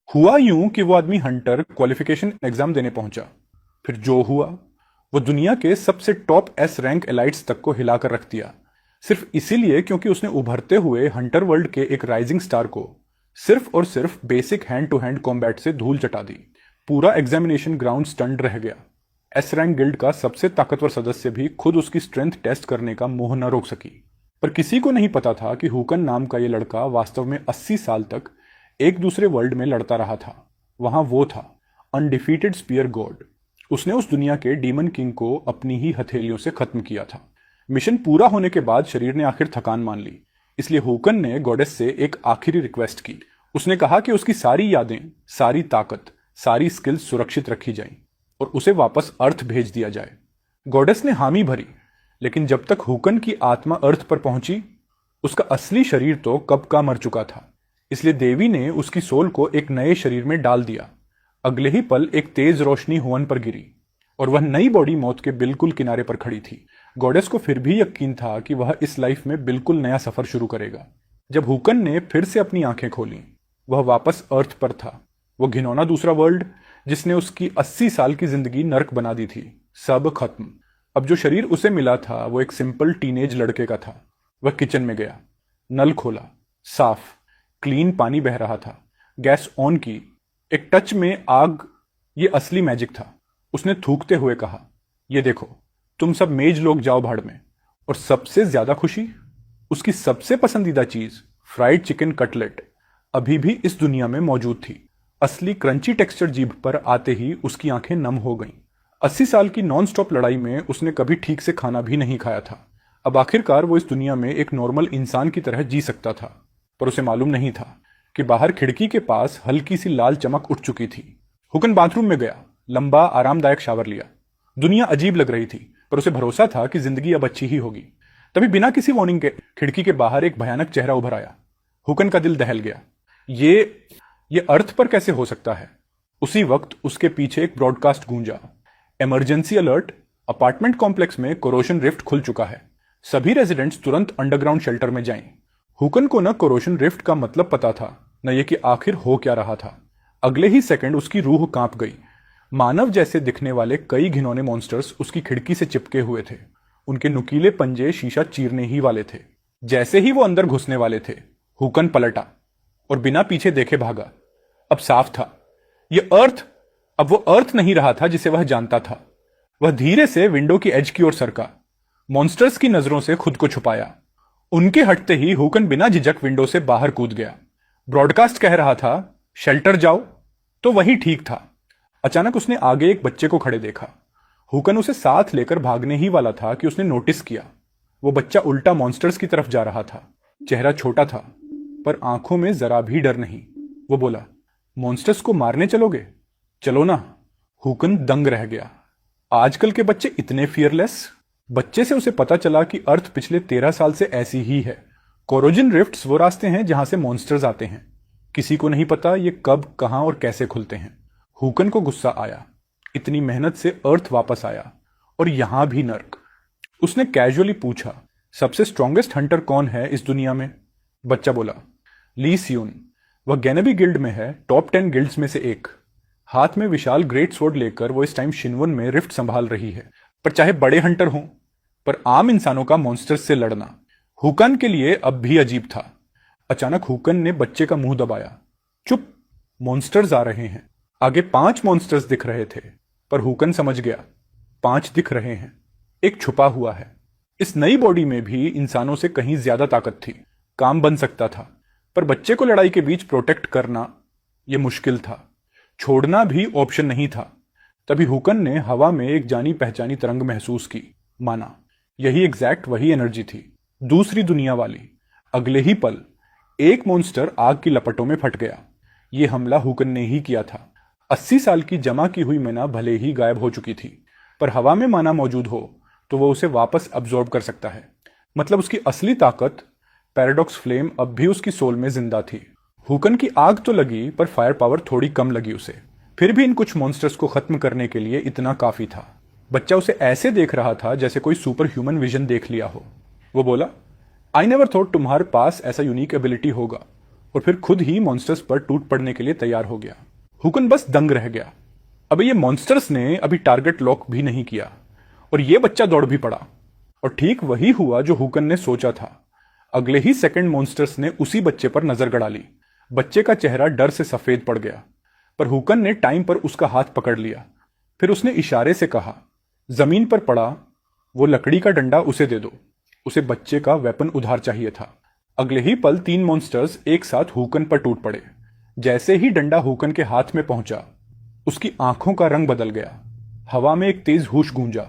हुआ यूं कि वो आदमी हंटर क्वालिफिकेशन एग्जाम देने पहुंचा। फिर जो हुआ वो दुनिया के सबसे टॉप एस रैंक एलाइट्स तक को हिलाकर रख दिया, सिर्फ इसीलिए क्योंकि उसने उभरते हुए हंटर वर्ल्ड के एक राइजिंग स्टार को सिर्फ और सिर्फ basic hand to hand combat से धूल चटा दी। पूरा एग्जामिनेशन ग्राउंड स्टंड रह गया। एस रैंक गिल्ड का सबसे ताकतवर सदस्य भी खुद उसकी स्ट्रेंथ टेस्ट करने का मोह न रोक सकी। पर किसी को नहीं पता था कि हुकन नाम का ये लड़का वास्तव में 80 साल तक एक दूसरे वर्ल्ड में लड़ता रहा था। वहां वो था, अनडिफीटेड स्पीयर गॉड। उसने उस दुनिया के डीमन किंग को अपनी ही हथेलियों से खत्म किया था। मिशन पूरा होने के बाद शरीर ने आखिर थकान मान ली, इसलिए हुकन ने गॉडेस से एक आखिरी रिक्वेस्ट की। उसने कहा कि उसकी सारी यादें, सारी ताकत, सारी स्किल्स सुरक्षित रखी जाएं और उसे वापस अर्थ भेज दिया जाए। गॉडेस ने हामी भरी, लेकिन जब तक हुकन की आत्मा अर्थ पर पहुंची, उसका असली शरीर तो कब का मर चुका था। इसलिए देवी ने उसकी सोल को एक नए शरीर में डाल दिया। अगले ही पल एक तेज रोशनी हुवन पर गिरी और वह नई बॉडी मौत के बिल्कुल किनारे पर खड़ी थी। गॉडेस को फिर भी यकीन था कि वह इस लाइफ में बिल्कुल नया सफर शुरू करेगा। जब हुकन ने फिर से अपनी आंखें खोली, वह वापस अर्थ पर था। वो घिनौना दूसरा वर्ल्ड जिसने उसकी 80 साल की जिंदगी नर्क बना दी थी, सब खत्म। अब जो शरीर उसे मिला था वो एक सिंपल टीनेज लड़के का था। वह किचन में गया, नल खोला, साफ क्लीन पानी बह रहा था। गैस ऑन की, एक टच में आग, ये असली मैजिक था। उसने थूकते हुए कहा, ये देखो, तुम सब मेज लोग जाओ भाड़ में। और सबसे ज्यादा खुशी, उसकी सबसे पसंदीदा चीज फ्राइड चिकन कटलेट अभी भी इस दुनिया में मौजूद थी। असली क्रंची टेक्सचर जीभ पर आते ही उसकी आंखें नम हो गईं। 80 साल की नॉन स्टॉप लड़ाई में उसने कभी ठीक से खाना भी नहीं खाया था। अब आखिरकार वो इस दुनिया में एक नॉर्मल इंसान की तरह जी सकता था। पर उसे मालूम नहीं था कि बाहर खिड़की के पास हल्की सी लाल चमक उठ चुकी थी। हुकन बाथरूम में गया, लंबा आरामदायक शावर लिया। दुनिया अजीब लग रही थी, पर उसे भरोसा था कि जिंदगी अब अच्छी ही होगी। तभी बिना किसी वार्निंग के खिड़की के बाहर एक भयानक चेहरा उभर आया। हुकन का दिल दहल गया। ये अर्थ पर कैसे हो सकता है? उसी वक्त उसके पीछे एक ब्रॉडकास्ट गूंजा, इमरजेंसी अलर्ट, अपार्टमेंट कॉम्प्लेक्स में कोरोशन रिफ्ट खुल चुका है। सभी रेजिडेंट्स तुरंत अंडरग्राउंड शेल्टर में जाएं। हुकन को न कोरोशन रिफ्ट का मतलब पता था, न ये कि आखिर हो क्या रहा था। अगले ही सेकंड उसकी रूह कांप गई। मानव जैसे दिखने वाले कई घिनौने मॉन्स्टर्स उसकी खिड़की से चिपके हुए थे। उनके नुकीले पंजे शीशा चीरने ही वाले थे। जैसे ही वो अंदर घुसने वाले थे, हुकन पलटा और बिना पीछे देखे भागा। अब साफ था, अब वो अर्थ नहीं रहा था जिसे वह जानता था। वह धीरे से विंडो की एज की ओर सरका, मॉन्स्टर्स की नजरों से खुद को छुपाया। उनके हटते ही हुकन बिना झिझक विंडो से बाहर कूद गया। ब्रॉडकास्ट कह रहा था, शेल्टर जाओ, तो वही ठीक था। अचानक उसने आगे एक बच्चे को खड़े देखा। हुकन उसे साथ लेकर भागने ही वाला था कि उसने नोटिस किया, वो बच्चा उल्टा मॉन्स्टर्स की तरफ जा रहा था। चेहरा छोटा था, पर आंखों में जरा भी डर नहीं। वो बोला, मॉन्स्टर्स को मारने चलोगे? चलो ना। हुकन दंग रह गया। आजकल के बच्चे इतने फियरलेस। बच्चे से उसे पता चला कि अर्थ पिछले 13 साल से ऐसी ही है। कोरोजन रिफ्ट्स वो रास्ते हैं जहां से मॉन्स्टर्स आते हैं। किसी को नहीं पता ये कब, कहां और कैसे खुलते हैं। हुकन को गुस्सा आया। इतनी मेहनत से अर्थ वापस आया और यहां भी नर्क। उसने कैजुअली पूछा, सबसे स्ट्रॉन्गेस्ट हंटर कौन है इस दुनिया में? बच्चा बोला, ली सियोन। वह गैनेबी गिल्ड में है, टॉप 10 गिल्ड्स में से एक। हाथ में विशाल ग्रेट स्वॉर्ड लेकर वो इस टाइम शिनवन में रिफ्ट संभाल रही है। पर चाहे बड़े हंटर हों, पर आम इंसानों का मॉन्स्टर्स से लड़ना हुकन के लिए अब भी अजीब था। अचानक हुकन ने बच्चे का मुंह दबाया। चुप, मॉन्स्टर्स आ रहे हैं। आगे 5 मॉन्स्टर्स दिख रहे थे, पर हुकन समझ गया, 5 दिख रहे हैं, एक छुपा हुआ है। इस नई बॉडी में भी इंसानों से कहीं ज्यादा ताकत थी। काम बन सकता था, पर बच्चे को लड़ाई के बीच प्रोटेक्ट करना यह मुश्किल था। छोड़ना भी ऑप्शन नहीं था। तभी हुकन ने हवा में एक जानी पहचानी तरंग महसूस की। माना यही एग्जैक्ट वही एनर्जी थी, दूसरी दुनिया वाली। अगले ही पल एक मॉन्स्टर आग की लपटों में फट गया। यह हमला हुकन ने ही किया था। 80 साल की जमा की हुई मना भले ही गायब हो चुकी थी, पर हवा में माना मौजूद हो तो वह उसे वापस अब्जॉर्ब कर सकता है। मतलब उसकी असली ताकत, पैराडॉक्स फ्लेम, अब भी उसकी सोल में जिंदा थी। हुकन की आग तो लगी, पर फायर पावर थोड़ी कम लगी उसे। फिर भी इन कुछ मॉन्स्टर्स को खत्म करने के लिए इतना काफी था। बच्चा उसे ऐसे देख रहा था जैसे कोई सुपर ह्यूमन विजन देख लिया हो। वो बोला, आई नेवर थॉट तुम्हारे पास ऐसा यूनिक एबिलिटी होगा। और फिर खुद ही मॉन्स्टर्स पर टूट पड़ने के लिए तैयार हो गया। हुकन बस दंग रह गया। अबे ये मॉन्स्टर्स ने अभी टारगेट लॉक भी नहीं किया और ये बच्चा दौड़ भी पड़ा। और ठीक वही हुआ जो हुकन ने सोचा था। अगले ही सेकंड मॉन्स्टर्स ने उसी बच्चे पर नजर गड़ा ली। बच्चे का चेहरा डर से सफेद पड़ गया, पर हुकन ने टाइम पर उसका हाथ पकड़ लिया। फिर उसने इशारे से कहा, जमीन पर पड़ा वो लकड़ी का डंडा उसे दे दो। उसे बच्चे का वेपन उधार चाहिए था। अगले ही पल 3 मॉन्स्टर्स एक साथ हुकन पर टूट पड़े। जैसे ही डंडा हुकन के हाथ में पहुंचा, उसकी आंखों का रंग बदल गया। हवा में एक तेज हूश गूंजा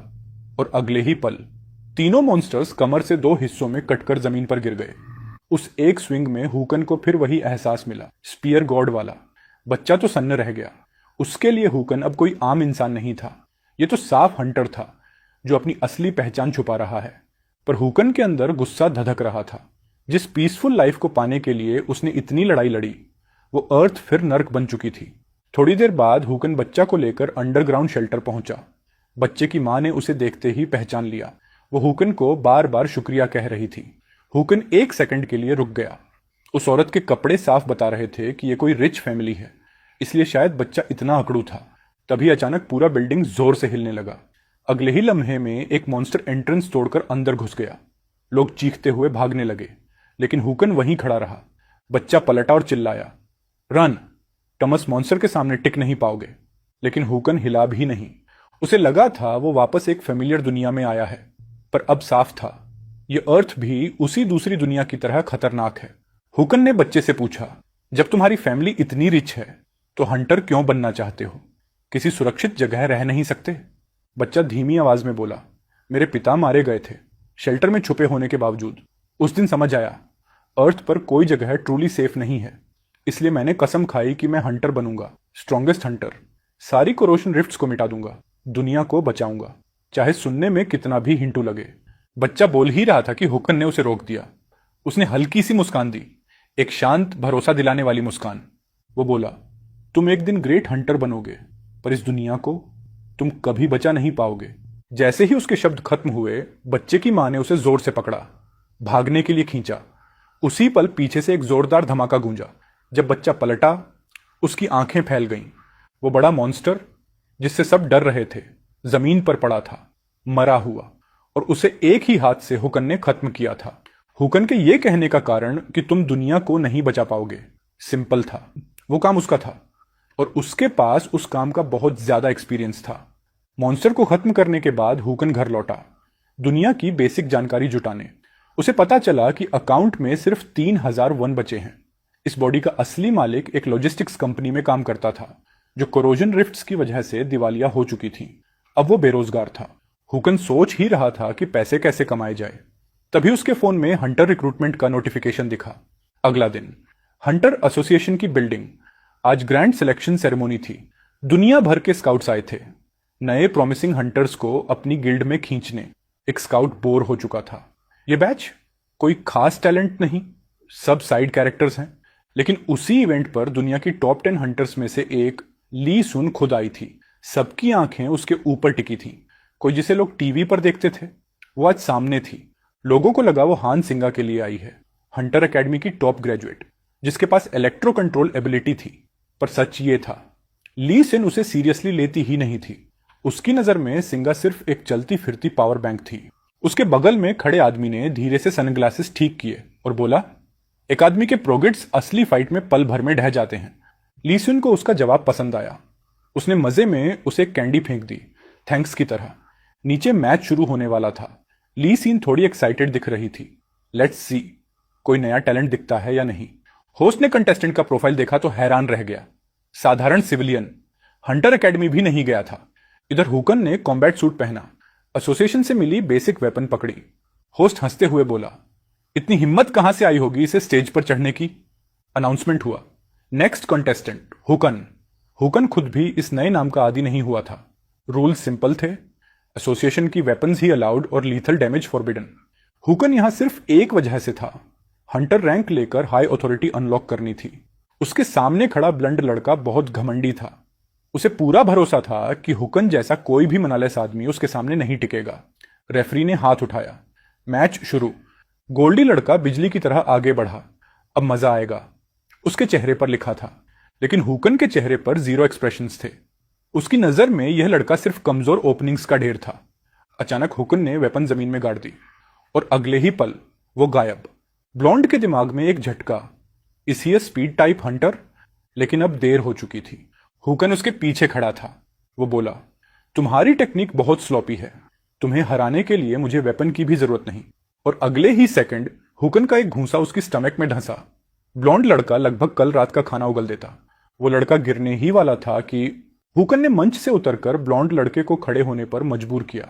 और अगले ही पल तीनों मॉन्स्टर्स कमर से 2 हिस्सों में कटकर जमीन पर गिर गए। उस एक स्विंग में हुकन को फिर वही एहसास मिला, स्पीयर गॉड वाला। बच्चा तो सन्न रह गया। उसके लिए हुकन अब कोई आम इंसान नहीं था। ये तो साफ हंटर था जो अपनी असली पहचान छुपा रहा है। पर हुकन के अंदर गुस्सा धधक रहा था। जिस पीसफुल लाइफ को पाने के लिए उसने इतनी लड़ाई लड़ी, वो अर्थ फिर नर्क बन चुकी थी। थोड़ी देर बाद हुकन बच्चा को लेकर अंडरग्राउंड शेल्टर पहुंचा। बच्चे की मां ने उसे देखते ही पहचान लिया। वो हुकन को बार बार शुक्रिया कह रही थी। हुकन एक सेकंड के लिए रुक गया। उस औरत के कपड़े साफ बता रहे थे कि ये कोई रिच फैमिली है, इसलिए शायद बच्चा इतना अकड़ू था। तभी अचानक पूरा बिल्डिंग जोर से हिलने लगा। अगले ही लम्हे में एक मॉन्स्टर एंट्रेंस तोड़कर अंदर घुस गया। लोग चीखते हुए भागने लगे, लेकिन हुकन वहीं खड़ा रहा। बच्चा पलटा और चिल्लाया, रन! टमस मॉन्स्टर के सामने टिक नहीं पाओगे। लेकिन हुकन हिला भी नहीं। उसे लगा था वो वापस एक फेमिलियर दुनिया में आया है, पर अब साफ था ये अर्थ भी उसी दूसरी दुनिया की तरह खतरनाक है। हुकन ने बच्चे से पूछा, जब तुम्हारी फैमिली इतनी रिच है तो हंटर क्यों बनना चाहते हो? किसी सुरक्षित जगह रह नहीं सकते? बच्चा धीमी आवाज में बोला, मेरे पिता मारे गए थे शेल्टर में छुपे होने के बावजूद। उस दिन समझ आया अर्थ पर कोई जगह ट्रूली सेफ नहीं है। इसलिए मैंने कसम खाई कि मैं हंटर बनूंगा, स्ट्रॉन्गेस्ट हंटर। सारी कोरोशन रिफ्ट्स को मिटा दूंगा, दुनिया को बचाऊंगा, चाहे सुनने में कितना भी हिंटू लगे। बच्चा बोल ही रहा था कि हुकन ने उसे रोक दिया। उसने हल्की सी मुस्कान दी, एक शांत भरोसा दिलाने वाली मुस्कान। वो बोला, तुम एक दिन ग्रेट हंटर बनोगे, पर इस दुनिया को तुम कभी बचा नहीं पाओगे। जैसे ही उसके शब्द खत्म हुए, बच्चे की मां ने उसे जोर से पकड़ा, भागने के लिए खींचा। उसी पल पीछे से एक जोरदार धमाका गूंजा। जब बच्चा पलटा, उसकी आंखें फैल गईं। वो बड़ा मॉन्स्टर जिससे सब डर रहे थे, जमीन पर पड़ा था, मरा हुआ, और उसे एक ही हाथ से हुकन ने खत्म किया था। हुकन के ये कहने का कारण कि तुम दुनिया को नहीं बचा पाओगे सिंपल था। वो काम उसका था और उसके पास उस काम का बहुत ज्यादा एक्सपीरियंस था। मॉन्स्टर को खत्म करने के बाद हुकन घर लौटा, दुनिया की बेसिक जानकारी जुटाने। उसे पता चला कि अकाउंट में सिर्फ 3000 वन बचे हैं। इस बॉडी का असली मालिक एक लॉजिस्टिक्स कंपनी में काम करता था, जो कोरोजन रिफ्ट्स की वजह से दिवालिया हो चुकी थी। अब वो बेरोजगार था। हुकन सोच ही रहा था कि पैसे कैसे कमाए जाए। तभी उसके फोन में हंटर रिक्रूटमेंट का नोटिफिकेशन दिखा। अगला दिन हंटर एसोसिएशन की बिल्डिंग। आज ग्रैंड सिलेक्शन सेरेमोनी थी। दुनिया भर के स्काउट्स आए थे, नए प्रॉमिसिंग हंटर्स को अपनी गिल्ड में खींचने। एक स्काउट बोर हो चुका था। ये बैच कोई खास टैलेंट नहीं, सब साइड कैरेक्टर्स हैं। लेकिन उसी इवेंट पर दुनिया की टॉप 10 हंटर्स में से एक ली सुन खुद आई थी। सबकी आंखें उसके ऊपर टिकी थी। कोई जिसे लोग टीवी पर देखते थे, वो आज सामने थी। लोगों को लगा वो हान सिंगा के लिए आई है, हंटर एकेडमी की टॉप ग्रेजुएट, जिसके पास इलेक्ट्रो कंट्रोल एबिलिटी थी। पर सच ये था, ली सिन उसे सीरियसली लेती ही नहीं थी। उसकी नजर में सिंगा सिर्फ एक चलती फिरती पावर बैंक थी। उसके बगल में खड़े आदमी ने धीरे से सनग्लासेस ठीक किए और बोला, एक आदमी के प्रोग्रेस असली फाइट में पल भर में ढह जाते हैं। ली सिन को उसका जवाब पसंद आया। उसने मजे में उसे कैंडी फेंक दी, थैंक्स की तरह। नीचे मैच शुरू होने वाला था। ली सिन थोड़ी एक्साइटेड दिख रही थी। लेट्स सी, कोई नया टैलेंट दिखता है या नहीं। होस्ट ने कंटेस्टेंट का प्रोफाइल देखा तो हैरान रह गया। साधारण सिविलियन, हंटर एकेडमी भी नहीं गया था। इधर हुकन ने कॉम्बैट सूट पहना, एसोसिएशन से मिली बेसिक वेपन पकड़ी। होस्ट हंसते हुए बोला, इतनी हिम्मत कहां से आई होगी इसे स्टेज पर चढ़ने की। अनाउंसमेंट हुआ, नेक्स्ट कंटेस्टेंट हुकन। हुकन खुद भी इस नए नाम का आदी नहीं हुआ था। रूल सिंपल थे, एसोसिएशन की वेपन्स ही अलाउड और लीथल डैमेज फॉरबिडन। हुकन यहां सिर्फ एक वजह से था, हंटर रैंक लेकर हाई अथॉरिटी अनलॉक करनी थी। उसके सामने खड़ा ब्लंड लड़का बहुत घमंडी था। उसे पूरा भरोसा था कि हुकन जैसा कोई भी मनालेस आदमी उसके सामने नहीं टिकेगा। रेफरी ने हाथ उठाया, मैच शुरू। गोल्डी लड़का बिजली की तरह आगे बढ़ा। अब मजा आएगा। उसके चेहरे पर लिखा था, लेकिन हुकन के चेहरे पर जीरो एक्सप्रेशंस थे। उसकी नजर में यह लड़का सिर्फ कमजोर ओपनिंग्स का ढेर था। अचानक हुकन ने वेपन जमीन में गाड़ दी और अगले ही पल वो गायब। ब्लॉन्ड के दिमाग में एक झटका, इस ही स्पीड टाइप हंटर? लेकिन अब देर हो चुकी थी। हुकन उसके पीछे खड़ा था। वो बोला, तुम्हारी टेक्निक बहुत स्लॉपी है, तुम्हें हराने के लिए मुझे वेपन की भी जरूरत नहीं। और अगले ही सेकंड हुकन का एक घूंसा उसकी स्टमक में ढंसा। ब्लॉन्ड लड़का लगभग कल रात का खाना उगल देता। वो लड़का गिरने ही वाला था कि हुकन ने मंच से उतरकर ब्लॉन्ड लड़के को खड़े होने पर मजबूर किया।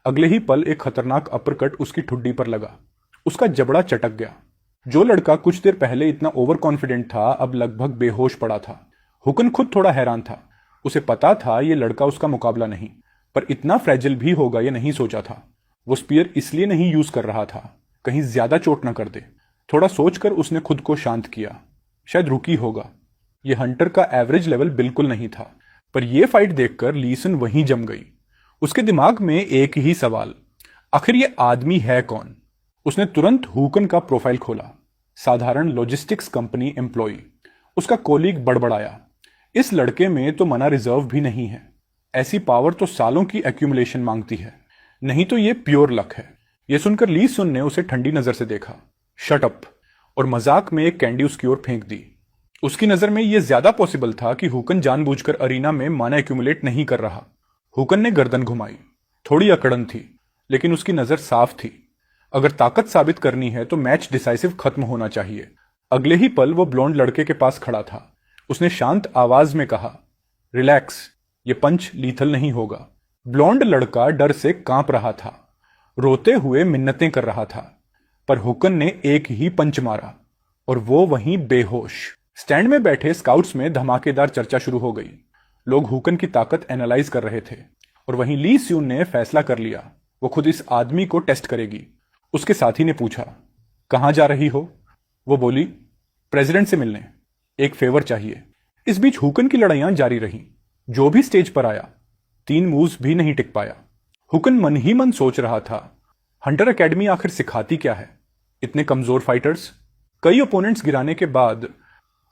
अगले ही पल एक खतरनाक अपरकट उसकी ठुड्डी पर लगा। उसका जबड़ा चटक गया। जो लड़का कुछ देर पहले इतना ओवर कॉन्फिडेंट था, अब लगभग बेहोश पड़ा था। हुकन खुद थोड़ा हैरान था। उसे पता था ये लड़का उसका मुकाबला नहीं, पर इतना फ्रेजिल भी होगा ये नहीं सोचा था। वो स्पीयर इसलिए नहीं यूज कर रहा था कहीं ज्यादा चोट न कर दे। थोड़ा सोचकर उसने खुद को शांत किया, शायद रुकी होगा। यह हंटर का एवरेज लेवल बिल्कुल नहीं था, पर यह फाइट देखकर लीसन वहीं जम गई। उसके दिमाग में एक ही सवाल, आखिर ये आदमी है कौन? उसने तुरंत हुकन का प्रोफाइल खोला। साधारण लॉजिस्टिक्स कंपनी एम्प्लॉय। उसका कोलीग बड़बड़ाया, इस लड़के में तो मना रिजर्व भी नहीं है। ऐसी पावर तो सालों की एक्यूमुलेशन मांगती है, नहीं तो ये प्योर लक है। यह सुनकर ली सुन ने उसे ठंडी नजर से देखा। शट अप, और मजाक में एक कैंडी उसकी ओर फेंक दी। उसकी नजर में यह ज्यादा पॉसिबल था कि हुकन जानबूझकर अरीना में माना एक्यूमुलेट नहीं कर रहा। हुकन ने गर्दन घुमाई। थोड़ी अकड़न थी, लेकिन उसकी नजर साफ थी। अगर ताकत साबित करनी है तो मैच डिसाइसिव खत्म होना चाहिए। अगले ही पल वो ब्लॉन्ड लड़के के पास खड़ा था। उसने शांत आवाज में कहा, रिलैक्स, ये पंच लीथल नहीं होगा। ब्लॉन्ड लड़का डर से कांप रहा था, रोते हुए मिन्नतें कर रहा था। पर हुकन ने एक ही पंच मारा और वो वहीं बेहोश। स्टैंड में बैठे स्काउट्स में धमाकेदार चर्चा शुरू हो गई। लोग हुकन की ताकत एनालाइज कर रहे थे और वहीं ली स्यून ने फैसला कर लिया वो खुद इस आदमी को टेस्ट करेगी। उसके साथी ने पूछा, कहां जा रही हो? वो बोली, प्रेसिडेंट से मिलने, एक फेवर चाहिए। इस बीच हुकन की लड़ाइयां जारी रहीं। जो भी स्टेज पर आया 3 मूव्स भी नहीं टिक पाया। हुकन मन ही मन सोच रहा था, हंटर एकेडमी आखिर सिखाती क्या है? इतने कमजोर फाइटर्स। कई ओपोनेंट्स गिराने के बाद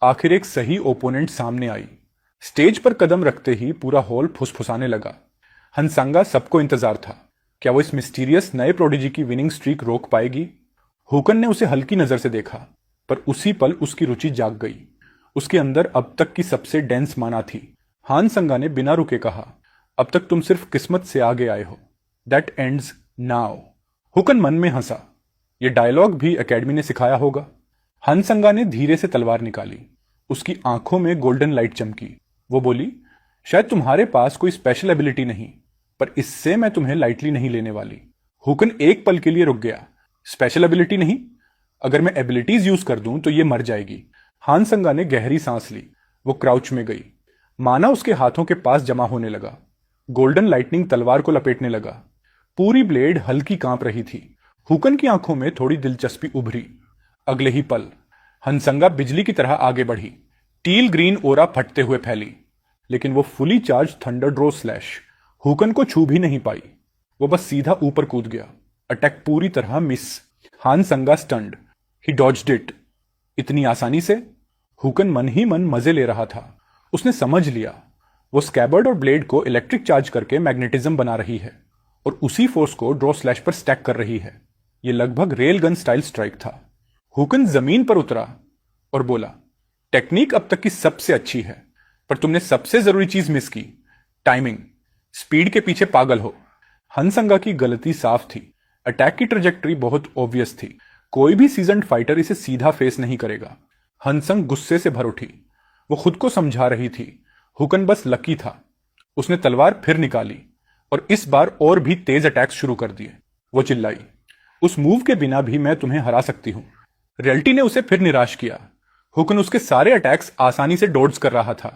आखिर एक सही ओपोनेंट सामने आई। स्टेज पर कदम रखते ही पूरा हॉल फुसफुसाने लगा। हंसांगा सबको इंतजार था, क्या वो इस मिस्टीरियस नए प्रोडिजी की विनिंग स्ट्रीक रोक पाएगी? हुकन ने उसे हल्की नजर से देखा, पर उसी पल उसकी रुचि जाग गई। उसके अंदर अब तक की सबसे डेंस माना थी। हानसंगा ने बिना रुके कहा, अब तक तुम सिर्फ किस्मत से आगे आए हो। That ends now. हुकन मन में हंसा, यह डायलॉग भी एकेडमी ने सिखाया होगा। हानसंगा ने धीरे से तलवार निकाली। उसकी आंखों में गोल्डन लाइट चमकी। वो बोली, शायद तुम्हारे पास कोई स्पेशल एबिलिटी नहीं, पर इससे मैं तुम्हें लाइटली नहीं लेने वाली। हुकन एक पल के लिए रुक गया। स्पेशल एबिलिटी नहीं? अगर मैं एबिलिटीज यूज कर दूं तो ये मर जाएगी। हानसंगा ने गहरी सांस ली। वो क्राउच में गई। माना उसके हाथों के पास जमा होने लगा। गोल्डन लाइटनिंग तलवार को लपेटने लगा। पूरी ब्लेड हल्की कांप रही थी। हुकन की आंखों में थोड़ी दिलचस्पी उभरी। अगले ही पल हंसंगा बिजली की तरह आगे बढ़ी। टील ग्रीन ओरा फटते हुए फैली, लेकिन वो फुली चार्ज थंडरड्रो स्लैश हुकन को छू भी नहीं पाई। वो बस सीधा ऊपर कूद गया। अटैक पूरी तरह miss. Hansanga stunned. He dodged it. इतनी आसानी से? हुकन मन ही मन मजे ले रहा था। उसने समझ लिया, वो स्कैबर्ड और ब्लेड को इलेक्ट्रिक चार्ज करके मैग्नेटिज्म बना रही है और उसी फोर्स को ड्रॉ स्लैश पर स्टैक कर रही है। यह लगभग रेल गन स्टाइल स्ट्राइक था। हुकन जमीन पर उतरा और बोला, टेक्निक अब तक की सबसे अच्छी है, पर तुमने सबसे जरूरी चीज मिस की, टाइमिंग। स्पीड के पीछे पागल हो। हंसंगा की गलती साफ थी। अटैक की ट्रेजेक्टरी बहुत ऑब्वियस थी। कोई भी सीजन्ड फाइटर इसे सीधा फेस नहीं करेगा। हंसंग गुस्से से भर उठी। वो खुद को समझा रही थी, हुकन बस लकी था। उसने तलवार फिर निकाली और इस बार और भी तेज अटैक्स शुरू कर दिए। वो चिल्लाई, उस मूव के बिना भी मैं तुम्हें हरा सकती हूं। रियलिटी ने उसे फिर निराश किया। हुकन उसके सारे अटैक्स आसानी से डॉड्ज कर रहा था।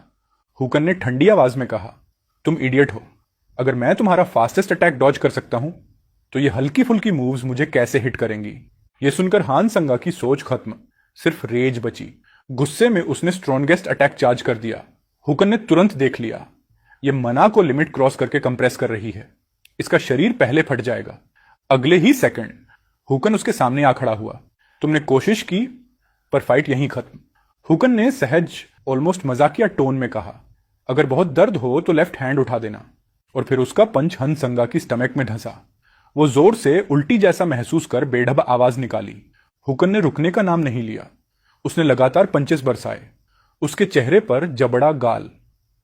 हुकन ने ठंडी आवाज में कहा, तुम इडियट हो। अगर मैं तुम्हारा फास्टेस्ट अटैक डॉज कर सकता हूं तो ये हल्की फुल्की मूव्स मुझे कैसे हिट करेंगी? ये सुनकर हानसंगा की सोच खत्म, सिर्फ रेज बची। गुस्से में उसने स्ट्रॉन्गेस्ट अटैक चार्ज कर दिया। हुकन ने तुरंत देख लिया, ये मना को लिमिट क्रॉस करके कंप्रेस कर रही है। इसका शरीर पहले फट जाएगा। अगले ही सेकंड हुकन उसके सामने आ खड़ा हुआ। तुमने कोशिश की, पर फाइट यहीं खत्म। हुकन ने सहज ऑलमोस्ट मजाकिया टोन में कहा, अगर बहुत दर्द हो तो लेफ्ट हैंड उठा देना। और फिर उसका पंच हंसंगा की स्टमक में धंसा। वो जोर से उल्टी जैसा महसूस कर बेढब आवाज निकाली। हुकन ने रुकने का नाम नहीं लिया। उसने लगातार पंचेस बरसाए। उसके चेहरे पर जबड़ा गाल,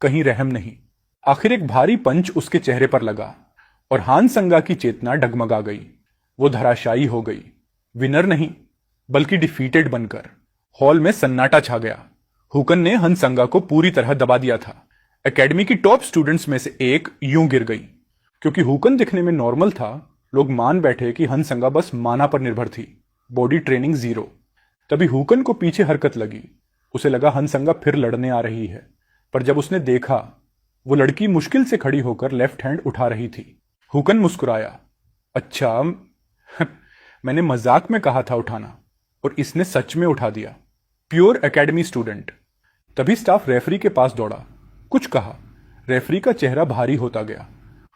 कहीं रहम नहीं। आखिर एक भारी पंच उसके चेहरे पर लगा और हानसंगा की चेतना डगमगा गई। वो धराशायी हो गई, विनर नहीं बल्कि डिफीटेड बनकर। हॉल में सन्नाटा छा गया। हुकन ने हंसंगा को पूरी तरह दबा दिया था। एकेडमी की टॉप स्टूडेंट्स में से एक यूं गिर गई। क्योंकि हुकन दिखने में नॉर्मल था, लोग मान बैठे कि हंसंगा बस माना पर निर्भर थी, बॉडी ट्रेनिंग जीरो। तभी हुकन को पीछे हरकत लगी। उसे लगा हंसंगा फिर लड़ने आ रही है, पर जब उसने देखा वो लड़की मुश्किल से खड़ी होकर लेफ्ट हैंड उठा रही थी। हुकन मुस्कुराया, अच्छा मैंने मजाक में कहा था उठाना, और इसने सच में उठा दिया। Pure academy student. तभी स्टाफ रेफरी के पास दौड़ा, कुछ कहा। रेफरी का चेहरा भारी होता गया।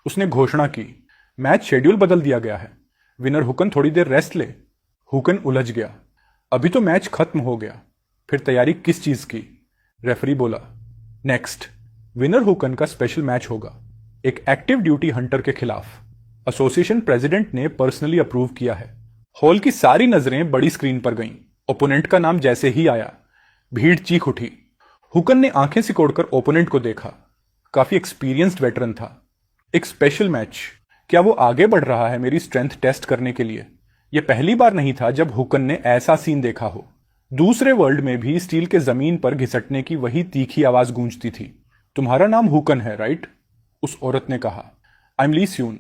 उसने घोषणा की, मैच शेड्यूल बदल दिया गया है, विनर हुकन थोड़ी देर रेस्ट ले। हुकन उलझ गया, अभी तो मैच खत्म हो गया, फिर तैयारी किस चीज की? रेफरी बोला, नेक्स्ट विनर हुकन का स्पेशल मैच होगा, एक एक्टिव ड्यूटी हंटर के खिलाफ। एसोसिएशन प्रेसिडेंट ने पर्सनली अप्रूव किया है। हॉल की सारी नजरें बड़ी स्क्रीन पर गईं। ओपोनेंट का नाम जैसे ही आया, भीड़ चीख उठी। हुकन ने आंखें सिकोड़कर ओपोनेंट को देखा। काफी एक्सपीरियंस्ड वेटरन था। एक स्पेशल मैच? क्या वो आगे बढ़ रहा है मेरी स्ट्रेंथ टेस्ट करने के लिए? यह पहली बार नहीं था जब हुकन ने ऐसा सीन देखा हो। दूसरे वर्ल्ड में भी स्टील के जमीन पर घिसटने की वही तीखी आवाज गूंजती थी। तुम्हारा नाम हुकन है, राइट? उस औरत ने कहा। I am Lee Syun.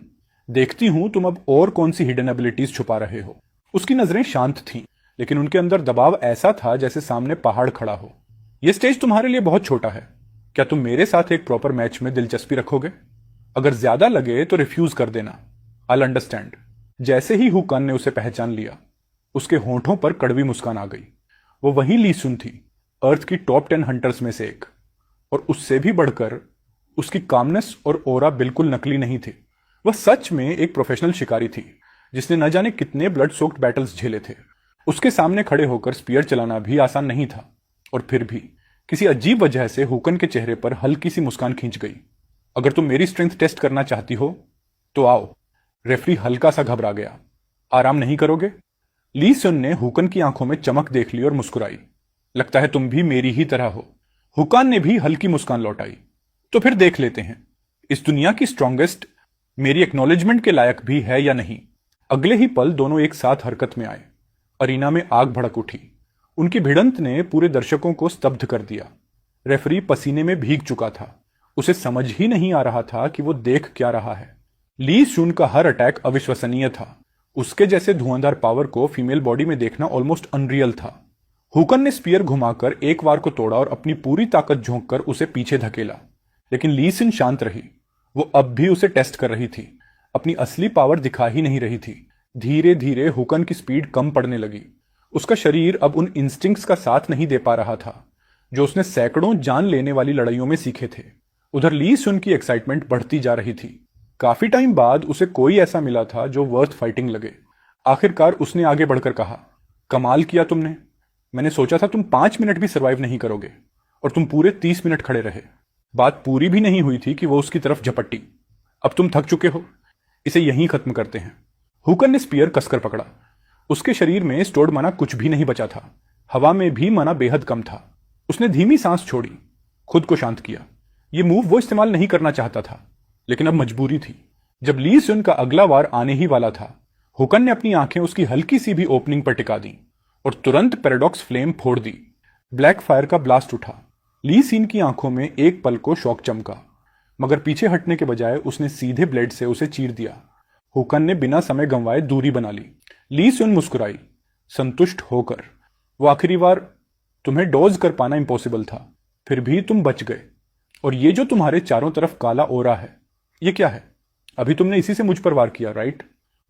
देखती हूं तुम अब और कौन सी हिडन एबिलिटीज छुपा रहे हो। उसकी नजरें शांत थीं, लेकिन उनके अंदर दबाव ऐसा था जैसे सामने पहाड़ खड़ा हो। यह स्टेज तुम्हारे लिए बहुत छोटा है। क्या तुम मेरे साथ एक प्रॉपर मैच में दिलचस्पी रखोगे? अगर ज्यादा लगे तो रिफ्यूज कर देना। I understand. जैसे ही हुकन ने उसे पहचान लिया, उसके होंठों पर कड़वी मुस्कान आ गई। वो वही ली सुन थी, अर्थ की टॉप 10 हंटर्स में से एक। और उससे भी बढ़कर उसकी कामनेस और ओरा बिल्कुल नकली नहीं थे। वह सच में एक प्रोफेशनल शिकारी थी, जिसने न जाने कितने ब्लड सोक्ड बैटल्स झेले थे। उसके सामने खड़े होकर स्पीयर चलाना भी आसान नहीं था। और फिर भी किसी अजीब वजह से हुकन के चेहरे पर हल्की सी मुस्कान खींच गई। अगर तुम मेरी स्ट्रेंथ टेस्ट करना चाहती हो तो आओ। रेफरी हल्का सा घबरा गया। आराम नहीं करोगे? ली सुन ने हुकन की आंखों में चमक देख ली और मुस्कुराई। लगता है तुम भी मेरी ही तरह हो। हुकन ने भी हल्की मुस्कान लौटाई। तो फिर देख लेते हैं, इस दुनिया की स्ट्रॉन्गेस्ट मेरी एक्नॉलेजमेंट के लायक भी है या नहीं। अगले ही पल दोनों एक साथ हरकत में आए। अरीना में आग भड़क उठी। उनकी भिड़ंत ने पूरे दर्शकों को स्तब्ध कर दिया। रेफरी पसीने में भीग चुका था। उसे समझ ही नहीं आ रहा था कि वो देख क्या रहा है। ली सुन का हर अटैक अविश्वसनीय था। उसके जैसे धुआंधार पावर को फीमेल बॉडी में देखना ऑलमोस्ट अनरियल था। हुकन ने स्पीयर घुमाकर एक वार को तोड़ा और अपनी पूरी ताकत झोंककर उसे पीछे धकेला। लेकिन ली सिन शांत रही। वो अब भी उसे टेस्ट कर रही थी, अपनी असली पावर दिखा ही नहीं रही थी। धीरे धीरे हुकन की स्पीड कम पड़ने लगी। उसका शरीर अब उन इंस्टिंक्ट्स का साथ नहीं दे पा रहा था जो उसने सैकड़ों जान लेने वाली लड़ाइयों में सीखे थे। उधर ली सुन की एक्साइटमेंट बढ़ती जा रही थी। काफी टाइम बाद उसे कोई ऐसा मिला था जो वर्थ फाइटिंग लगे। आखिरकार उसने आगे बढ़कर कहा, कमाल किया तुमने। मैंने सोचा था तुम 5 मिनट भी सरवाइव नहीं करोगे, और तुम पूरे 30 मिनट खड़े रहे। बात पूरी भी नहीं हुई थी कि वो उसकी तरफ झपट्टी। अब तुम थक चुके हो, इसे यहीं खत्म करते हैं। हुकन ने स्पीयर कसकर पकड़ा। उसके शरीर में स्टोर्ड मना कुछ भी नहीं बचा था। हवा में भी मना बेहद कम था। उसने धीमी सांस छोड़ी, खुद को शांत किया। ये मूव वो इस्तेमाल नहीं करना चाहता था, लेकिन अब मजबूरी थी। जब ली सुन का अगला वार आने ही वाला था, हुकन ने अपनी आंखें उसकी हल्की सी भी ओपनिंग पर टिका दी और तुरंत पैराडॉक्स फ्लेम फोड़ दी। ब्लैक फायर का ब्लास्ट उठा। ली सीन की आंखों में एक पल को शौक चमका, मगर पीछे हटने के बजाय उसने सीधे ब्लेड से उसे चीर दिया। हुकन ने बिना समय गंवाए दूरी बना ली। ली सुन मुस्कुराई, संतुष्ट होकर। वो आखिरी बार तुम्हें डोज कर पाना इम्पॉसिबल था, फिर भी तुम बच गए। और ये जो तुम्हारे चारों तरफ काला ओरा है, ये क्या है? अभी तुमने इसी से मुझ पर वार किया, राइट?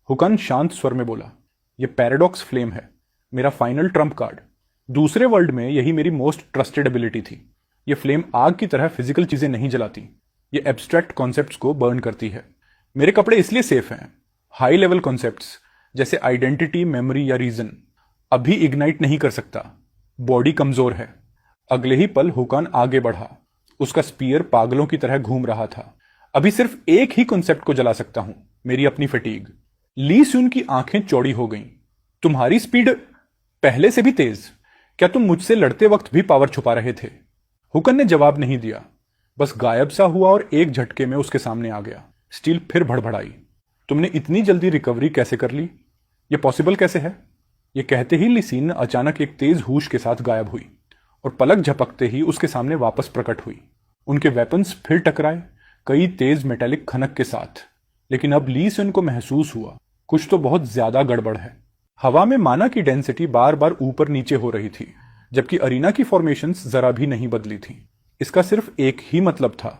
हुकन शांत स्वर में बोला, ये पैराडॉक्स फ्लेम है, मेरा फाइनल ट्रम्प कार्ड। दूसरे वर्ल्ड में यही मेरी मोस्ट ट्रस्टेड एबिलिटी थी। ये फ्लेम आग की तरह फिजिकल चीजें नहीं जलाती, ये एब्स्ट्रैक्ट कॉन्सेप्ट्स को बर्न करती है। मेरे कपड़े इसलिए सेफ हैं। हाई लेवल कॉन्सेप्ट्स जैसे आइडेंटिटी, मेमोरी या रीजन अभी इग्नाइट नहीं कर सकता। बॉडी कमजोर है। अगले ही पल हुकान आगे बढ़ा। उसका स्पीयर पागलों की तरह घूम रहा था। अभी सिर्फ एक ही कॉन्सेप्ट को जला सकता हूं, मेरी अपनी फटीग। ली सुन की आंखें चौड़ी हो गईं। तुम्हारी स्पीड पहले से भी तेज? क्या तुम मुझसे लड़ते वक्त भी पावर छुपा रहे थे? हुकन ने जवाब नहीं दिया, बस गायब सा हुआ और एक झटके में उसके सामने आ गया। स्टील फिर भड़भड़ाई। तुमने इतनी जल्दी रिकवरी कैसे कर ली? यह पॉसिबल कैसे है? यह कहते ही लिसीन अचानक एक तेज हूश के साथ गायब हुई और पलक झपकते ही उसके सामने वापस प्रकट हुई। उनके वेपन्स फिर टकराए, कई तेज मेटालिक खनक के साथ। लेकिन अब ली सुन को महसूस हुआ कुछ तो बहुत ज्यादा गड़बड़ है। हवा में माना की डेंसिटी बार बार ऊपर नीचे हो रही थी, जबकि अरीना की फॉर्मेशंस जरा भी नहीं बदली थी। इसका सिर्फ एक ही मतलब था,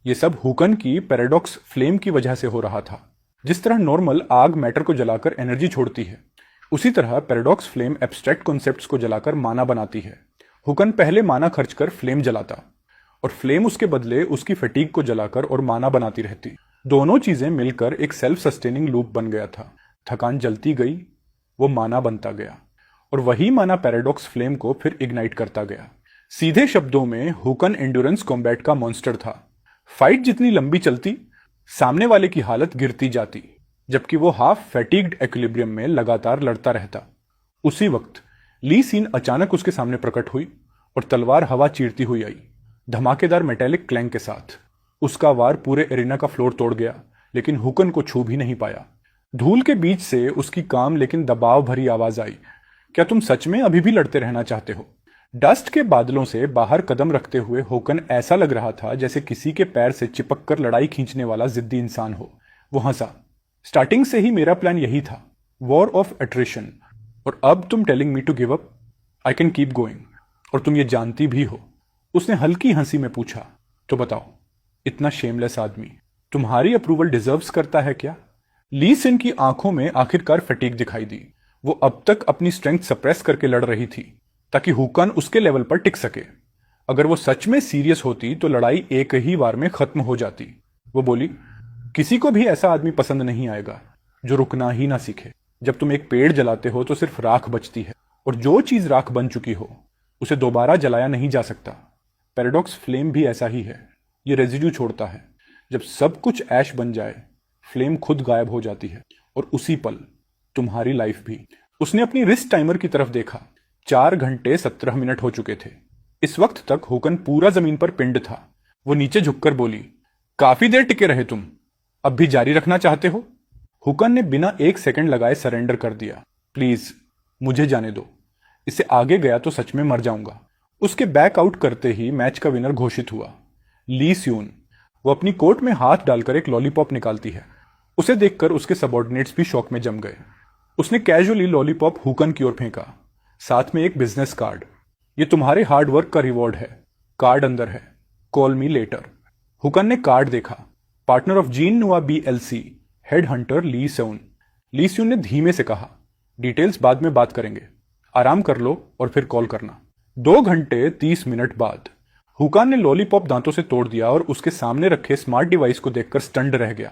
यह सब हुकन की पैराडॉक्स फ्लेम की वजह से हो रहा था। जिस तरह नॉर्मल आग मैटर को जलाकर एनर्जी छोड़ती है, उसी तरह पैराडॉक्स फ्लेम एब्स्ट्रैक्ट कॉन्सेप्ट्स को जलाकर माना बनाती है। हुकन पहले माना खर्च कर फ्लेम जलाता और फ्लेम उसके बदले उसकी फटीग को जलाकर और माना बनाती रहती। दोनों चीजें मिलकर एक सेल्फ सस्टेनिंग लूप बन गया था। थकान जलती गई, वो माना बनता गया और वही माना पैराडॉक्स फ्लेम को फिर इग्नाइट करता गया। सीधे शब्दों में हुकन एंड्योरेंस कॉम्बैट का मॉन्स्टर था। फाइट जितनी लंबी चलती, सामने वाले की हालत गिरती जाती, जबकि वो हाफ फैटिग्ड एक्विलिब्रियम में लगातार लड़ता रहता। उसी वक्त ली सीन अचानक उसके सामने प्रकट हुई और तलवार हवा चीरती हुई आई, धमाकेदार मेटेलिक क्लैंक के साथ। उसका वार पूरे एरिना का फ्लोर तोड़ गया, लेकिन हुकन को छू भी नहीं पाया। धूल के बीच से उसकी काम लेकिन दबाव भरी आवाज आई, क्या तुम सच में अभी भी लड़ते रहना चाहते हो? डस्ट के बादलों से बाहर कदम रखते हुए हुकन ऐसा लग रहा था जैसे किसी के पैर से चिपक कर लड़ाई खींचने वाला जिद्दी इंसान हो। वो हंसा। स्टार्टिंग से ही मेरा प्लान यही था, वॉर ऑफ एट्रिशन, और अब तुम telling me to give up? I can keep going, और तुम ये जानती भी हो। उसने हल्की हंसी में पूछा, तो बताओ, इतना शेमलेस आदमी तुम्हारी अप्रूवल डिजर्व्स करता है क्या? ली सिन की आंखों में आखिरकार फटीग दिखाई दी। वो अब तक अपनी स्ट्रेंथ सप्रेस करके लड़ रही थी ताकि हुकन उसके लेवल पर टिक सके। अगर वो सच में सीरियस होती तो लड़ाई एक ही बार में खत्म हो जाती। वो बोली, किसी को भी ऐसा आदमी पसंद नहीं आएगा जो रुकना ही ना सीखे। जब तुम एक पेड़ जलाते हो तो सिर्फ राख बचती है, और जो चीज राख बन चुकी हो उसे दोबारा जलाया नहीं जा सकता। पैराडॉक्स फ्लेम भी ऐसा ही है, ये रेजिड्यू छोड़ता है। जब सब कुछ ऐश बन जाए, फ्लेम खुद गायब हो जाती है, और उसी पल तुम्हारी लाइफ भी। उसने अपनी रिस्ट टाइमर की तरफ देखा। 4 घंटे 17 मिनट हो चुके थे। इस वक्त तक हुकन पूरा जमीन पर पिंड था। वो नीचे झुककर बोली, काफी देर टिके रहे तुम, अब भी जारी रखना चाहते हो? हुकन ने बिना 1 सेकंड लगाए सरेंडर कर दिया। प्लीज मुझे जाने दो, इससे आगे गया तो सच में मर जाऊंगा। उसके बैक आउट करते ही मैच का विनर घोषित हुआ, ली स्यून। वो अपनी कोट में हाथ डालकर एक लॉलीपॉप निकालती है। उसे देखकर उसके सबॉर्डिनेट्स भी शॉक में जम गए। उसने कैजुअली लॉलीपॉप हुकन की ओर फेंका, साथ में एक बिजनेस कार्ड। ये तुम्हारे हार्ड वर्क का रिवॉर्ड है, कार्ड अंदर है, कॉल मी लेटर। हुकन ने कार्ड देखा, पार्टनर ऑफ जीन नुआ BLC, हेड हंटर ली स्यून। ली स्यून ने धीमे से कहा, डिटेल्स बाद में बात करेंगे, आराम कर लो और फिर कॉल करना। 2 घंटे 30 मिनट बाद हुकान ने लॉलीपॉप दांतों से तोड़ दिया और उसके सामने रखे स्मार्ट डिवाइस को देखकर स्टंड रह गया।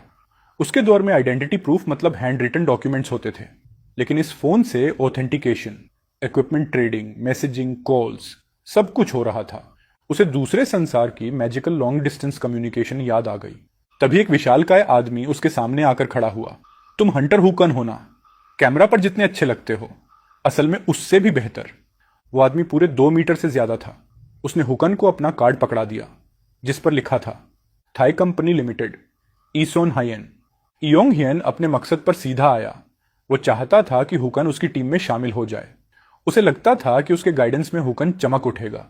उसके दौर में आइडेंटिटी प्रूफ मतलब हैंड रिटन डॉक्यूमेंट्स होते थे, लेकिन इस फोन से authentication, equipment trading, messaging, calls, सब कुछ हो रहा था। उसे दूसरे संसार की मैजिकल लॉन्ग डिस्टेंस कम्युनिकेशन याद आ गई। तभी एक विशालकाय आदमी उसके सामने आकर खड़ा हुआ। तुम हंटर हुकन हो ना? कैमरा पर जितने अच्छे लगते हो, असल में उससे भी बेहतर। वो आदमी पूरे 2 मीटर से ज्यादा था। उसने हुकन को अपना कार्ड पकड़ा दिया, जिस पर लिखा था थाई कंपनी लिमिटेड, ईसोन हायन। इयोंग हियन अपने मकसद पर सीधा आया। वो चाहता था कि हुकन उसकी टीम में शामिल हो जाए। उसे लगता था कि उसके गाइडेंस में हुकन चमक उठेगा।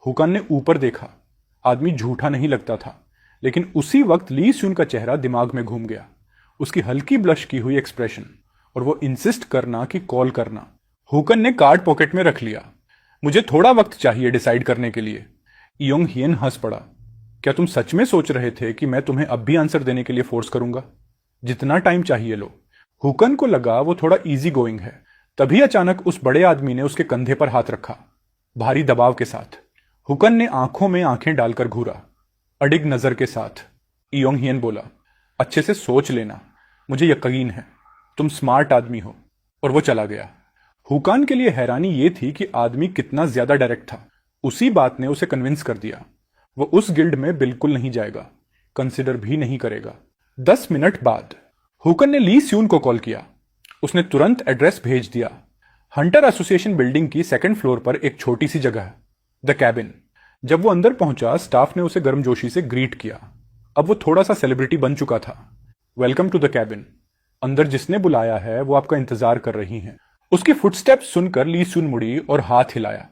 हुकन ने ऊपर देखा। आदमी झूठा नहीं लगता था, लेकिन उसी वक्त ली स्यून का चेहरा दिमाग में घूम गया। उसकी हल्की ब्लश की हुई एक्सप्रेशन और वो इंसिस्ट करना कि कॉल करना। हुकन ने कार्ड पॉकेट में रख लिया। मुझे थोड़ा वक्त चाहिए डिसाइड करने के लिए। इयोंग हियन हंस पड़ा। क्या तुम सच में सोच रहे थे कि मैं तुम्हें अब भी आंसर देने के लिए फोर्स करूंगा? जितना टाइम चाहिए लो। हुकन को लगा वो थोड़ा इजी गोइंग है। तभी अचानक उस बड़े आदमी ने उसके कंधे पर हाथ रखा, भारी दबाव के साथ। हुकन ने आंखों में आंखें डालकर घूरा, अडिग नजर के साथ। इयोंग हियन बोला, अच्छे से सोच लेना, मुझे यकीन है तुम स्मार्ट आदमी हो। और वो चला गया। हुकान के लिए हैरानी ये थी कि आदमी कितना ज्यादा डायरेक्ट था। उसी बात ने उसे कन्विंस कर दिया। वो उस गिल्ड में बिल्कुल नहीं जाएगा, कंसिडर भी नहीं करेगा। 10 मिनट बाद हुकन ने ली स्यून को कॉल किया। उसने तुरंत एड्रेस भेज दिया। हंटर एसोसिएशन बिल्डिंग की सेकंड फ्लोर पर एक छोटी सी जगह, द कैबिन। जब वो अंदर पहुंचा, स्टाफ ने उसे गर्मजोशी से ग्रीट किया। अब वो थोड़ा सा सेलिब्रिटी बन चुका था। Welcome to the cabin. अंदर जिसने बुलाया है वो आपका इंतजार कर रही हैं। उसकी फुटस्टेप्स सुनकर ली सुन मुड़ी और हाथ हिलाया।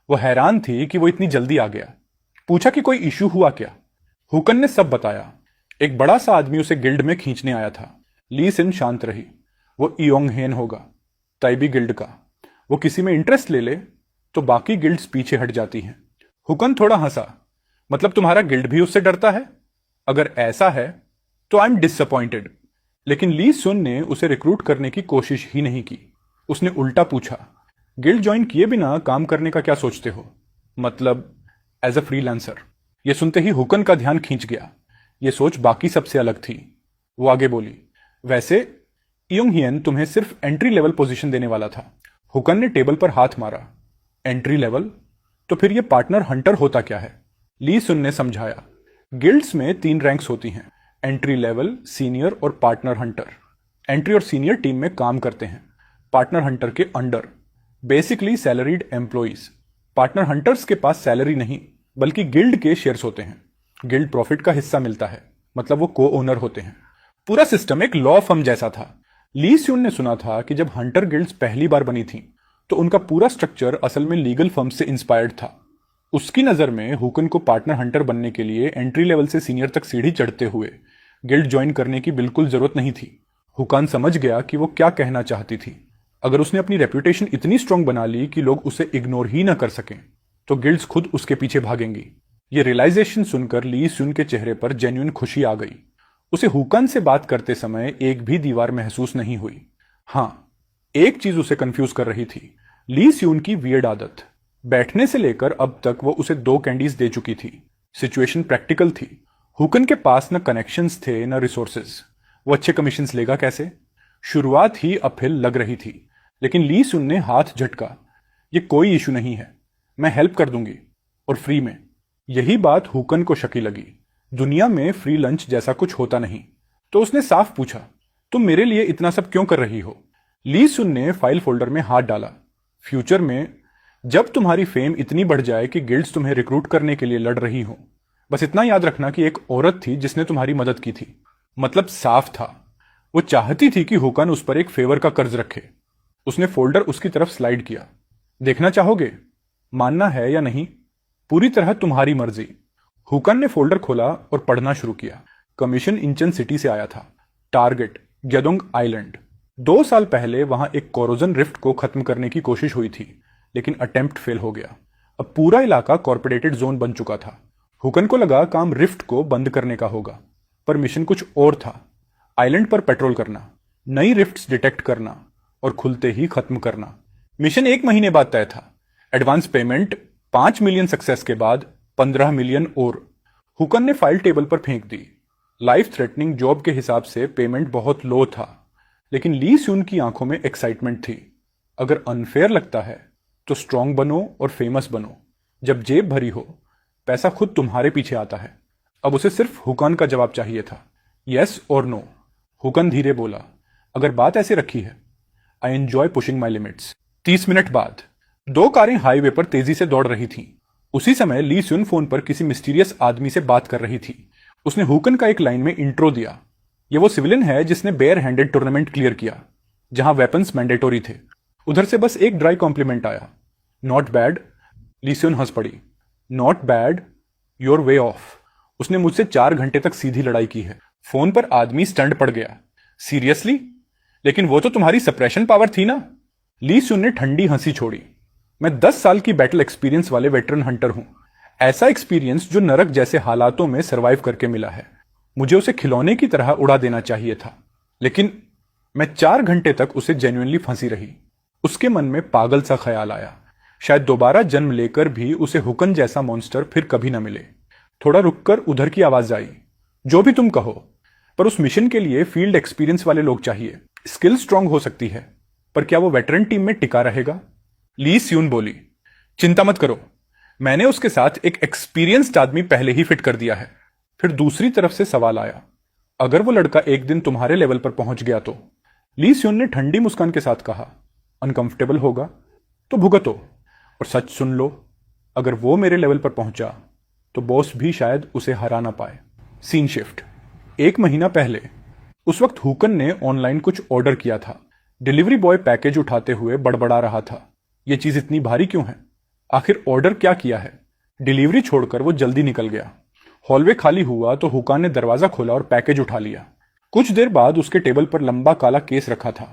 वो हैरान थी कि वो इतनी जल्दी आ गया। पूछा कि कोई इशू हुआ क्या। हुकन ने सब बताया। एक बड़ा सा आदमी उसे गिल्ड में खींचने आया था। ली सिन शांत रही। वो इयोंग हेन होगा, ताइबी गिल्ड का। वो किसी में इंटरेस्ट ले ले तो बाकी गिल्ड्स पीछे हट जाती हैं। हुकन थोड़ा हंसा। मतलब तुम्हारा गिल्ड भी उससे डरता है? अगर ऐसा है तो आई एम डिसअपॉइंटेड। लेकिन ली सुन ने उसे रिक्रूट करने की कोशिश ही नहीं की। उसने उल्टा पूछा, गिल्ड ज्वाइन किए बिना काम करने का क्या सोचते हो? मतलब एज अ फ्रीलांसर। यह सुनते ही हुकन का ध्यान खींच गया। यह सोच बाकी सबसे अलग थी। वो आगे बोली, वैसे इयोंग हियन तुम्हें सिर्फ एंट्री लेवल पोजीशन देने वाला था। हुकन ने टेबल पर हाथ मारा। Entry level? तो फिर यह पार्टनर हंटर होता क्या है? ली सुन ने समझाया। गिल्ड्स में 3 रैंक्स होती हैं, एंट्री लेवल, सीनियर और पार्टनर हंटर। एंट्री और सीनियर टीम में काम करते हैं, पार्टनर हंटर के under, basically salaried employees. Partner hunters के पास सैलरी नहीं बल्कि गिल्ड के शेयर्स होते हैं। गिल्ड प्रॉफिट का हिस्सा मिलता है, मतलब वो को ओनर होते हैं। पूरा सिस्टम एक लॉ फर्म जैसा था। ली स्यून ने सुना था कि जब हंटर गिल्ड्स पहली बार बनी थी तो उनका पूरा स्ट्रक्चर असल में लीगल फर्म से इंस्पायर्ड था। उसकी नजर में हुकन को पार्टनर हंटर बनने के लिए एंट्री लेवल से सीनियर तक सीढ़ी चढ़ते हुए गिल्ड ज्वाइन करने की बिल्कुल जरूरत नहीं थी। हुकन समझ गया कि वो क्या कहना चाहती थी। अगर उसने अपनी रेपुटेशन इतनी स्ट्रांग बना ली कि लोग उसे इग्नोर ही ना कर सकें तो गिल्ड्स खुद उसके पीछे भागेंगी। ये रियलाइजेशन सुनकर ली सुन के चेहरे पर जेन्युइन खुशी आ गई। उसे हुकन से बात करते समय एक भी दीवार महसूस नहीं हुई। हां, एक चीज उसे कंफ्यूज कर रही थी, ली स्यून की वियर्ड आदत। बैठने से लेकर अब तक वो उसे 2 कैंडीज दे चुकी थी। सिचुएशन प्रैक्टिकल थी। हुकन के पास न कनेक्शंस थे न रिसोर्सेज। वो अच्छे कमीशंस लेगा कैसे? शुरुआत ही अपहिल लग रही थी, लेकिन ली सुन ने हाथ झटका। ये कोई इशू नहीं है, मैं हेल्प कर दूंगी, और फ्री में। यही बात हुकन को शकी लगी। दुनिया में फ्री लंच जैसा कुछ होता नहीं। तो उसने साफ पूछा, तुम मेरे लिए इतना सब क्यों कर रही हो? ली सुन ने फाइल फोल्डर में हाथ डाला। फ्यूचर में जब तुम्हारी फेम इतनी बढ़ जाए कि गिल्ड्स तुम्हें रिक्रूट करने के लिए लड़ रही हो, बस इतना याद रखना कि एक औरत थी जिसने तुम्हारी मदद की थी। मतलब साफ था, वो चाहती थी कि हुकन उस पर एक फेवर का कर्ज रखे। उसने फोल्डर उसकी तरफ स्लाइड किया। देखना चाहोगे? मानना है या नहीं, पूरी तरह तुम्हारी मर्जी। हुकन ने फोल्डर खोला और पढ़ना शुरू किया। कमीशन इंचन सिटी से आया था। Target ग्यदोंग island. 2 साल पहले वहां एक कोरोजन रिफ्ट को खत्म करने की कोशिश हुई थी, लेकिन अटेम्प्ट फेल हो गया। अब पूरा इलाका कॉर्पोरेटेड जोन बन चुका था। हुकन को लगा काम रिफ्ट को बंद करने का होगा, पर मिशन कुछ और था। आइलैंड पर पेट्रोल करना, नई रिफ्ट्स डिटेक्ट करना और खुलते ही खत्म करना। मिशन 1 महीने बाद तय था। एडवांस पेमेंट 5 मिलियन सक्सेस के बाद 15 मिलियन और। हुकन ने फाइल टेबल पर फेंक दी। लाइफ थ्रेटनिंग जॉब के हिसाब से पेमेंट बहुत लो था, लेकिन ली स्यून की आंखों में एक्साइटमेंट थी। अगर अनफेयर लगता है तो स्ट्रांग बनो और फेमस बनो। जब जेब भरी हो, पैसा खुद तुम्हारे पीछे आता है। अब उसे सिर्फ हुकन का जवाब चाहिए था, यस और नो। हुकन धीरे बोला, अगर बात ऐसे रखी है, I enjoy pushing my limits. 30 minute बाद 2 कारें हाईवे पर तेजी से दौड़ रही थीं। उसी समय ली स्यून फोन पर किसी मिस्टीरियस आदमी से बात कर रही थी। उसने हुकन का एक लाइन में इंट्रो दिया। यह वो सिविलियन है जिसने बेयर हैंडेड टूर्नामेंट क्लियर किया, जहां वेपन्स मैंडेटोरी थे। उधर से बस एक ड्राई कॉम्प्लीमेंट आया, नॉट बैड। ली स्यून हंस पड़ी। Not bad, your way of. उसने मुझसे 4 घंटे तक सीधी लड़ाई की है। फोन पर आदमी स्टंट पड़ गया। सीरियसली? लेकिन वो तो तुम्हारी सप्रेशन पावर थी ना? ली स्यून ने ठंडी हंसी छोड़ी। मैं 10 साल की बैटल एक्सपीरियंस वाले वेटरन हंटर हूं। ऐसा एक्सपीरियंस जो नरक जैसे हालातों में सरवाइव करके मिला है। मुझे उसे खिलौने की तरह उड़ा देना चाहिए था, लेकिन मैं 4 घंटे तक उसे जेन्युइनली फंसी रही। उसके मन में पागल सा ख्याल आया, शायद दोबारा जन्म लेकर भी उसे हुकन जैसा मॉन्स्टर फिर कभी ना मिले। थोड़ा रुककर उधर की आवाज आई, जो भी तुम कहो, पर उस मिशन के लिए फील्ड एक्सपीरियंस वाले लोग चाहिए। स्किल स्ट्रांग हो सकती है, पर क्या वो वेटरन टीम में टिका रहेगा? ली स्यून बोली, चिंता मत करो, मैंने उसके साथ एक एक्सपीरियंस्ड आदमी पहले ही फिट कर दिया है। फिर दूसरी तरफ से सवाल आया, अगर वो लड़का एक दिन तुम्हारे लेवल पर पहुंच गया तो? ली सियोन ने ठंडी मुस्कान के साथ कहा, अनकंफर्टेबल होगा तो भुगतो, और सच सुन लो, अगर वो मेरे लेवल पर पहुंचा तो बॉस भी शायद उसे हरा ना पाए। Scene shift. 1 महीना पहले। उस वक्त हुकन ने ऑनलाइन कुछ ऑर्डर किया था। डिलीवरी बॉय पैकेज उठाते हुए बड़बड़ा रहा था, यह चीज इतनी भारी क्यों है? आखिर ऑर्डर क्या किया है? डिलीवरी छोड़कर वो जल्दी निकल गया। हॉलवे खाली हुआ तो हुकान ने दरवाजा खोला और पैकेज उठा लिया। कुछ देर बाद उसके टेबल पर लंबा काला केस रखा था,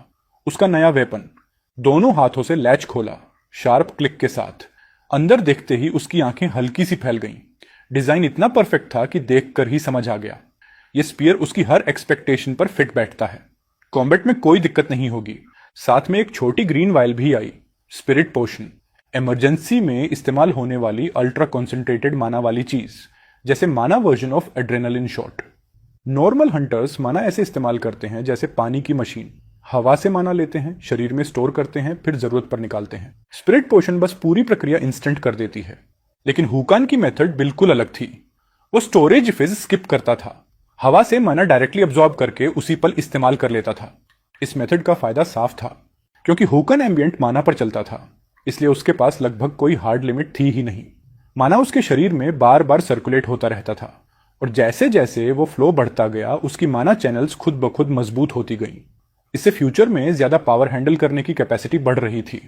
उसका नया वेपन। दोनों हाथों से लैच खोला, शार्प क्लिक के साथ। अंदर देखते ही उसकी आंखें हल्की सी फैल गईं। डिजाइन इतना परफेक्ट था कि देखकर ही समझ आ गया, यह स्पीयर उसकी हर एक्सपेक्टेशन पर फिट बैठता है। कॉम्बैट में कोई दिक्कत नहीं होगी। साथ में एक छोटी ग्रीन वायल भी आई, स्पिरिट पोशन, इमरजेंसी में इस्तेमाल होने वाली अल्ट्रा कॉन्सेंट्रेटेड माना वाली चीज, जैसे माना version of adrenaline shot. Normal hunters माना ऐसे इस्तेमाल करते हैं जैसे पानी की मशीन, हवा से माना लेते हैं, शरीर में स्टोर करते हैं, फिर जरूरत पर निकालते हैं। स्पिरिट पोशन बस पूरी प्रक्रिया इंस्टेंट कर देती है। लेकिन हुकान की मेथड बिल्कुल अलग थी। वो स्टोरेज फेज स्किप करता था, हवा से माना डायरेक्टली अब्सॉर्ब करके उसी पल इस्तेमाल कर लेता था। इस मेथड का फायदा साफ था, क्योंकि हुकन एम्बियंट माना पर चलता था, इसलिए उसके पास लगभग कोई हार्ड लिमिट थी ही नहीं। माना उसके शरीर में बार बार सर्कुलेट होता रहता था, और जैसे जैसे वो फ्लो बढ़ता गया उसकी माना चैनल्स खुद ब खुद मजबूत होती गईं। इससे फ्यूचर में ज्यादा पावर हैंडल करने की कैपेसिटी बढ़ रही थी।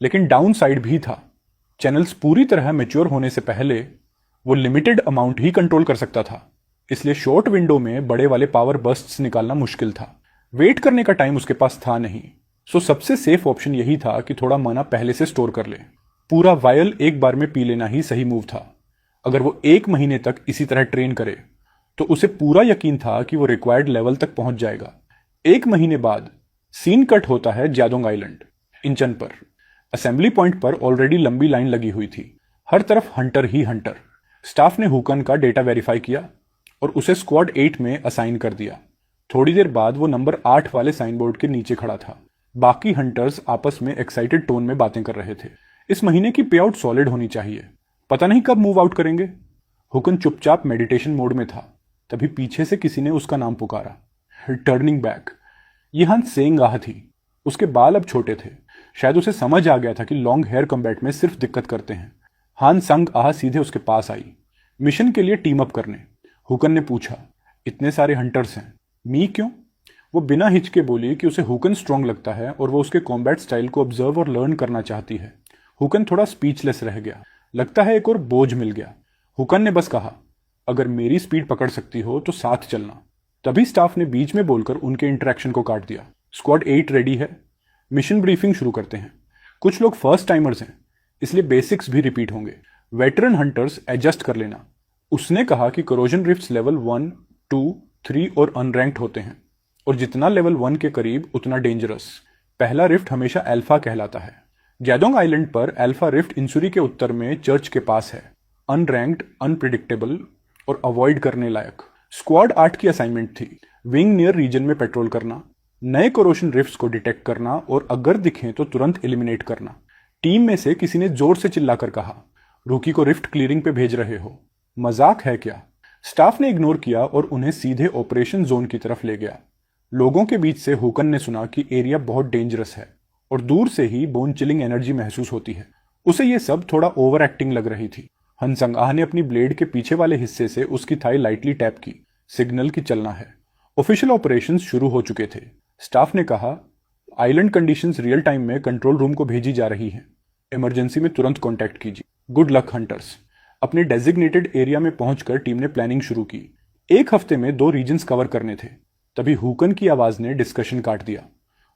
लेकिन डाउन साइड भी था। चैनल्स पूरी तरह मैच्योर होने से पहले वो लिमिटेड अमाउंट ही कंट्रोल कर सकता था, इसलिए शॉर्ट विंडो में बड़े वाले पावर बर्स्ट्स निकालना मुश्किल था। वेट करने का टाइम उसके पास था नहीं, सो सबसे सेफ ऑप्शन यही था कि थोड़ा माना पहले से स्टोर कर ले। पूरा वायल एक बार में पी लेना ही सही मूव था। अगर वो 1 महीने तक इसी तरह ट्रेन करे तो उसे पूरा यकीन था कि वो रिक्वायर्ड लेवल तक पहुंच जाएगा। 1 महीने बाद सीन कट होता है जादोंग आइलैंड, इंचन पर। असेंबली पॉइंट पर ऑलरेडी लंबी लाइन लगी हुई थी, हर तरफ हंटर ही हंटर। स्टाफ ने हुकन का डेटा वेरीफाई किया और उसे स्क्वाड 8 में असाइन कर दिया। थोड़ी देर बाद वो नंबर 8 वाले साइन बोर्ड के नीचे खड़ा था। बाकी हंटर्स आपस में एक्साइटेड टोन में बातें कर रहे थे। इस महीने की पे आउट सॉलिड होनी चाहिए, पता नहीं कब मूव आउट करेंगे। हुकन चुपचाप मेडिटेशन मोड में था, तभी पीछे से किसी ने उसका नाम पुकारा, टर्निंग बैक। ये हान सेंग आह थी। उसके बाल अब छोटे थे, शायद उसे समझ आ गया था कि लॉन्ग हेयर कम्बैट में सिर्फ दिक्कत करते हैं। हान संग आह सीधे उसके पास आई, मिशन के लिए टीम अप करने। हुकन ने पूछा, इतने सारे हंटर्स हैं, मी क्यों? वो बिना हिचके बोली कि उसे हुकन स्ट्रांग लगता है और वो उसके कॉम्बैट स्टाइल को ऑब्जर्व और लर्न करना चाहती है। हुकन थोड़ा स्पीचलेस रह गया, लगता है एक और बोझ मिल गया। हुकन ने बस कहा, अगर मेरी स्पीड पकड़ सकती हो तो साथ चलना। तभी स्टाफ ने बीच में बोलकर उनके इंटरेक्शन को काट दिया। स्क्वाड 8 रेडी है, मिशन ब्रीफिंग शुरू करते हैं। कुछ लोग फर्स्ट टाइमर्स हैं, इसलिए बेसिक्स भी रिपीट होंगे। वेटरन हंटर्स एडजस्ट कर लेना। उसने कहा कि करोजन रिफ्ट्स लेवल 1, 2, 3 और अनरैंक्ड होते हैं, और जितना लेवल 1 के करीब उतना डेंजरस। पहला रिफ्ट हमेशा अल्फा कहलाता है। जैदोंग आइलैंड पर अल्फा रिफ्ट इंसुरी के उत्तर में चर्च के पास है। अनरैंक्ड, अनप्रिडिक्टेबल और अवॉइड करने लायक। स्क्वाड 8 की असाइनमेंट थी विंग नियर रीजन में पेट्रोल करना, नए कोरोशन रिफ्ट्स को डिटेक्ट करना और अगर दिखें तो तुरंत एलिमिनेट करना। टीम में से किसी ने जोर से चिल्लाकर कहा, रूकी को रिफ्ट क्लियरिंग पे भेज रहे हो, मजाक है क्या? स्टाफ ने इग्नोर किया और उन्हें सीधे ऑपरेशन जोन की तरफ ले गया। लोगों के बीच से हुकन ने सुना कि एरिया बहुत डेंजरस है और दूर से ही बोन चिलिंग एनर्जी महसूस होती है। उसे ये सब थोड़ा ओवर एक्टिंग लग रही थी। हनसंग आह ने अपनी ब्लेड के पीछे वाले हिस्से से उसकी थाई लाइटली टैप की, सिग्नल की चलना है। ऑफिशियल ऑपरेशंस शुरू हो चुके थे। स्टाफ ने कहा, आइलैंड कंडीशंस रियल टाइम में कंट्रोल रूम को भेजी जा रही हैं, इमरजेंसी में तुरंत कॉन्टैक्ट कीजिए। Good luck hunters. अपने डेजिग्नेटेड एरिया में पहुंचकर टीम ने प्लानिंग शुरू की। 1 हफ्ते में 2 रीजन्स कवर करने थे। तभी हुकन की आवाज ने डिस्कशन काट दिया।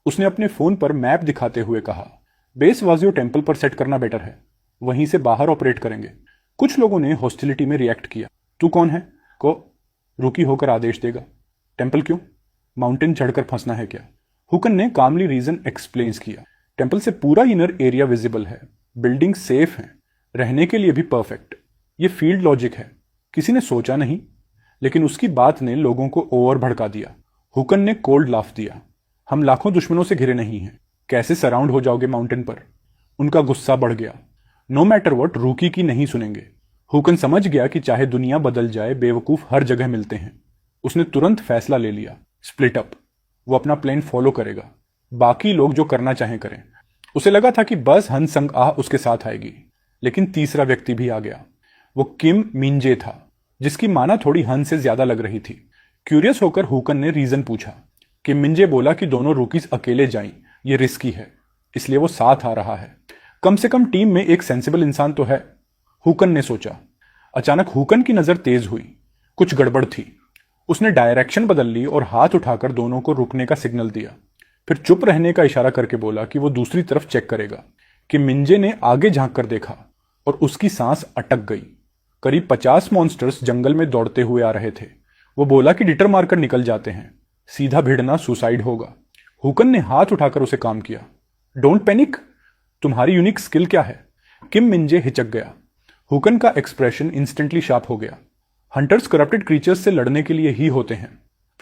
उसने अपने फोन पर मैप दिखाते हुए कहा, बेस वाजियो टेम्पल पर सेट करना बेटर है, वहीं से बाहर ऑपरेट करेंगे। कुछ लोगों ने हॉस्टिलिटी में रिएक्ट किया। तू कौन है? को रुकी होकर आदेश देगा। टेम्पल क्यों? माउंटेन चढ़कर फंसना है क्या? हुकन ने कामली रीजन एक्सप्लेन्स किया। टेम्पल से पूरा इनर एरिया विजिबल है, बिल्डिंग सेफ है, रहने के लिए भी परफेक्ट। ये फील्ड लॉजिक है, किसी ने सोचा नहीं, लेकिन उसकी बात ने लोगों को ओवर भड़का दिया। हुकन ने कोल्ड लाफ दिया, हम लाखों दुश्मनों से घिरे नहीं हैं, कैसे सराउंड हो जाओगे माउंटेन पर? उनका गुस्सा बढ़ गया। नो मैटर व्हाट रूकी की नहीं सुनेंगे। हुकन समझ गया कि चाहे दुनिया बदल जाए, बेवकूफ हर जगह मिलते हैं। उसने तुरंत फैसला ले लिया, स्प्लिट अप। वो अपना प्लान फॉलो करेगा, बाकी लोग जो करना चाहें करें। उसे लगा था कि बस हन संग आह उसके साथ आएगी, लेकिन तीसरा व्यक्ति भी आ गया। वो किम मिंजे था, जिसकी माना थोड़ी हन से ज्यादा लग रही थी। क्यूरियस होकर हुकन ने रीजन पूछा। किम मिंजे बोला कि दोनों रूकीज अकेले जाएं, ये रिस्की है, इसलिए वो साथ आ रहा है। कम से कम टीम में एक सेंसिबल इंसान तो है, हुकन ने सोचा। अचानक हुकन की नजर तेज हुई, कुछ गड़बड़ थी। उसने डायरेक्शन बदल ली और हाथ उठाकर दोनों को रुकने का सिग्नल दिया। फिर चुप रहने का इशारा करके बोला कि वो दूसरी तरफ चेक करेगा। कि मिंजे ने आगे झांक कर देखा और उसकी सांस अटक गई। करीब 50 मॉन्स्टर्स जंगल में दौड़ते हुए आ रहे थे। वो बोला कि डिटर मारकर निकल जाते हैं, सीधा भिड़ना सुसाइड होगा। हुकन ने हाथ उठाकर उसे काम किया। डोंट पैनिक, तुम्हारी यूनिक स्किल क्या है? किम मिंजे हिचक गया। हुकन का एक्सप्रेशन इंस्टेंटली शार्प हो गया। हंटर्स करप्टेड क्रीचर्स से लड़ने के लिए ही होते हैं।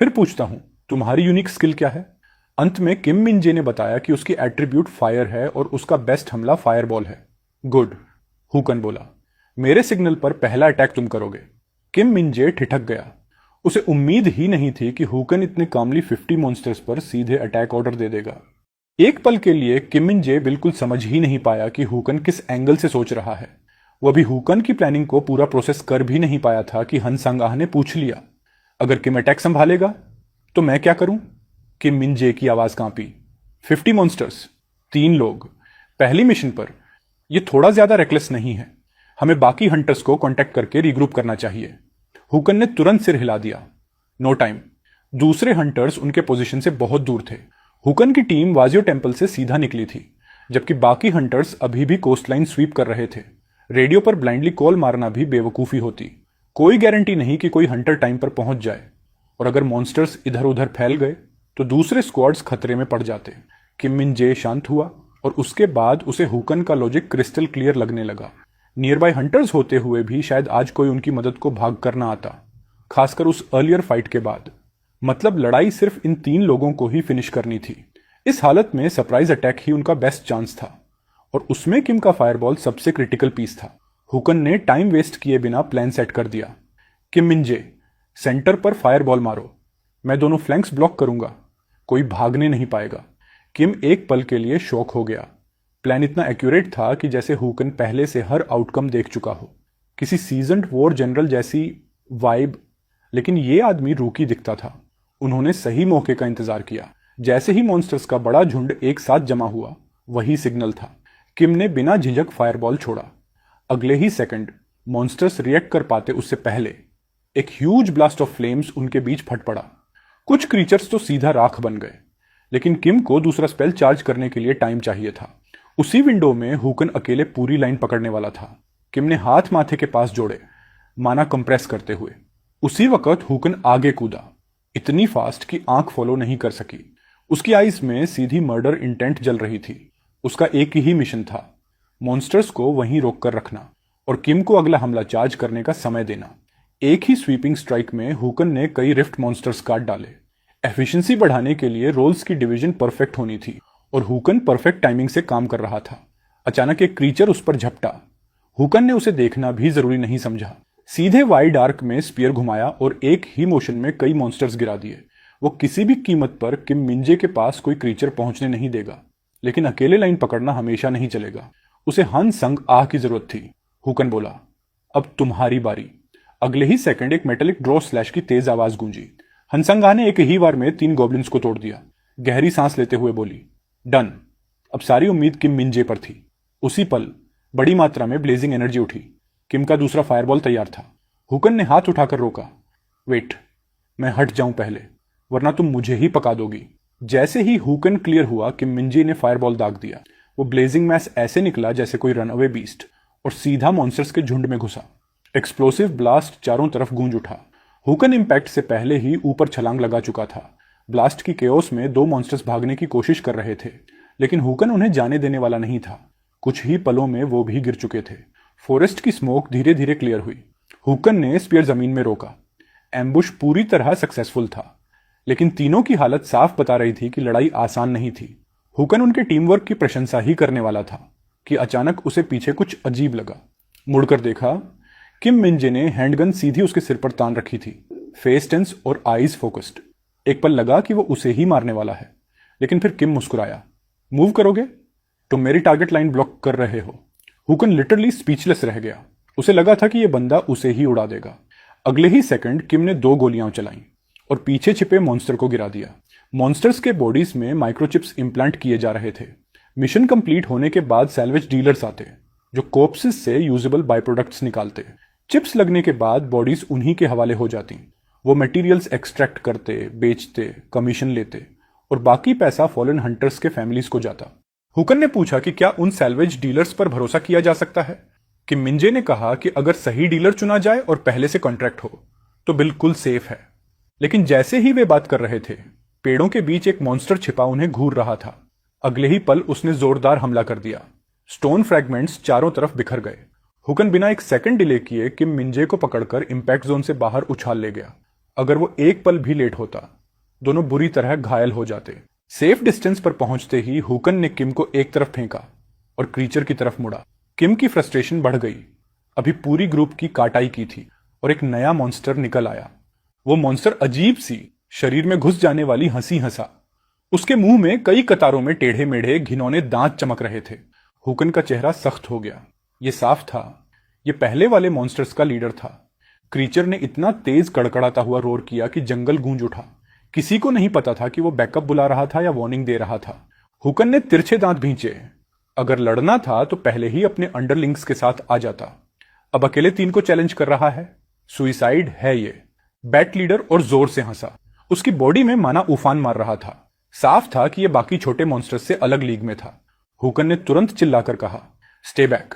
फिर पूछता हूं, तुम्हारी यूनिक स्किल क्या है? अंत में किम मिंजे ने बताया कि उसकी एट्रीब्यूट फायर है और उसका बेस्ट हमला फायरबॉल है। गुड, हुकन बोला। मेरे सिग्नल पर पहला अटैक तुम करोगे। किम मिंजे ठिठक गया। उसे उम्मीद ही नहीं थी कि हुकन इतने कामली 50 मॉन्स्टर्स पर सीधे अटैक ऑर्डर दे देगा। एक पल के लिए किम मिंजे बिल्कुल समझ ही नहीं पाया कि हुकन किस एंगल से सोच रहा है। वो अभी हुकन की प्लानिंग को पूरा प्रोसेस कर भी नहीं पाया था कि हन सांग आह ने पूछ लिया, अगर किम अटैक संभालेगा तो मैं क्या करूं? किम मिंजे की आवाज कांपी। 50 मॉन्स्टर्स, 3 लोग, पहली मिशन पर। यह थोड़ा ज्यादा रेकलेस नहीं है। हमें बाकी हंटर्स को कांटेक्ट करके रीग्रुप करना चाहिए। हुकन ने तुरंत सिर हिला दिया। No time. दूसरे हंटर्स उनके पोजीशन से बहुत दूर थे। हुकन की टीम वाजियो टेम्पल से सीधा निकली थी, जबकि बाकी हंटर्स अभी भी कोस्टलाइन स्वीप कर रहे थे। रेडियो पर ब्लाइंडली कॉल मारना भी बेवकूफी होती। कोई गारंटी नहीं कि कोई हंटर टाइम पर पहुंच जाए, और अगर मॉन्स्टर्स इधर उधर फैल गए तो दूसरे स्क्वाड्स खतरे में पड़ जाते। किम मिंजे शांत हुआ और उसके बाद उसे हुकन का लॉजिक क्रिस्टल क्लियर लगने लगा। नियर बाय हंटर्स होते हुए भी शायद आज कोई उनकी मदद को भाग कर ना आता, खासकर उस अर्लियर फाइट के बाद। मतलब लड़ाई सिर्फ इन 3 लोगों को ही फिनिश करनी थी। इस हालत में सरप्राइज अटैक ही उनका बेस्ट चांस था, और उसमें किम का फायरबॉल सबसे क्रिटिकल पीस था। हुकन ने टाइम वेस्ट किए बिना प्लान सेट कर दिया। किम मिंजे, सेंटर पर फायरबॉल मारो, मैं दोनों फ्लैंक्स ब्लॉक करूंगा, कोई भागने नहीं पाएगा। किम एक पल के लिए शॉक हो गया। प्लान इतना एक्यूरेट था कि जैसे हुकन पहले से हर आउटकम देख चुका हो, किसी सीजन्ड वॉर जनरल जैसी वाइब। लेकिन ये आदमी रूकी दिखता था। उन्होंने सही मौके का इंतजार किया। जैसे ही मॉन्स्टर्स का बड़ा झुंड एक साथ जमा हुआ, वही सिग्नल था। किम ने बिना झिझक फायरबॉल छोड़ा। अगले ही सेकंड मॉन्स्टर्स रिएक्ट कर पाते उससे पहले एक ह्यूज ब्लास्ट ऑफ फ्लेम्स उनके बीच फट पड़ा। कुछ क्रीचर्स तो सीधा राख बन गए, लेकिन किम को दूसरा स्पेल चार्ज करने के लिए टाइम चाहिए था। उसी विंडो में हुकन अकेले पूरी लाइन पकड़ने वाला था। किम ने हाथ माथे के पास जोड़े, माना कंप्रेस करते हुए। उसी वक्त हुकन आगे कूदा, इतनी फास्ट कि आंख फॉलो नहीं कर सकी। उसकी आईज में सीधी मर्डर इंटेंट जल रही थी। उसका एक ही मिशन था, मॉन्स्टर्स को वहीं रोककर रखना और किम को अगला हमला चार्ज करने का समय देना। एक ही स्वीपिंग स्ट्राइक में हुकन ने कई रिफ्ट मॉन्स्टर्स काट डाले। एफिशिएंसी बढ़ाने के लिए रोल्स की डिवीजन परफेक्ट होनी थी, और हुकन परफेक्ट टाइमिंग से काम कर रहा था। अचानक एक क्रीचर उस पर झपटा। हुकन ने उसे देखना भी जरूरी नहीं समझा। सीधे वाइड आर्क में स्पीयर घुमाया और एक ही मोशन में कई मॉन्स्टर्स गिरा दिए। वो किसी भी कीमत पर किम मिंजे के पास कोई क्रीचर पहुंचने नहीं देगा, लेकिन अकेले लाइन पकड़ना हमेशा नहीं चलेगा। उसे हन संग आह की जरूरत थी। हुकन बोला, अब तुम्हारी बारी। अगले ही सेकंड एक मेटेलिक ड्रॉ स्लैश की तेज आवाज गूंजी। हनसंग आह ने एक ही बार में 3 गॉब्लिन्स को तोड़ दिया। गहरी सांस लेते हुए बोली, डन। अब सारी उम्मीद किम मिंजे पर थी। उसी पल बड़ी मात्रा में ब्लेजिंग एनर्जी उठी। किम का दूसरा फायरबॉल तैयार था। हुकन ने हाथ उठाकर रोका, वेट, मैं हट जाऊं पहले, वरना तुम मुझे ही पका दोगी। जैसे ही हुकन क्लियर हुआ, किम मिंजे ने फायरबॉल दाग दिया। वो ब्लेजिंग मैस ऐसे निकला जैसे कोई रनअवे बीस्ट, और सीधा मॉन्स्टर्स के झुंड में घुसा। एक्सप्लोसिव ब्लास्ट चारों तरफ गूंज उठा। हुकन इंपैक्ट से पहले ही ऊपर छलांग लगा चुका था। ब्लास्ट की केओस में 2 मॉन्स्टर्स भागने की कोशिश कर रहे थे, लेकिन हुकन उन्हें जाने देने वाला नहीं था। कुछ ही पलों में वो भी गिर चुके थे। फॉरेस्ट की स्मोक धीरे धीरे क्लियर हुई। हुकन ने स्पीयर जमीन में रोका। एम्बुश पूरी तरह सक्सेसफुल था, लेकिन तीनों की हालत साफ बता रही थी कि लड़ाई आसान नहीं थी। हुकन उनके टीम वर्क की प्रशंसा ही करने वाला था। कि अचानक उसे पीछे कुछ अजीब लगा। मुड़कर देखा, किम मिंजे ने हैंडगन सीधी उसके सिर पर तान रखी थी, फेस टेंस और आईज फोकस्ड। एक पल लगा कि वो उसे ही मारने वाला है, लेकिन फिर किम मुस्कुराया। मूव करोगे? तुम मेरी टारगेट लाइन ब्लॉक कर रहे हो। हुकन लिटरली स्पीचलेस रह गया। उसे लगा था कि यह बंदा उसे ही उड़ा देगा। अगले ही सेकंड किम ने 2 गोलियां चलाईं और पीछे छिपे मॉन्स्टर को गिरा दिया। मॉन्स्टर्स के बॉडीज में माइक्रोचिप्स इंप्लांट किए जा रहे थे। मिशन कंप्लीट होने के बाद सैल्वेज डीलर्स आते जो कोर्प्सेस से यूजेबल बाय प्रोडक्ट्स निकालते। चिप्स लगने के बाद बॉडीज उन्हीं के हवाले हो जाती। वो मटेरियल्स एक्सट्रैक्ट करते, बेचते, कमीशन लेते और बाकी पैसा फॉलन हंटर्स के फैमिलीज को जाता। हुकन ने पूछा कि क्या उन सैल्वेज डीलर्स पर भरोसा किया जा सकता है। कि मिंजे ने कहा कि अगर सही डीलर चुना जाए और पहले से कॉन्ट्रैक्ट हो तो बिल्कुल सेफ है। लेकिन जैसे ही वे बात कर रहे थे, पेड़ों के बीच एक मॉन्स्टर छिपा उन्हें घूर रहा था। अगले ही पल उसने जोरदार हमला कर दिया। स्टोन फ्रैगमेंट्स चारों तरफ बिखर गए। हुकन बिना एक सेकंड डिले किए किम मिंजे को पकड़कर इंपैक्ट जोन से बाहर उछाल ले गया। अगर वो एक पल भी लेट होता, दोनों बुरी तरह घायल हो जाते। सेफ डिस्टेंस पर पहुंचते ही हुकन ने किम को एक तरफ फेंका और क्रीचर की तरफ मुड़ा। किम की फ्रस्ट्रेशन बढ़ गई। अभी पूरी ग्रुप की काटाई की थी और एक नया मॉन्स्टर निकल आया। वो मॉन्स्टर अजीब सी शरीर में घुस जाने वाली हंसी हंसा। उसके मुंह में कई कतारों में टेढ़े मेढ़े घिनौने दांत चमक रहे थे। हुकन का चेहरा सख्त हो गया। ये साफ था, ये पहले वाले मॉन्स्टर्स का लीडर था। क्रीचर ने इतना तेज कड़कड़ाता हुआ रोर किया कि जंगल गूंज उठा। किसी को नहीं पता था कि वो बैकअप बुला रहा था या वार्निंग दे रहा था। हुकन ने तिरछे दांत भींचे। अगर लड़ना था तो पहले ही अपने अंडरलिंग्स के साथ आ जाता। अब अकेले 3 को चैलेंज कर रहा है। सुइसाइड है ये। बैट लीडर और जोर से हंसा। उसकी बॉडी में माना उफान मार रहा था। साफ था कि यह बाकी छोटे मॉन्स्टर्स से अलग लीग में था। हुकन ने तुरंत चिल्लाकर कहा, स्टे बैक,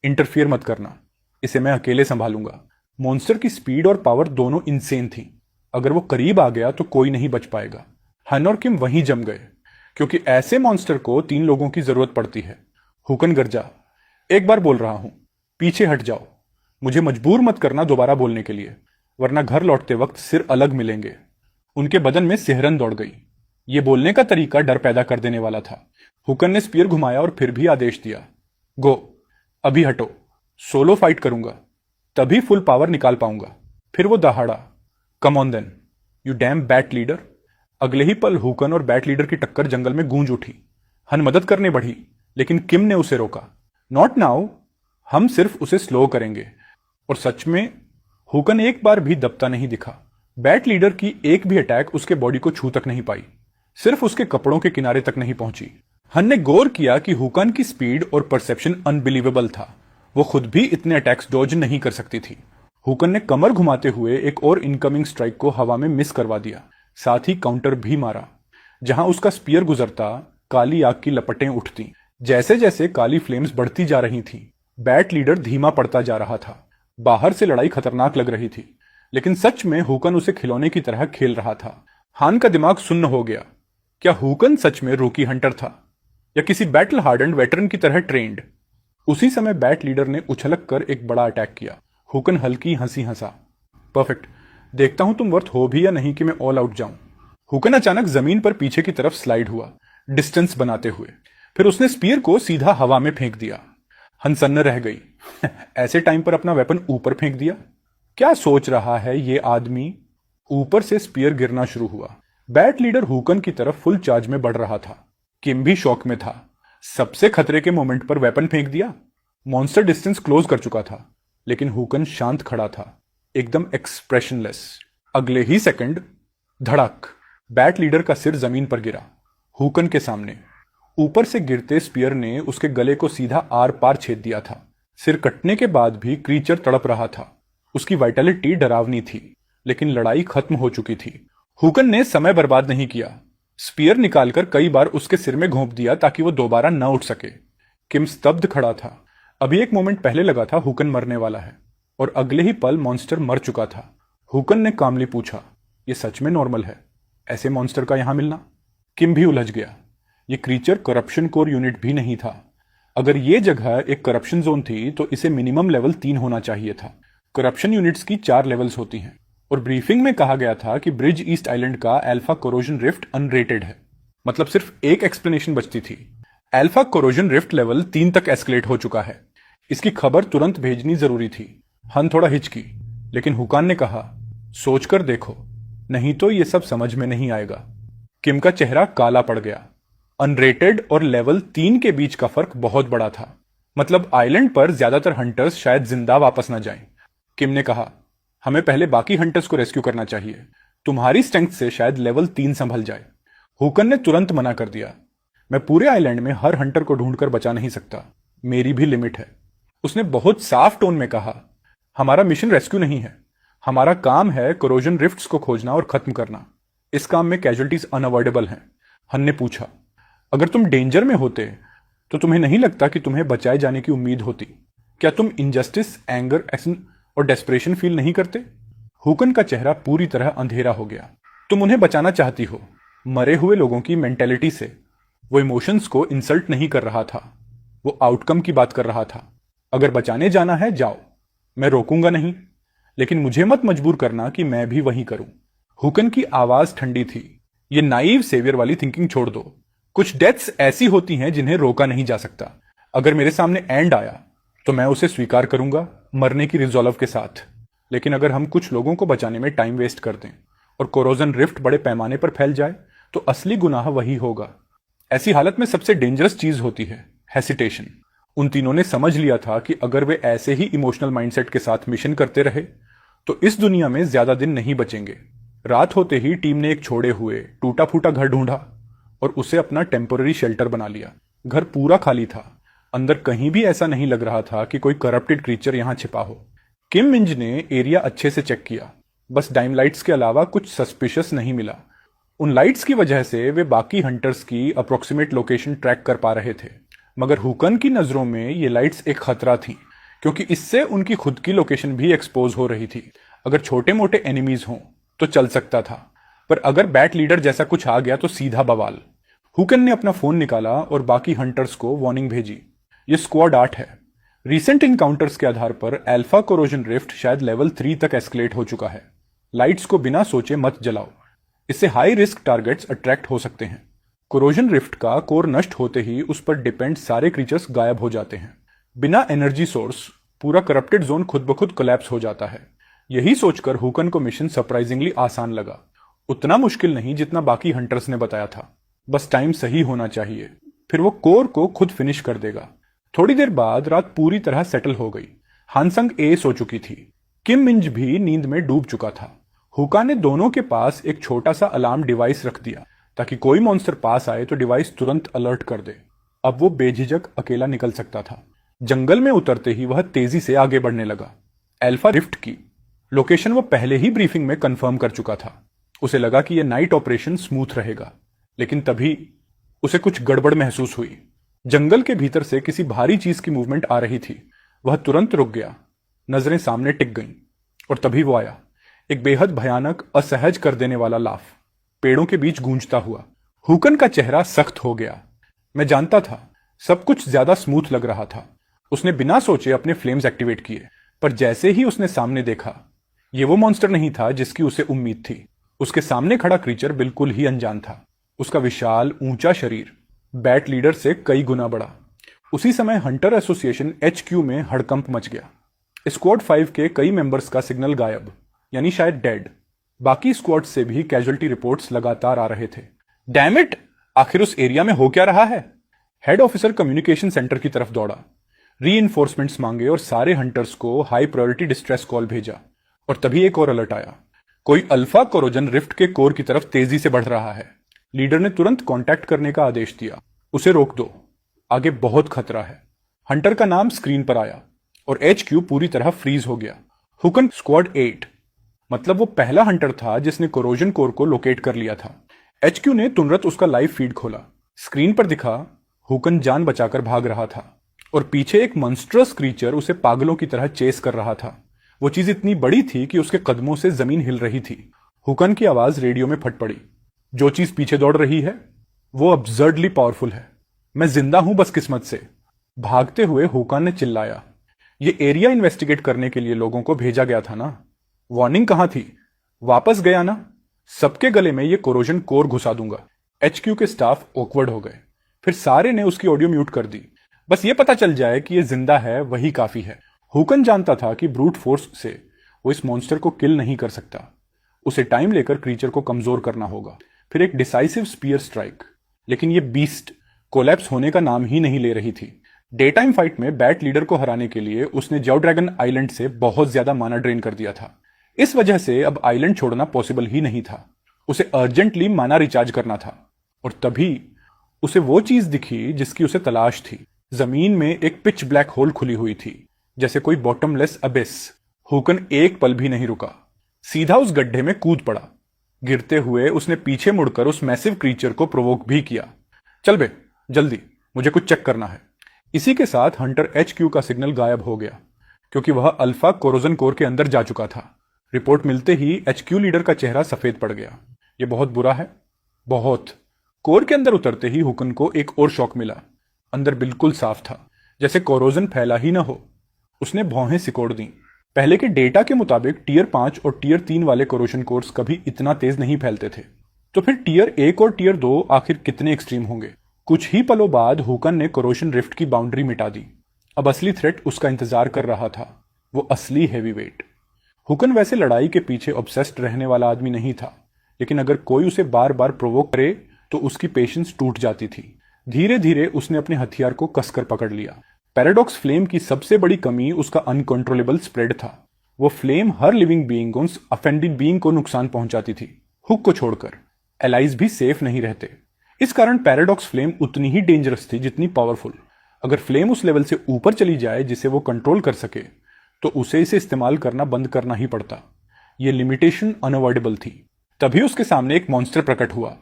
इंटरफियर मत करना, इसे मैं अकेले संभालूंगा। मॉन्स्टर की स्पीड और पावर दोनों इंसेन थी। अगर वो करीब आ गया तो कोई नहीं बच पाएगा। हन और किम वहीं जम गए, क्योंकि ऐसे मॉन्स्टर को 3 लोगों की जरूरत पड़ती है। हुकन गरजा, एक बार बोल रहा हूं, पीछे हट जाओ। मुझे मजबूर मत करना दोबारा बोलने के लिए, वरना घर लौटते वक्त सिर अलग मिलेंगे। उनके बदन में सिहरन दौड़ गई। ये बोलने का तरीका डर पैदा कर देने वाला था। हुकन ने स्पीयर घुमाया और फिर भी आदेश दिया, गो, अभी हटो, सोलो फाइट करूंगा, तभी फुल पावर निकाल पाऊंगा। फिर वो दहाड़ा, come on then, you damn bat leader. अगले ही पल हुकन और बैट लीडर की टक्कर जंगल में गूंज उठी। हन मदद करने बढ़ी, लेकिन किम ने उसे रोका। नॉट नाउ, हम सिर्फ उसे स्लो करेंगे। और सच में हुकन एक बार भी दबता नहीं दिखा। बैट लीडर की एक भी अटैक उसके बॉडी को छू तक नहीं पाई, सिर्फ उसके कपड़ों के किनारे तक नहीं पहुंची। हन ने गौर किया कि हुकन की स्पीड और परसेप्शन अनबिलीवेबल था। वो खुद भी इतने अटैक्स डॉज नहीं कर सकती थी। हुकन ने कमर घुमाते हुए एक और इनकमिंग स्ट्राइक को हवा में मिस करवा दिया, साथ ही काउंटर भी मारा। जहां उसका स्पीयर गुजरता, काली आग की लपटें उठती। जैसे जैसे काली फ्लेम्स बढ़ती जा रही थीं, बैट लीडर धीमा पड़ता जा रहा था। बाहर से लड़ाई खतरनाक लग रही थी, लेकिन सच में हुकन उसे खिलौने की तरह खेल रहा था। हान का दिमाग सुन्न हो गया। क्या हुकन सच में रूकी हंटर था, या किसी बैटल हार्डन्ड वेटरन की तरह ट्रेंड? उसी समय बैट लीडर ने उछलक कर एक बड़ा अटैक किया। हुकन हल्की हंसी हंसा, परफेक्ट, देखता हूं तुम वर्थ हो भी या नहीं कि मैं ऑल आउट जाऊं। हुकन अचानक जमीन पर पीछे की तरफ स्लाइड हुआ, डिस्टेंस बनाते हुए। फिर उसने स्पीयर को सीधा हवा में फेंक दिया। हन सन्न रह गई। ऐसे टाइम पर अपना वेपन ऊपर फेंक दिया। क्या सोच रहा है ये आदमी? ऊपर से स्पीयर गिरना शुरू हुआ। बैट लीडर हुकन की तरफ फुल चार्ज में बढ़ रहा था। किम भी शॉक में था। सबसे खतरे के मोमेंट पर वेपन फेंक दिया। मॉन्स्टर डिस्टेंस क्लोज कर चुका था, लेकिन हुकन शांत खड़ा था, एकदम एक्सप्रेशनलेस। अगले ही सेकंड, धड़क, बैट लीडर का सिर जमीन पर गिरा, हुकन के सामने। ऊपर से गिरते स्पीयर ने उसके गले को सीधा आर पार छेद दिया था। सिर कटने के बाद भी क्रीचर तड़प रहा था। उसकी वाइटलिटी डरावनी थी, लेकिन लड़ाई खत्म हो चुकी थी। हुकन ने समय बर्बाद नहीं किया। स्पीयर निकालकर कई बार उसके सिर में घोंप दिया ताकि वो दोबारा न उठ सके। किम स्तब्ध खड़ा था। अभी एक मोमेंट पहले लगा था हुकन मरने वाला है, और अगले ही पल मॉन्स्टर मर चुका था। हुकन ने कामली पूछा, ये सच में नॉर्मल है ऐसे मॉन्स्टर का यहां मिलना? किम भी उलझ गया। ये क्रीचर करप्शन कोर यूनिट भी नहीं था। अगर ये जगह एक करप्शन जोन थी तो इसे मिनिमम लेवल 3 होना चाहिए था। करप्शन यूनिट्स की 4 लेवल्स होती हैं, और ब्रीफिंग में कहा गया था कि ब्रिज ईस्ट आइलैंड का अल्फा कोरोजन रिफ्ट अनरेटेड है। मतलब सिर्फ एक एक्सप्लेनेशन बचती थी, अल्फा कोरोजन रिफ्ट लेवल 3 तक एस्केलेट हो चुका है। इसकी खबर तुरंत भेजनी जरूरी थी। हन थोड़ा हिचकी, लेकिन हुकान ने कहा, सोचकर देखो, नहीं तो ये सब समझ में नहीं आएगा। किम का चेहरा काला पड़ गया। अनरेटेड और लेवल 3 के बीच का फर्क बहुत बड़ा था। मतलब आइलैंड पर ज्यादातर हंटर्स शायद जिंदा वापस न जाएं। किम ने कहा, हमें पहले बाकी हंटर्स को रेस्क्यू करना चाहिए। तुम्हारी स्ट्रेंथ से शायद लेवल 3 संभल जाए। हुकन ने तुरंत मना कर दिया, मैं पूरे आइलैंड में हर हंटर को ढूंढकर बचा नहीं सकता, मेरी भी लिमिट है। उसने बहुत साफ टोन में कहा, हमारा मिशन रेस्क्यू नहीं है, हमारा काम है कोरोजन रिफ्ट्स को खोजना और खत्म करना। इस काम में कैजुअलिटीज अनअवॉइडेबल हैं। हन ने पूछा, अगर तुम डेंजर में होते तो तुम्हें नहीं लगता कि तुम्हें बचाए जाने की उम्मीद होती? क्या तुम इनजस्टिस, एंगर और डेस्परेशन फील नहीं करते? हुकन का चेहरा पूरी तरह अंधेरा हो गया। तुम उन्हें बचाना चाहती हो, मरे हुए लोगों की मेंटेलिटी से। वो इमोशंस को इंसल्ट नहीं कर रहा था, वो आउटकम की बात कर रहा था। अगर बचाने जाना है जाओ, मैं रोकूंगा नहीं, लेकिन मुझे मत मजबूर करना कि मैं भी वही करूं। हुकन की आवाज ठंडी थी। ये नाइव सेवियर वाली थिंकिंग छोड़ दो। कुछ डेथ्स ऐसी होती हैं जिन्हें रोका नहीं जा सकता। अगर मेरे सामने एंड आया तो मैं उसे स्वीकार करूंगा, मरने की रिजॉल्व के साथ। लेकिन अगर हम कुछ लोगों को बचाने में टाइम वेस्ट कर दें और कोरोजन रिफ्ट बड़े पैमाने पर फैल जाए तो असली गुनाह वही होगा। ऐसी हालत में सबसे डेंजरस चीज होती है हेसिटेशन। उन तीनों ने समझ लिया था कि अगर वे ऐसे ही इमोशनल माइंडसेट के साथ मिशन करते रहे तो इस दुनिया में ज्यादा दिन नहीं बचेंगे। रात होते ही टीम ने एक छोड़े हुए टूटा फूटा घर ढूंढा और उसे अपना टेम्पोररी शेल्टर बना लिया। घर पूरा खाली था, अंदर कहीं भी ऐसा नहीं लग रहा था कि कोई करप्टेड क्रीचर यहां छिपा हो। किम मिंज ने एरिया अच्छे से चेक किया, बस डाइम लाइट्स के अलावा कुछ सस्पिशियस नहीं मिला। उन लाइट्स की वजह से वे बाकी हंटर्स की अप्रोक्सीमेट लोकेशन ट्रैक कर पा रहे थे, मगर हुकन की नजरों में ये लाइट्स एक खतरा थी, क्योंकि इससे उनकी खुद की लोकेशन भी एक्सपोज हो रही थी। अगर छोटे मोटे एनिमीज हों तो चल सकता था, पर अगर बैट लीडर जैसा कुछ आ गया तो सीधा बवाल। हुकन ने अपना फोन निकाला और बाकी हंटर्स को वार्निंग भेजी, ये स्क्वाड 8 है। रिसेंट इनकाउंटर्स के आधार पर अल्फा कोरोजन रिफ्ट शायद लेवल 3 तक एस्केलेट हो चुका है। लाइट्स को बिना सोचे मत जलाओ, इससे हाई रिस्क टारगेट्स अट्रैक्ट हो सकते हैं। कोरोजन रिफ्ट का कोर नष्ट होते ही उस पर डिपेंड सारे क्रीचर्स गायब हो जाते हैं। बिना एनर्जी सोर्स पूरा करप्टेड जोन खुद ब खुद कोलैप्स हो जाता है। यही सोचकर हुकन को मिशन सरप्राइजिंगली आसान लगा। उतना मुश्किल नहीं जितना बाकी हंटर्स ने बताया था, बस टाइम सही होना चाहिए, फिर वो कोर को खुद फिनिश कर देगा। थोड़ी देर बाद रात पूरी तरह सेटल हो गई। हानसंग ए सो चुकी थी, किम मिंज भी नींद में डूब चुका था। हुका ने दोनों के पास एक छोटा सा अलार्म डिवाइस रख दिया ताकि कोई मॉन्स्टर पास आए तो डिवाइस तुरंत अलर्ट कर दे। अब वो बेझिझक अकेला निकल सकता था। जंगल में उतरते ही वह तेजी से आगे बढ़ने लगा। अल्फा रिफ्ट की लोकेशन वो पहले ही ब्रीफिंग में कंफर्म कर चुका था। उसे लगा कि यह नाइट ऑपरेशन स्मूथ रहेगा, लेकिन तभी उसे कुछ गड़बड़ महसूस हुई। जंगल के भीतर से किसी भारी चीज की मूवमेंट आ रही थी। वह तुरंत रुक गया, नजरें सामने टिक गईं, और तभी वो आया, एक बेहद भयानक, असहज कर देने वाला लाफ, पेड़ों के बीच गूंजता हुआ। हुकन का चेहरा सख्त हो गया। मैं जानता था सब कुछ ज्यादा स्मूथ लग रहा था। उसने बिना सोचे अपने फ्लेम्स एक्टिवेट किए, पर जैसे ही उसने सामने देखा, ये वो मॉन्स्टर नहीं था जिसकी उसे उम्मीद थी। उसके सामने खड़ा क्रीचर बिल्कुल ही अनजान था। उसका विशाल ऊंचा शरीर बैट लीडर से कई गुना बड़ा। उसी समय हंटर एसोसिएशन HQ में हड़कंप मच गया। स्क्वाड 5 के कई मेंबर्स का सिग्नल गायब, यानी शायद डेड। बाकी स्क्वाड से भी कैजुअलिटी रिपोर्ट्स लगातार आ रहे थे। डैम इट, आखिर उस एरिया में हो क्या रहा है? हेड ऑफिसर कम्युनिकेशन सेंटर की तरफ दौड़ा, रीइंफोर्समेंट्स मांगे और सारे हंटर्स को हाई प्रायोरिटी डिस्ट्रेस कॉल भेजा। और तभी एक और अलर्ट आया, कोई अल्फा कोरोजन रिफ्ट के कोर की तरफ तेजी से बढ़ रहा है। लीडर ने तुरंत कांटेक्ट करने का आदेश दिया, उसे रोक दो, आगे बहुत खतरा है। हंटर का नाम स्क्रीन पर आया और HQ पूरी तरह फ्रीज हो गया। हुकन स्क्वाड 8, मतलब वो पहला हंटर था जिसने कोरोजन कोर को लोकेट कर लिया था। HQ ने तुरंत उसका लाइव फीड खोला। स्क्रीन पर दिखा हुकन जान बचाकर भाग रहा था और पीछे एक मॉन्स्ट्रस क्रीचर उसे पागलों की तरह चेस कर रहा था। वो चीज इतनी बड़ी थी कि उसके कदमों से जमीन हिल रही थी। हुकन की आवाज रेडियो में फट पड़ी, जो चीज पीछे दौड़ रही है वो अब्सर्डली पावरफुल है, मैं जिंदा हूं बस किस्मत से। भागते हुए हुकन ने चिल्लाया, ये एरिया इन्वेस्टिगेट करने के लिए लोगों को भेजा गया था ना, वार्निंग कहां थी? वापस गया ना? सबके गले में ये कोरोजन कोर घुसा दूंगा। HQ के स्टाफ ऑकवर्ड हो गए। फिर सारे ने उसकी ऑडियो म्यूट कर दी। बस ये पता चल जाए कि ये जिंदा है, वही काफी है। हुकन जानता था कि ब्रूट फोर्स से वो इस मॉन्स्टर को किल नहीं कर सकता। उसे टाइम लेकर क्रीचर को कमजोर करना होगा, फिर एक डिसाइसिव स्पीयर स्ट्राइक। लेकिन ये बीस्ट कोलैप्स होने का नाम ही नहीं ले रही थी। डे टाइम फाइट में बैट लीडर को हराने के लिए उसने जाओ ड्रैगन आइलैंड से बहुत ज्यादा माना ड्रेन कर दिया था। इस वजह से अब आइलैंड छोड़ना पॉसिबल ही नहीं था। उसे अर्जेंटली माना रिचार्ज करना था। और तभी उसे वो चीज दिखी जिसकी उसे तलाश थी। जमीन में एक पिच ब्लैक होल खुली हुई थी, जैसे कोई बॉटमलेस अबिस। हुकन एक पल भी नहीं रुका, सीधा उस गड्ढे में कूद पड़ा। गिरते हुए उसने पीछे मुड़कर उस मैसिव क्रीचर को प्रोवोक भी किया। चल बे, जल्दी, मुझे कुछ चेक करना है। इसी के साथ हंटर HQ का सिग्नल गायब हो गया, क्योंकि वह अल्फा कोरोजन कोर के अंदर जा चुका था। रिपोर्ट मिलते ही HQ लीडर का चेहरा सफेद पड़ गया। यह बहुत बुरा है, बहुत। कोर के अंदर उतरते ही हुकन को एक और शॉक मिला। अंदर बिल्कुल साफ था, जैसे कोरोजन फैला ही ना हो। उसने भौहें सिकोड़ दी। पहले के डेटा के मुताबिक टियर 5 और टियर 3 वाले कोरोजन कोर्स कभी इतना तेज नहीं फैलते थे। तो फिर टियर 1 और टियर 2 आखिर कितने एक्सट्रीम होंगे? कुछ ही पलों बाद हुकन ने कोरोजन रिफ्ट की बाउंड्री मिटा दी। अब असली थ्रेट उसका इंतजार कर रहा था, वो असली हैवीवेट। हुकन वैसे लड़ाई के पीछे ऑब्सेस्ड रहने वाला आदमी नहीं था, लेकिन अगर कोई उसे बार बार प्रोवोक करे तो उसकी पेशेंस टूट जाती थी। धीरे धीरे उसने अपने हथियार को कसकर पकड़ लिया। पैराडॉक्स फ्लेम की सबसे बड़ी कमी उसका अनकंट्रोलेबल स्प्रेड था। वो फ्लेम हर लिविंग बीइंग, उस अफेंडेड बीइंग को नुकसान पहुंचाती थी। हुक को छोड़कर एलाइज भी सेफ नहीं रहते। इस कारण पैराडॉक्स फ्लेम उतनी ही डेंजरस थी जितनी पावरफुल। अगर फ्लेम उस लेवल से ऊपर चली जाए जिसे वो कंट्रोल कर सके, तो उसे इसे इस्तेमाल करना बंद करना ही पड़ता। यह लिमिटेशन अनअवॉइडेबल थी। तभी उसके सामने एक मॉन्स्टर प्रकट हुआ।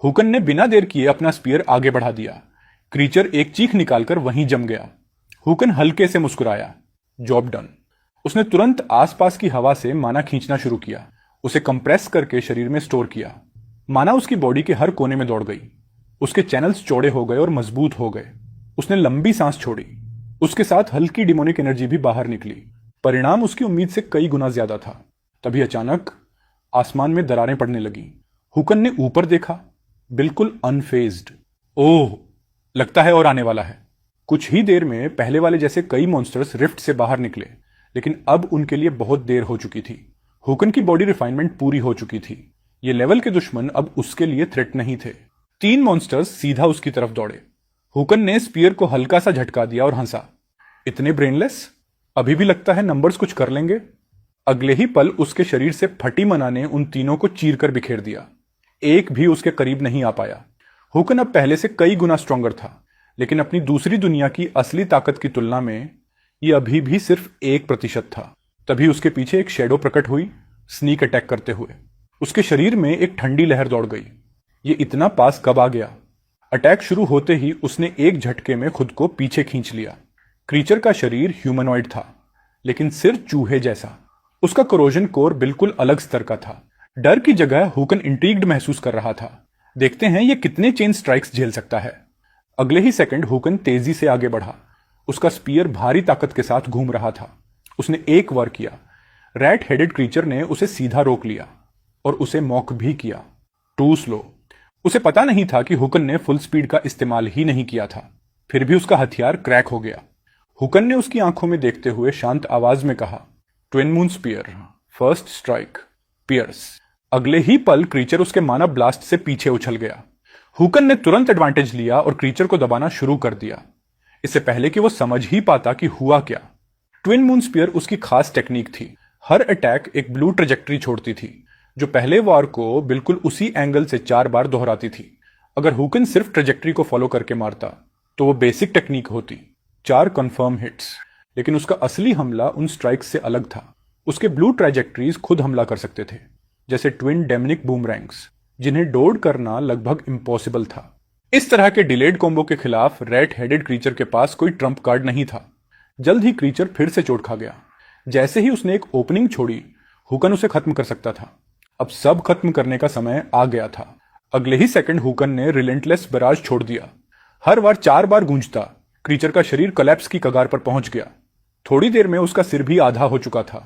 हुकन ने बिना देर किए अपना स्पीयर आगे बढ़ा दिया। क्रीचर एक चीख निकालकर वहीं जम गया। हुकन हल्के से मुस्कुराया। Job done. उसने तुरंत आसपास की हवा से माना खींचना शुरू किया। उसे कंप्रेस करके शरीर में स्टोर किया। माना उसकी बॉडी के हर कोने में दौड़ गई। उसके चैनल्स चौड़े हो गए और मजबूत हो गए। उसने लंबी सांस छोड़ी। उसके साथ हल्की डिमोनिक एनर्जी भी बाहर निकली। परिणाम उसकी उम्मीद से कई गुना ज्यादा था। तभी अचानक आसमान में दरारें पड़ने लगी। हुकन ने ऊपर देखा, बिल्कुल अनफेज्ड। ओह, लगता है और आने वाला है। कुछ ही देर में पहले वाले जैसे कई मॉन्स्टर्स रिफ्ट से बाहर निकले, लेकिन अब उनके लिए बहुत देर हो चुकी थी। हुकन की बॉडी रिफाइनमेंट पूरी हो चुकी थी। ये लेवल के दुश्मन अब उसके लिए थ्रेट नहीं थे। 3 मॉन्स्टर्स सीधा उसकी तरफ दौड़े। हुकन ने स्पीयर को हल्का सा झटका दिया और हंसा। इतने ब्रेनलेस? अभी भी लगता है नंबर्स कुछ कर लेंगे? अगले ही पल उसके शरीर से फटी मना ने उन तीनों को चीरकर बिखेर दिया। एक भी उसके करीब नहीं आ पाया। हुकन अब पहले से कई गुना स्ट्रॉन्गर था, लेकिन अपनी दूसरी दुनिया की असली ताकत की तुलना में यह अभी भी सिर्फ 1% था। तभी उसके पीछे एक शैडो प्रकट हुई, स्नीक अटैक करते हुए। उसके शरीर में एक ठंडी लहर दौड़ गई। ये इतना पास कब आ गया? अटैक शुरू होते ही उसने एक झटके में खुद को पीछे खींच लिया। क्रीचर का शरीर ह्यूमनॉइड था, लेकिन सिर चूहे जैसा। उसका कोरोजन कोर बिल्कुल अलग स्तर का था। डर की जगह हुकन इंट्रीग्ड महसूस कर रहा था। देखते हैं ये कितने चेन स्ट्राइक्स झेल सकता है। अगले ही सेकंड हुकन तेजी से आगे बढ़ा। उसका स्पीयर भारी ताकत के साथ घूम रहा था। उसने एक वार किया। रैट हेडेड क्रीचर ने उसे सीधा रोक लिया और उसे मॉक भी किया। Too slow. उसे पता नहीं था कि हुकन ने फुल स्पीड का इस्तेमाल ही नहीं किया था। फिर भी उसका हथियार क्रैक हो गया। हुकन ने उसकी आंखों में देखते हुए शांत आवाज में कहा, twin moon spear, first strike, pierce. अगले ही पल क्रीचर उसके माना ब्लास्ट से पीछे उछल गया। हुकन ने तुरंत एडवांटेज लिया और क्रीचर को दबाना शुरू कर दिया, इससे पहले कि वो समझ ही पाता कि हुआ क्या। ट्विन मून स्पीयर उसकी खास टेक्निक थी। हर अटैक एक ब्लू ट्रेजेक्टरी छोड़ती थी, जो पहले वार को बिल्कुल उसी एंगल से 4 बार दोहराती थी। अगर हुकन सिर्फ ट्रेजेक्टरी को फॉलो करके मारता तो वो बेसिक टेक्निक होती, 4 कंफर्म हिट्स। लेकिन उसका असली हमला उन स्ट्राइक्स से अलग था। उसके ब्लू ट्रेजेक्टरीज खुद हमला कर सकते थे, जैसे ट्विन डेमनिक बूमरैंग्स, जिन्हें डोड करना लगभग इम्पॉसिबल था। इस तरह के डिलेड कॉम्बो के खिलाफ रैट हेडेड क्रीचर के पास कोई ट्रम्प कार्ड नहीं था। जल्द ही क्रीचर फिर से चोट खा गया। जैसे ही उसने एक ओपनिंग छोड़ी, हुकन उसे खत्म कर सकता था। अब सब खत्म करने का समय आ गया था। अगले ही सेकंड हुकन ने रिलेंटलेस बराज छोड़ दिया। हर बार 4 बार गूंजता, क्रीचर का शरीर कोलैप्स की कगार पर पहुंच गया। थोड़ी देर में उसका सिर भी आधा हो चुका था,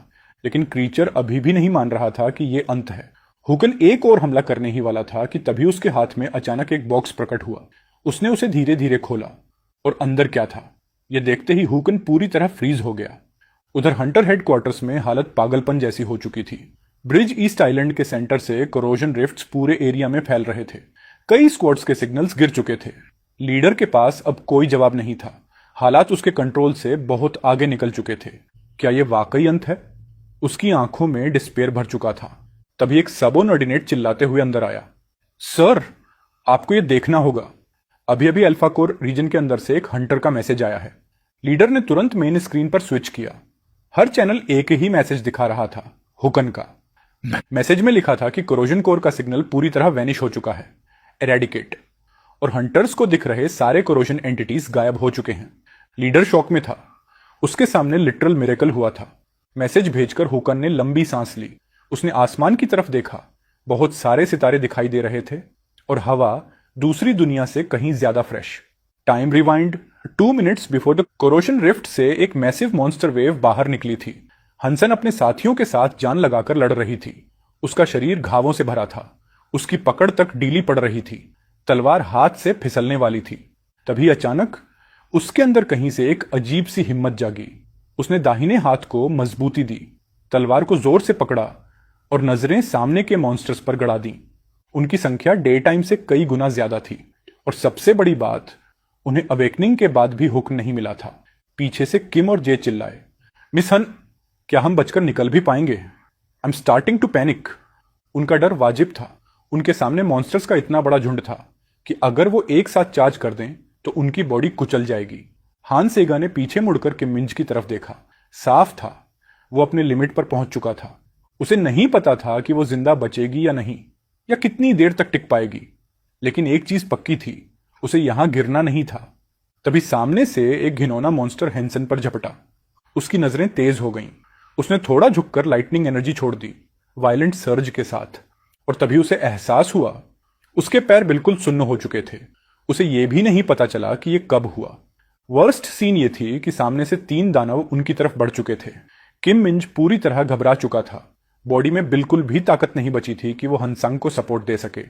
लेकिन क्रीचर अभी भी नहीं मान रहा था कि यह अंत है। हुकन एक और हमला करने ही वाला था कि तभी उसके हाथ में अचानक एक बॉक्स प्रकट हुआ। उसने उसे धीरे धीरे खोला और अंदर क्या था यह देखते ही हुकन पूरी तरह फ्रीज हो गया। उधर हंटर हेडक्वार्टर्स में हालत पागलपन जैसी हो चुकी थी। ब्रिज ईस्ट आइलैंड के सेंटर से कोरोजन रिफ्ट्स पूरे एरिया में फैल रहे थे। कई स्क्वाड्स के सिग्नल्स गिर चुके थे। लीडर के पास अब कोई जवाब नहीं था। हालात उसके कंट्रोल से बहुत आगे निकल चुके थे। क्या यह वाकई अंत है? उसकी आंखों में डिस्पेयर भर चुका था। तभी एक सबऑर्डिनेट चिल्लाते हुए अंदर आया। सर, आपको यह देखना होगा। अभी अभी अल्फा कोर रीजन के अंदर से एक हंटर का मैसेज आया है। लीडर ने तुरंत मेन स्क्रीन पर स्विच किया। हर चैनल एक ही मैसेज दिखा रहा था, हुकन का। मैसेज में लिखा था कि कोरोजन कोर का सिग्नल पूरी तरह वैनिश हो चुका है, एरेडिकेट, और हंटर्स को दिख रहे सारे कोरोजन एंटिटीज गायब हो चुके हैं। लीडर शॉक में था। उसके सामने लिटरल मिरेकल हुआ था। मैसेज भेजकर हुकन ने लंबी सांस ली। उसने आसमान की तरफ देखा। बहुत सारे सितारे दिखाई दे रहे थे और हवा दूसरी दुनिया से कहीं ज्यादा fresh. Time rewind 2 minutes before the corrosion rift से एक मैसिव मॉन्स्टर वेव बाहर निकली थी। हंसन अपने साथियों के साथ जान लगाकर लड़ रही थी। उसका शरीर घावों से भरा था। उसकी पकड़ तक ढीली पड़ रही थी। तलवार हाथ से फिसलने वाली थी। तभी अचानक उसके अंदर कहीं से एक अजीब सी हिम्मत जागी। उसने दाहिने हाथ को मजबूती दी, तलवार को जोर से पकड़ा और नजरें सामने के मॉन्स्टर्स पर गड़ा दी। उनकी संख्या डे टाइम से कई गुना ज्यादा थी और सबसे बड़ी बात, उन्हें अवेकनिंग के बाद भी हुक नहीं मिला था। पीछे से किम और जे चिल्लाए, मिस हन, क्या हम बचकर निकल भी पाएंगे? I am starting to panic. उनका डर वाजिब था। उनके सामने मॉन्स्टर्स का इतना बड़ा झुंड था कि अगर वो एक साथ चार्ज कर दें तो उनकी बॉडी कुचल जाएगी। हान सेगा ने पीछे मुड़कर किम मिंज की तरफ देखा। साफ था, वो अपने लिमिट पर पहुंच चुका था। उसे नहीं पता था कि वो जिंदा बचेगी या नहीं, या कितनी देर तक टिक पाएगी। लेकिन एक चीज पक्की थी, उसे यहां गिरना नहीं था। तभी सामने से एक घिनौना मॉन्स्टर हैंसन पर झपटा। उसकी नजरें तेज हो गईं। उसने थोड़ा झुककर लाइटनिंग एनर्जी छोड़ दी, वायलेंट सर्ज के साथ। और तभी उसे एहसास हुआ, उसके पैर बिल्कुल सुन्न हो चुके थे। उसे यह भी नहीं पता चला कि यह कब हुआ। वर्स्ट सीन ये थी कि सामने से 3 दानव उनकी तरफ बढ़ चुके थे। किम मिंज पूरी तरह घबरा चुका था। बॉडी में बिल्कुल भी ताकत नहीं बची थी कि वो हंसंग को सपोर्ट दे सके।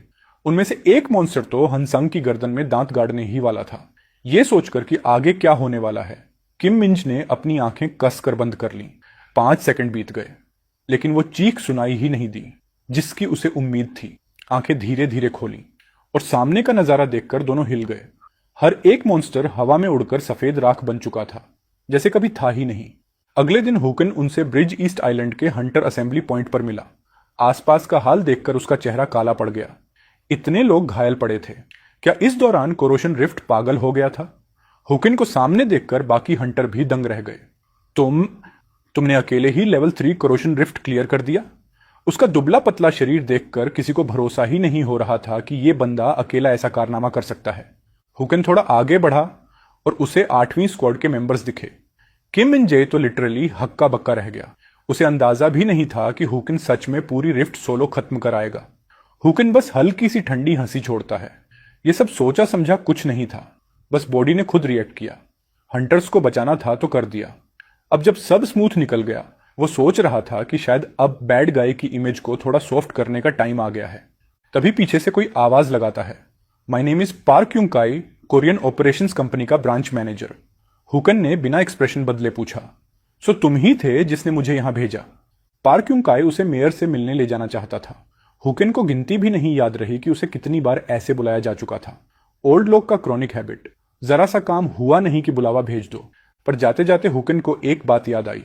उनमें से एक मॉन्स्टर तो हंसंग की गर्दन में दांत गाड़ने ही वाला था। यह सोचकर कि आगे क्या होने वाला है, किम मिंज ने अपनी आंखें कसकर बंद कर लीं। 5 सेकंड बीत गए, लेकिन वो चीख सुनाई ही नहीं दी जिसकी उसे उम्मीद थी। आंखें धीरे धीरे खोली और सामने का नजारा देखकर दोनों हिल गए। हर एक मॉन्स्टर हवा में उड़कर सफेद राख बन चुका था, जैसे कभी था ही नहीं। अगले दिन हुकन उनसे ब्रिज ईस्ट आइलैंड के हंटर असेंबली पॉइंट पर मिला। आसपास का हाल देखकर उसका चेहरा काला पड़ गया। इतने लोग घायल पड़े थे। क्या इस दौरान कोरोजन रिफ्ट पागल हो गया था? हुकन को सामने देखकर बाकी हंटर भी दंग रह गए। तुमने अकेले ही लेवल 3 कोरोजन रिफ्ट क्लियर कर दिया? उसका दुबला पतला शरीर देखकर किसी को भरोसा ही नहीं हो रहा था कि यह बंदा अकेला ऐसा कारनामा कर सकता है। हुकन थोड़ा आगे बढ़ा और उसे 8वीं स्क्वाड के मेंबर्स दिखे। किम मिन जे तो लिटरली हक्का बक्का रह गया। उसे अंदाजा भी नहीं था कि हुकन सच में पूरी रिफ्ट सोलो खत्म कराएगा। हुकन बस हल्की सी ठंडी हंसी छोड़ता है। यह सब सोचा समझा कुछ नहीं था, बस बॉडी ने खुद रिएक्ट किया। हंटर्स को बचाना था तो कर दिया। अब जब सब स्मूथ निकल गया, वो सोच रहा था कि शायद अब बैड गाय की इमेज को थोड़ा सॉफ्ट करने का टाइम आ गया है। तभी पीछे से कोई आवाज लगाता है, my name is Park Young Kai, Korean operations company का ब्रांच मैनेजर। हुकन ने बिना एक्सप्रेशन बदले पूछा, सो तुम ही थे जिसने मुझे यहां भेजा? पार्क यूंग काई उसे मेयर से मिलने ले जाना चाहता था। हुकन को गिनती भी नहीं याद रही कि उसे कितनी बार ऐसे बुलाया जा चुका था। ओल्ड लोग का क्रॉनिक हैबिट। जरा सा काम हुआ नहीं कि बुलावा भेज दो। पर जाते जाते हुकन को एक बात याद आई,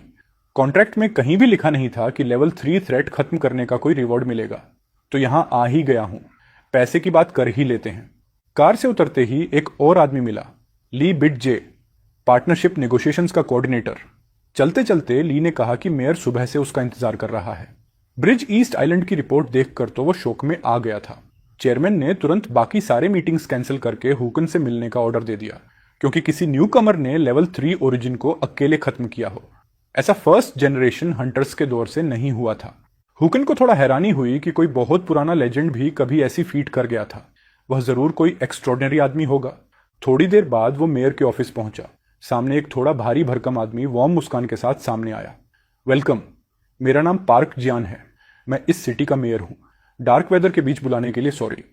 कॉन्ट्रैक्ट में कहीं भी लिखा नहीं था कि लेवल 3 थ्रेट खत्म करने का कोई रिवॉर्ड मिलेगा। तो यहां आ ही गया हूं, पैसे की बात कर ही लेते हैं। कार से उतरते ही एक और आदमी मिला, ली बिट जे, पार्टनरशिप नेगोशिएशंस का कोऑर्डिनेटर। चलते चलते ली ने कहा कि मेयर सुबह से उसका इंतजार कर रहा है। ब्रिज ईस्ट आइलैंड की रिपोर्ट देखकर तो वो शोक में आ गया था। चेयरमैन ने तुरंत बाकी सारे मीटिंग्स कैंसिल करके हुकन से मिलने का ऑर्डर दे दिया, क्योंकि किसी न्यू कमर ने लेवल 3 ओरिजिन को अकेले खत्म किया हो। ऐसा फर्स्ट जनरेशन हंटर्स के दौर से नहीं हुआ था। हुकन को थोड़ा हैरानी हुई कि कोई बहुत पुराना लेजेंड भी कभी ऐसी फीट कर गया था। वह जरूर कोई एक्स्ट्रॉर्डिनरी आदमी होगा। थोड़ी देर बाद वो मेयर के ऑफिस पहुंचा। सामने एक थोड़ा भारी भरकम आदमी वार्म मुस्कान के साथ सामने आया। वेलकम, मेरा नाम पार्क जियान है। मैं इस सिटी का मेयर हूं। डार्क वेदर के बीच बुलाने के लिए सॉरी।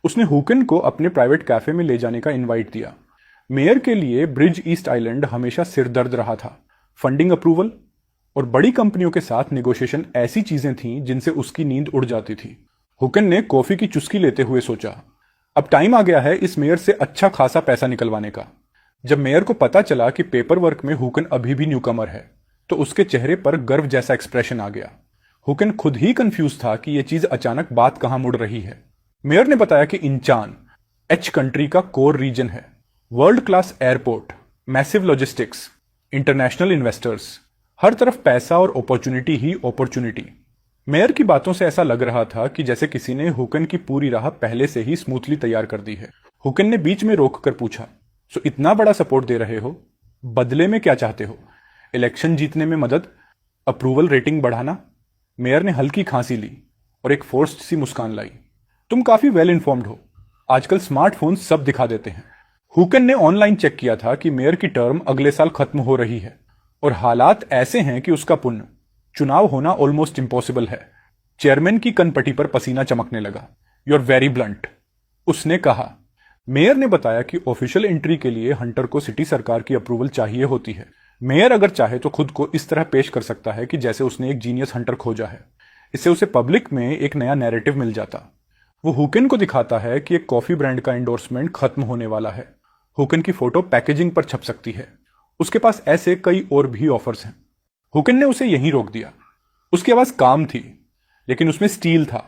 उसने हुकन को अपने प्राइवेट कैफे में ले जाने का इनवाइट दिया। मेयर के लिए ब्रिज ईस्ट आइलैंड हमेशा सिरदर्द रहा था। फंडिंग अप्रूवल और बड़ी कंपनियों के साथ नेगोशिएशन ऐसी चीजें थीं जिनसे उसकी नींद उड़ जाती थी। हुकन ने कॉफी की चुस्की लेते हुए सोचा, अब टाइम आ गया है इस मेयर से अच्छा खासा पैसा निकलवाने का। जब मेयर को पता चला कि पेपर वर्क में हुकन अभी भी न्यूकमर है, तो उसके चेहरे पर गर्व जैसा एक्सप्रेशन आ गया। हुकन खुद ही कंफ्यूज था कि यह चीज अचानक बात कहां मुड़ रही है। मेयर ने बताया कि इंचान एच कंट्री का कोर रीजन है, world class airport, massive logistics, international investors, हर तरफ पैसा और अपॉर्चुनिटी ही अपॉर्चुनिटी। मेयर की बातों से ऐसा लग रहा था कि जैसे किसी ने हुकन की पूरी राह पहले से ही स्मूथली तैयार कर दी है। हुकन ने बीच में रोककर पूछा, सो इतना बड़ा सपोर्ट दे रहे हो, बदले में क्या चाहते हो? इलेक्शन जीतने में मदद, अप्रूवल रेटिंग बढ़ाना? मेयर ने हल्की खांसी ली और एक फोर्स्ड सी मुस्कान लाई। तुम काफी वेल इन्फॉर्म्ड हो, आजकल स्मार्टफोन सब दिखा देते हैं। हुकन ने ऑनलाइन चेक किया था कि मेयर की टर्म अगले साल खत्म हो रही है और हालात ऐसे हैं कि उसका पुण्य, चुनाव होना ऑलमोस्ट इम्पॉसिबल है। चेयरमैन की कनपटी पर पसीना चमकने लगा। यू आर वेरी ब्लंट, उसने कहा। मेयर ने बताया कि ऑफिशियल एंट्री के लिए हंटर को सिटी सरकार की अप्रूवल चाहिए होती है। मेयर अगर चाहे तो खुद को इस तरह पेश कर सकता है कि जैसे उसने एक जीनियस हंटर खोजा है। इससे उसे पब्लिक में एक नया नैरेटिव मिल जाता। वो हुकन को दिखाता है कि एक कॉफी ब्रांड का एंडोर्समेंट खत्म होने वाला है। हुकन की फोटो पैकेजिंग पर छप सकती है। उसके पास ऐसे कई और भी ऑफर्स हैं। हुकन ने उसे यहीं रोक दिया। उसकी आवाज काम थी, लेकिन उसमें स्टील था।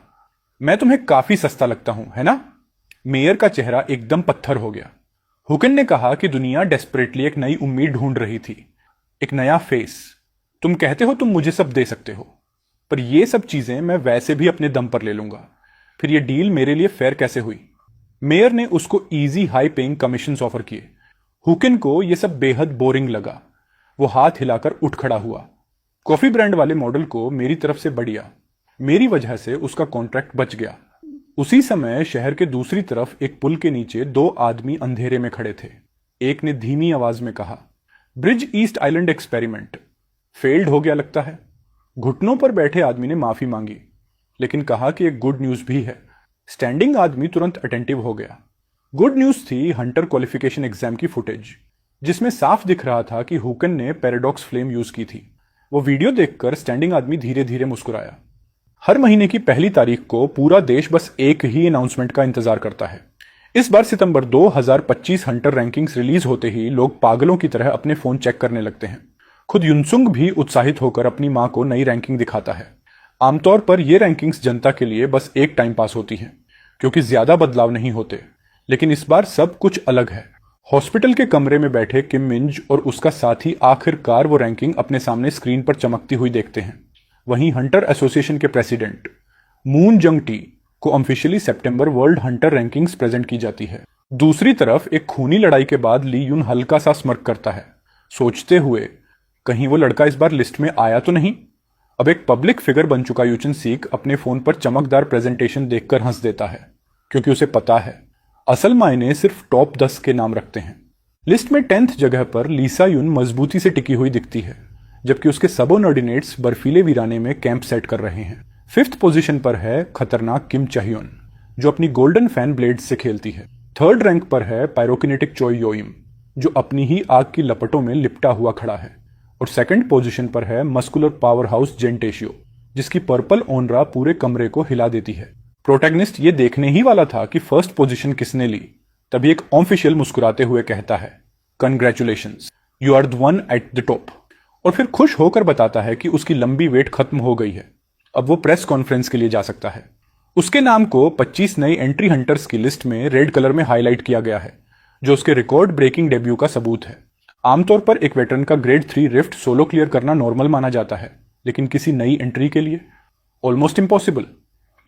मैं तुम्हें काफी सस्ता लगता हूं, है ना? मेयर का चेहरा एकदम पत्थर हो गया। हुकन ने कहा कि दुनिया डेस्परेटली एक नई उम्मीद ढूंढ रही थी, एक नया फेस। तुम कहते हो तुम मुझे सब दे सकते हो, पर ये सब चीजें मैं वैसे भी अपने दम पर ले लूंगा। फिर ये डील मेरे लिए फेयर कैसे हुई? मेयर ने उसको easy high paying commissions offer किए। हुकन को यह सब बेहद बोरिंग लगा। वो हाथ हिलाकर उठ खड़ा हुआ। कॉफी ब्रांड वाले मॉडल को मेरी तरफ से बढ़िया। मेरी वजह से उसका कॉन्ट्रैक्ट बच गया। उसी समय शहर के दूसरी तरफ एक पुल के नीचे दो आदमी अंधेरे में खड़े थे। एक ने धीमी आवाज में कहा, bridge east island experiment failed हो गया लगता है। घुटनों पर बैठे आदमी ने माफी मांगी, लेकिन कहा कि एक गुड न्यूज भी है। स्टैंडिंग आदमी तुरंत अटेंटिव हो गया। गुड न्यूज थी हंटर क्वालिफिकेशन एग्जाम की फुटेज, जिसमें साफ दिख रहा था कि हुकन ने पैराडॉक्स फ्लेम यूज की थी। वो वीडियो देखकर स्टैंडिंग आदमी धीरे धीरे मुस्कुराया। हर महीने की पहली तारीख को पूरा देश बस एक ही अनाउंसमेंट का इंतजार करता है। इस बार सितंबर 2025 हंटर रैंकिंग्स रिलीज होते ही लोग पागलों की तरह अपने फोन चेक करने लगते हैं। खुद युनसुंग भी उत्साहित होकर अपनी मां को नई रैंकिंग दिखाता है। आमतौर पर ये रैंकिंग्स जनता के लिए बस एक टाइम पास होती हैं, क्योंकि ज्यादा बदलाव नहीं होते। लेकिन इस बार सब कुछ अलग है। हॉस्पिटल के कमरे में बैठे किम मिंज और उसका साथी आखिरकार वो रैंकिंग अपने सामने स्क्रीन पर चमकती हुई देखते हैं। वहीं हंटर एसोसिएशन के प्रेसिडेंट मून जंग टी को ऑफिशियली सितंबर वर्ल्ड हंटर रैंकिंग्स प्रेजेंट की जाती है। दूसरी तरफ एक खूनी लड़ाई के बाद ली यून हल्का सा स्मर्क करता है, सोचते हुए कहीं वो लड़का इस बार लिस्ट में आया तो नहीं। अब एक पब्लिक फिगर बन चुका यूचन सीक अपने फोन पर चमकदार प्रेजेंटेशन देखकर हंस देता है, क्योंकि उसे पता है असल मायने सिर्फ टॉप 10 के नाम रखते हैं। लिस्ट में 10th जगह पर लीसा यून मजबूती से टिकी हुई दिखती है, जबकि उसके सबऑर्डिनेट्स बर्फीले वीराने में कैंप सेट कर रहे हैं। 5th पोजीशन पर है खतरनाक किम चाह्योन, जो अपनी गोल्डन फैन ब्लेड से खेलती है। 3rd रैंक पर है पायरोकिनेटिक चोई योइम, जो अपनी ही आग की लपटों में लिपटा हुआ खड़ा है। और 2nd पोजीशन पर है मस्कुलर पावर हाउस जेंटेशियो, जिसकी पर्पल ओनरा पूरे कमरे को हिला देती है। प्रोटैगनिस्ट ये देखने ही वाला था कि 1st पोजीशन किसने ली, तभी एक ऑफिशियल मुस्कुराते हुए कहता है, congratulations, you are the one at the top. और फिर खुश होकर बताता है कि उसकी लंबी वेट खत्म हो गई है, अब वो प्रेस कॉन्फ्रेंस के लिए जा सकता है। उसके नाम को 25 नई एंट्री हंटर्स की लिस्ट में रेड कलर में हाईलाइट किया गया है, जो उसके रिकॉर्ड ब्रेकिंग डेब्यू का सबूत है। आमतौर पर एक वेटरन का ग्रेड 3 रिफ्ट सोलो क्लियर करना नॉर्मल माना जाता है, लेकिन किसी नई एंट्री के लिए ऑलमोस्ट इम्पॉसिबल।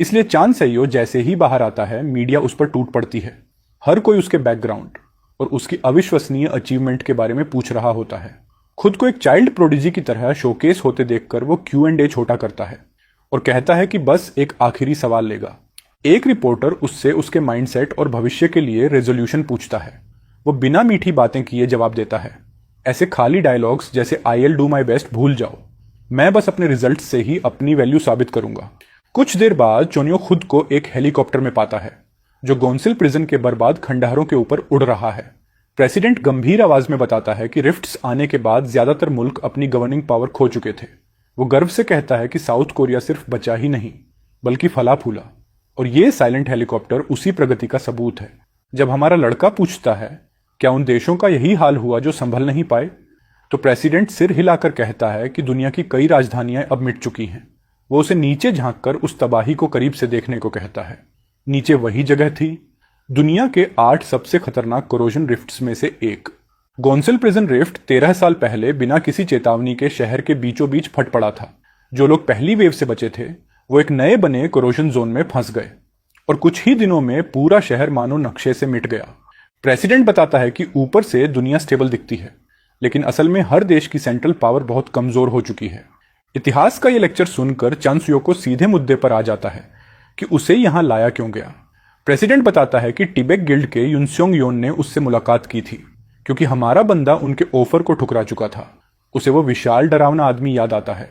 इसलिए चांद सैयो जैसे ही बाहर आता है, मीडिया उस पर टूट पड़ती है। हर कोई उसके बैकग्राउंड और उसकी अविश्वसनीय अचीवमेंट के बारे में पूछ रहा होता है। खुद को एक चाइल्ड प्रोडिजी की तरह शोकेस होते देखकर वो Q&A छोटा करता है और कहता है कि बस एक आखिरी सवाल लेगा। एक रिपोर्टर उससे उसके माइंडसेट और भविष्य के लिए रेजोल्यूशन पूछता है। वो बिना मीठी बातें किए जवाब देता है, ऐसे खाली डायलॉग्स जैसे I will do my best भूल जाओ, मैं बस अपने रिजल्ट से ही अपनी वैल्यू साबित करूंगा। कुछ देर बाद चोनियो खुद को एक हेलीकॉप्टर में पाता है। जो गोंसिल प्रिजन के बर्बाद खंडहरों के ऊपर उड़ रहा है। प्रेसिडेंट गंभीर आवाज में बताता है कि रिफ्ट्स आने के बाद ज्यादातर मुल्क अपनी गवर्निंग पावर खो चुके थे। वो गर्व से कहता है कि साउथ कोरिया सिर्फ बचा ही नहीं बल्कि फला फूला, और ये साइलेंट हेलीकॉप्टर उसी प्रगति का सबूत है। जब हमारा लड़का पूछता है क्या उन देशों का यही हाल हुआ जो संभल नहीं पाए, तो प्रेसिडेंट सिर हिलाकर कहता है कि दुनिया की कई राजधानियां अब मिट चुकी हैं। वो उसे नीचे झांककर उस तबाही को करीब से देखने को कहता है। नीचे वही जगह थी, दुनिया के 8 सबसे खतरनाक कोरोजन रिफ्ट्स में से एक। गोंसिल प्रिजन रिफ्ट 13 साल पहले बिना किसी चेतावनी के शहर के बीचों बीच फट पड़ा था। जो लोग पहली वेव से बचे थे वो एक नए बने कोरोजन जोन में फंस गए और कुछ ही दिनों में पूरा शहर मानो नक्शे से मिट गया। प्रेसिडेंट बताता है कि ऊपर से दुनिया स्टेबल दिखती है, लेकिन असल में हर देश की सेंट्रल पावर बहुत कमजोर हो चुकी है। इतिहास का यह लेक्चर सुनकर चांसुयो को सीधे मुद्दे पर आ जाता है कि उसे यहां लाया क्यों गया। प्रेसिडेंट बताता है कि टिबेक गिल्ड के युनस्योंग योन ने उससे मुलाकात की थी क्योंकि हमारा बंदा उनके ऑफर को ठुकरा चुका था। उसे वो विशाल डरावना आदमी याद आता है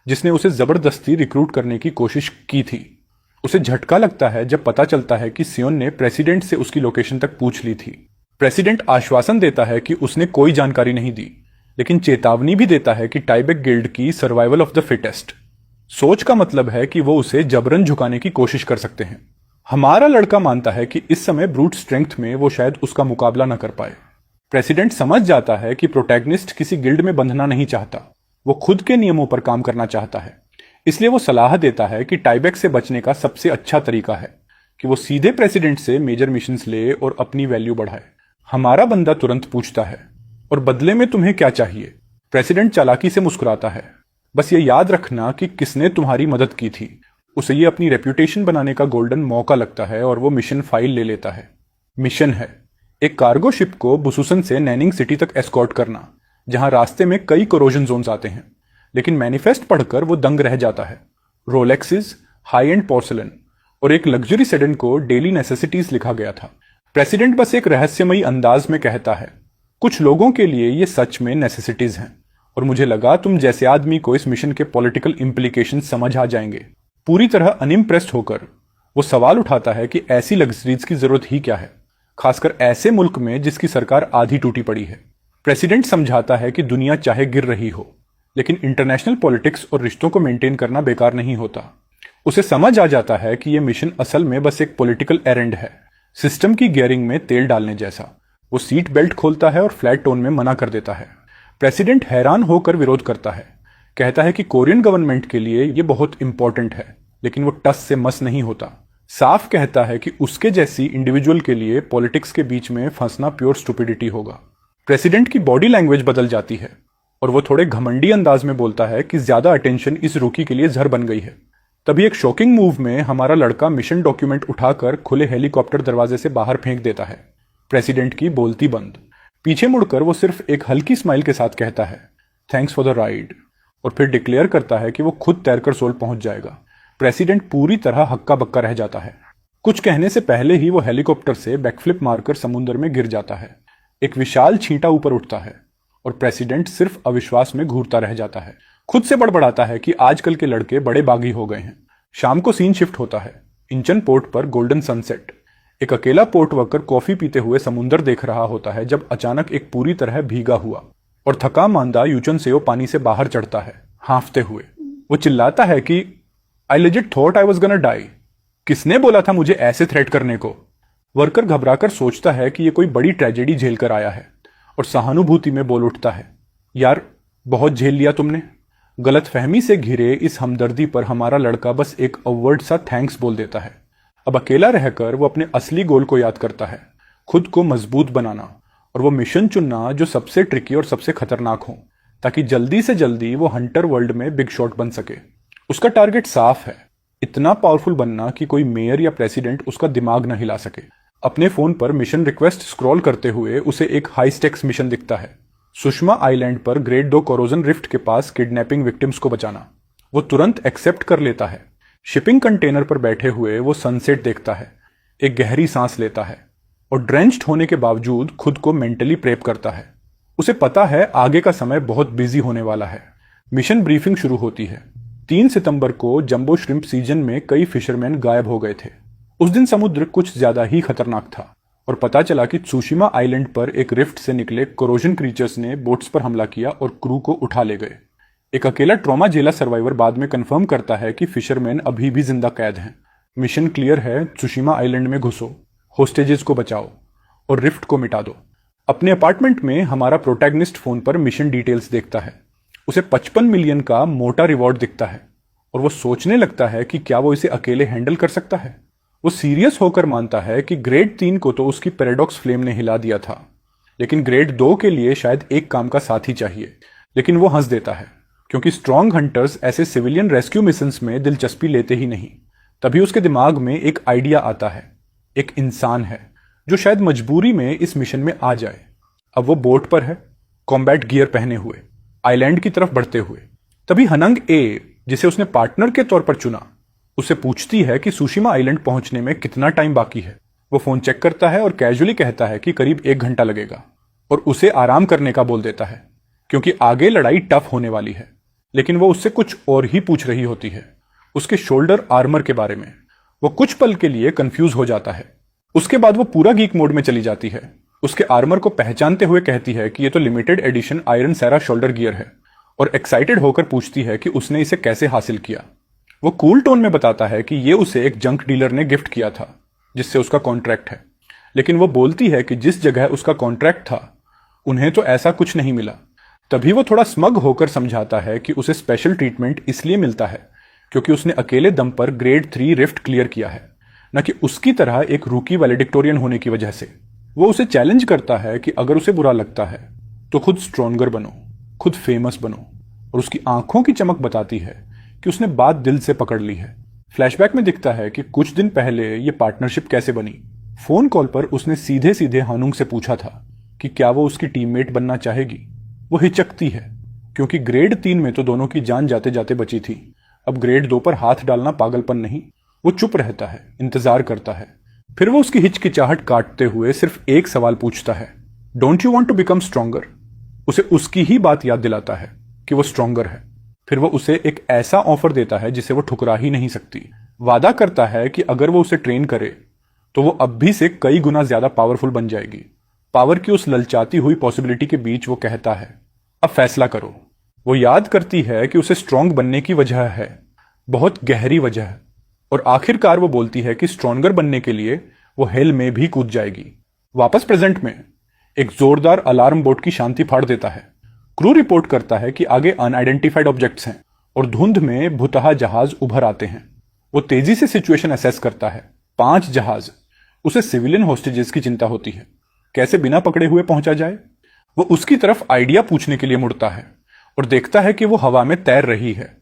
जिसने उसे जबरदस्ती रिक्रूट करने की कोशिश की थी। उसे झटका लगता है जब पता चलता है कि सियोन ने प्रेसिडेंट से उसकी लोकेशन तक पूछ ली थी। प्रेसिडेंट आश्वासन देता है कि उसने कोई जानकारी नहीं दी, लेकिन चेतावनी भी देता है कि टाइबेक गिल्ड की सर्वाइवल ऑफ द फिटेस्ट सोच का मतलब है कि वो उसे जबरन झुकाने की कोशिश कर सकते हैं। हमारा लड़का मानता है कि इस समय ब्रूट स्ट्रेंथ में वो शायद उसका मुकाबला न कर पाए। प्रेसिडेंट समझ जाता है कि प्रोटैगनिस्ट किसी गिल्ड में बंधना नहीं चाहता, वो खुद के नियमों पर काम करना चाहता है। इसलिए वो सलाह देता है कि टाइबेक से बचने का सबसे अच्छा तरीका है कि वो सीधे प्रेसिडेंट से मेजर मिशंस ले और अपनी वैल्यू बढ़ाए। हमारा बंदा तुरंत पूछता है, और बदले में तुम्हें क्या चाहिए? प्रेसिडेंट चालाकी से मुस्कुराता है, बस ये याद रखना कि किसने तुम्हारी मदद की थी। उसे ये अपनी रेप्यूटेशन बनाने का गोल्डन मौका लगता है और वो मिशन फाइल ले लेता है। मिशन है एक कार्गो शिप को बुसुसन से नैनिंग सिटी तक एस्कॉर्ट करना, जहां रास्ते में कई कोरोजन जोन्स आते हैं। लेकिन मैनिफेस्ट पढ़कर वो दंग रह जाता है। रोलेक्सेस, हाई एंड पोर्सलन और एक लग्जरी सेडन को डेली नेसेसिटीज लिखा गया था। प्रेसिडेंट बस एक रहस्यमयी अंदाज में कहता है, कुछ लोगों के लिए ये सच में नेसेसिटीज हैं, और मुझे लगा तुम जैसे आदमी को इस मिशन के पॉलिटिकल इम्प्लीकेशन समझ आ जाएंगे। पूरी तरह अनइम्प्रेस्ड होकर वो सवाल उठाता है कि ऐसी लग्जरीज की जरूरत ही क्या है, खासकर ऐसे मुल्क में जिसकी सरकार आधी टूटी पड़ी है। प्रेसिडेंट समझाता है कि दुनिया चाहे गिर रही हो, लेकिन इंटरनेशनल पॉलिटिक्स और रिश्तों को मेंटेन करना बेकार नहीं होता। उसे समझ आ जाता है कि यह मिशन असल में बस एक पॉलिटिकल एरेंड है, सिस्टम की गियरिंग में तेल डालने जैसा। वो सीट बेल्ट खोलता है और फ्लैट टोन में मना कर देता है। प्रेसिडेंट हैरान होकर विरोध करता है, कहता है कि कोरियन गवर्नमेंट के लिए यह बहुत इंपॉर्टेंट है, लेकिन वो टस से मस नहीं होता। साफ कहता है कि उसके जैसी इंडिविजुअल के लिए पॉलिटिक्स के बीच में फंसना प्योर स्टुपिडिटी होगा। प्रेसिडेंट की बॉडी लैंग्वेज बदल जाती है और वो थोड़े घमंडी अंदाज में बोलता है कि ज्यादा अटेंशन इस रूकी के लिए जहर बन गई है। तभी एक शॉकिंग मूव में हमारा लड़का मिशन डॉक्यूमेंट उठाकर खुले हेलीकॉप्टर दरवाजे से बाहर फेंक देता है। प्रेसिडेंट की बोलती बंद। पीछे मुड़कर वो सिर्फ एक हल्की स्माइल के साथ कहता है, थैंक्स फॉर द राइड, और फिर डिक्लेयर करता है कि वो खुद तैरकर सोल पहुंच जाएगा। प्रेसिडेंट पूरी तरह हक्का बक्का रह जाता है। कुछ कहने से पहले ही वो हेलीकॉप्टर से बैकफ्लिप मारकर समुद्र में गिर जाता है। एक विशाल छींटा ऊपर उठता है और प्रेसिडेंट सिर्फ अविश्वास में घूरता रह जाता है। खुद से बड़बड़ाता है कि आजकल के लड़के बड़े बागी हो गए हैं। शाम को सीन शिफ्ट होता है। इंचन पोर्ट पर गोल्डन सनसेट। एक अकेला पोर्ट वर्कर कॉफी पीते हुए समुद्र देख रहा होता है जब अचानक एक पूरी तरह भीगा हुआ और थका मांदा यूचन सेओ पानी से बाहर चढ़ता है, हांफते हुए। वो चिल्लाता है कि I legit thought I was gonna die. किसने बोला था मुझे ऐसे थ्रेट करने को? वर्कर घबराकर सोचता है कि ये कोई बड़ी ट्रेजेडी झेल कर आया है और सहानुभूति में बोल उठता है, यार बहुत झेल लिया तुमने। गलतफहमी से घिरे इस हमदर्दी पर हमारा लड़का बस एक अवर्ड सा थैंक्स बोल देता है। अब अकेला रहकर वो अपने असली गोल को याद करता है, खुद को मजबूत बनाना और वो मिशन चुनना जो सबसे ट्रिकी और सबसे खतरनाक हो, ताकि जल्दी से जल्दी वो हंटर वर्ल्ड में बिग शॉट बन सके। उसका टारगेट साफ है, इतना पावरफुल बनना कि कोई मेयर या प्रेसिडेंट उसका दिमाग न हिला सके। अपने फोन पर मिशन रिक्वेस्ट स्क्रॉल करते हुए उसे एक हाई स्टेक्स मिशन दिखता है, सुषमा आइलैंड पर ग्रेड 2 कोरोजन रिफ्ट के पास किडनैपिंग विक्टिम्स को बचाना। वो तुरंत एक्सेप्ट कर लेता है। शिपिंग कंटेनर पर बैठे हुए वो सनसेट देखता है, एक गहरी सांस लेता है और ड्रेंच्ड होने के बावजूद खुद को मेंटली प्रेप करता है। उसे पता है आगे का समय बहुत बिजी होने वाला है। मिशन ब्रीफिंग शुरू होती है। 3 सितंबर को जंबो श्रिम्प सीजन में कई फिशरमैन गायब हो गए थे उस दिन समुद्र कुछ ज्यादा ही खतरनाक था और पता चला कि त्सुशिमा आइलैंड पर एक रिफ्ट से निकले कोरोजन क्रीचर्स ने बोट्स पर हमला किया और क्रू को उठा ले गए। एक अकेला ट्रॉमा झेला सर्वाइवर बाद में कंफर्म करता है कि फिशरमैन अभी भी जिंदा कैद हैं। मिशन क्लियर है, त्सुशिमा आइलैंड में घुसो, होस्टेजेस को बचाओ और रिफ्ट को मिटा दो। अपने अपार्टमेंट में हमारा प्रोटैगनिस्ट फोन पर मिशन डिटेल्स देखता है। उसे 55 मिलियन का मोटा रिवॉर्ड दिखता है और वो सोचने लगता है कि क्या वो इसे अकेले हैंडल कर सकता है। वो सीरियस होकर मानता है कि ग्रेड 3 को तो उसकी पैराडॉक्स फ्लेम ने हिला दिया था, लेकिन ग्रेड 2 के लिए शायद एक काम का साथी चाहिए। लेकिन वो हंस देता है क्योंकि स्ट्रॉन्ग हंटर्स ऐसे सिविलियन रेस्क्यू मिशंस में दिलचस्पी लेते ही नहीं। तभी उसके दिमाग में एक आइडिया आता है। एक इंसान है जो शायद मजबूरी में इस मिशन में आ जाए। अब वो बोट पर है, कॉम्बैट गियर पहने हुए, आइलैंड की तरफ बढ़ते हुए। तभी हनंग ए, जिसे उसने पार्टनर के तौर पर चुना, उससे पूछती है कि सुशिमा आइलैंड पहुंचने में कितना टाइम बाकी है। वो फोन चेक करता है और कैजुअली कहता है कि करीब 1 घंटा लगेगा और उसे आराम करने का बोल देता है क्योंकि आगे लड़ाई टफ होने वाली है। लेकिन वो उससे कुछ और ही पूछ रही होती है, उसके शोल्डर आर्मर के बारे में। वो कुछ पल के लिए कंफ्यूज हो जाता है। उसके बाद वो पूरा गीक मोड में चली जाती है। उसके आर्मर को पहचानते हुए कहती है कि ये तो लिमिटेड एडिशन आयरन सैरा शोल्डर गियर है और एक्साइटेड होकर पूछती है कि उसने इसे कैसे हासिल किया। वो कूल टोन में बताता है कि ये उसे एक जंक डीलर ने गिफ्ट किया था जिससे उसका कॉन्ट्रैक्ट है। लेकिन वो बोलती है कि जिस जगह उसका कॉन्ट्रैक्ट था उन्हें तो ऐसा कुछ नहीं मिला। तभी वो थोड़ा स्मग होकर समझाता है कि उसे स्पेशल ट्रीटमेंट इसलिए मिलता है क्योंकि उसने अकेले दम पर ग्रेड 3 रिफ्ट क्लियर किया है, न कि उसकी तरह एक रूकी वैलेडिक्टोरियन होने की वजह से। वो उसे चैलेंज करता है कि अगर उसे बुरा लगता है तो खुद स्ट्रॉन्गर बनो, खुद फेमस बनो। और उसकी आंखों की चमक बताती है कि उसने बात दिल से पकड़ ली है। फ्लैशबैक में दिखता है कि कुछ दिन पहले ये पार्टनरशिप कैसे बनी। फोन कॉल पर उसने सीधे सीधे हानुंग से पूछा था कि क्या वो उसकी टीममेट बनना चाहेगी। वो हिचकती है क्योंकि ग्रेड 3 में तो दोनों की जान जाते जाते बची थी। अब ग्रेड 2 पर हाथ डालना पागलपन नहीं। वो चुप रहता है, इंतजार करता है। फिर वो उसकी हिचकिचाहट काटते हुए सिर्फ एक सवाल पूछता है, don't you want to become stronger. उसे उसकी ही बात याद दिलाता है कि वो स्ट्रॉन्गर है। फिर वो उसे एक ऐसा ऑफर देता है जिसे वो ठुकरा ही नहीं सकती। वादा करता है कि अगर वो उसे ट्रेन करे तो वो अब भी से कई गुना ज्यादा पावरफुल बन जाएगी। पावर की उस ललचाती हुई पॉसिबिलिटी के बीच वो कहता है, अब फैसला करो। वो याद करती है कि उसे स्ट्रॉन्ग बनने की वजह है, बहुत गहरी वजह। और आखिरकार वो बोलती है कि स्ट्रॉन्गर बनने के लिए वो हेल में भी कूद जाएगी। वापस प्रेजेंट में एक जोरदार अलार्म बोट की शांति फाड़ देता है। क्रू रिपोर्ट करता है कि आगे अनआइडेंटिफाइड ऑब्जेक्ट्स हैं और धुंध में भुतहा जहाज उभर आते हैं। वो तेजी से सिचुएशन असेस करता है। 5 जहाज। उसे सिविलियन होस्टेजेस की चिंता होती है, कैसे बिना पकड़े हुए पहुंचा जाए। वो उसकी तरफ आइडिया पूछने के लिए मुड़ता है और देखता है कि वो हवा में तैर रही है।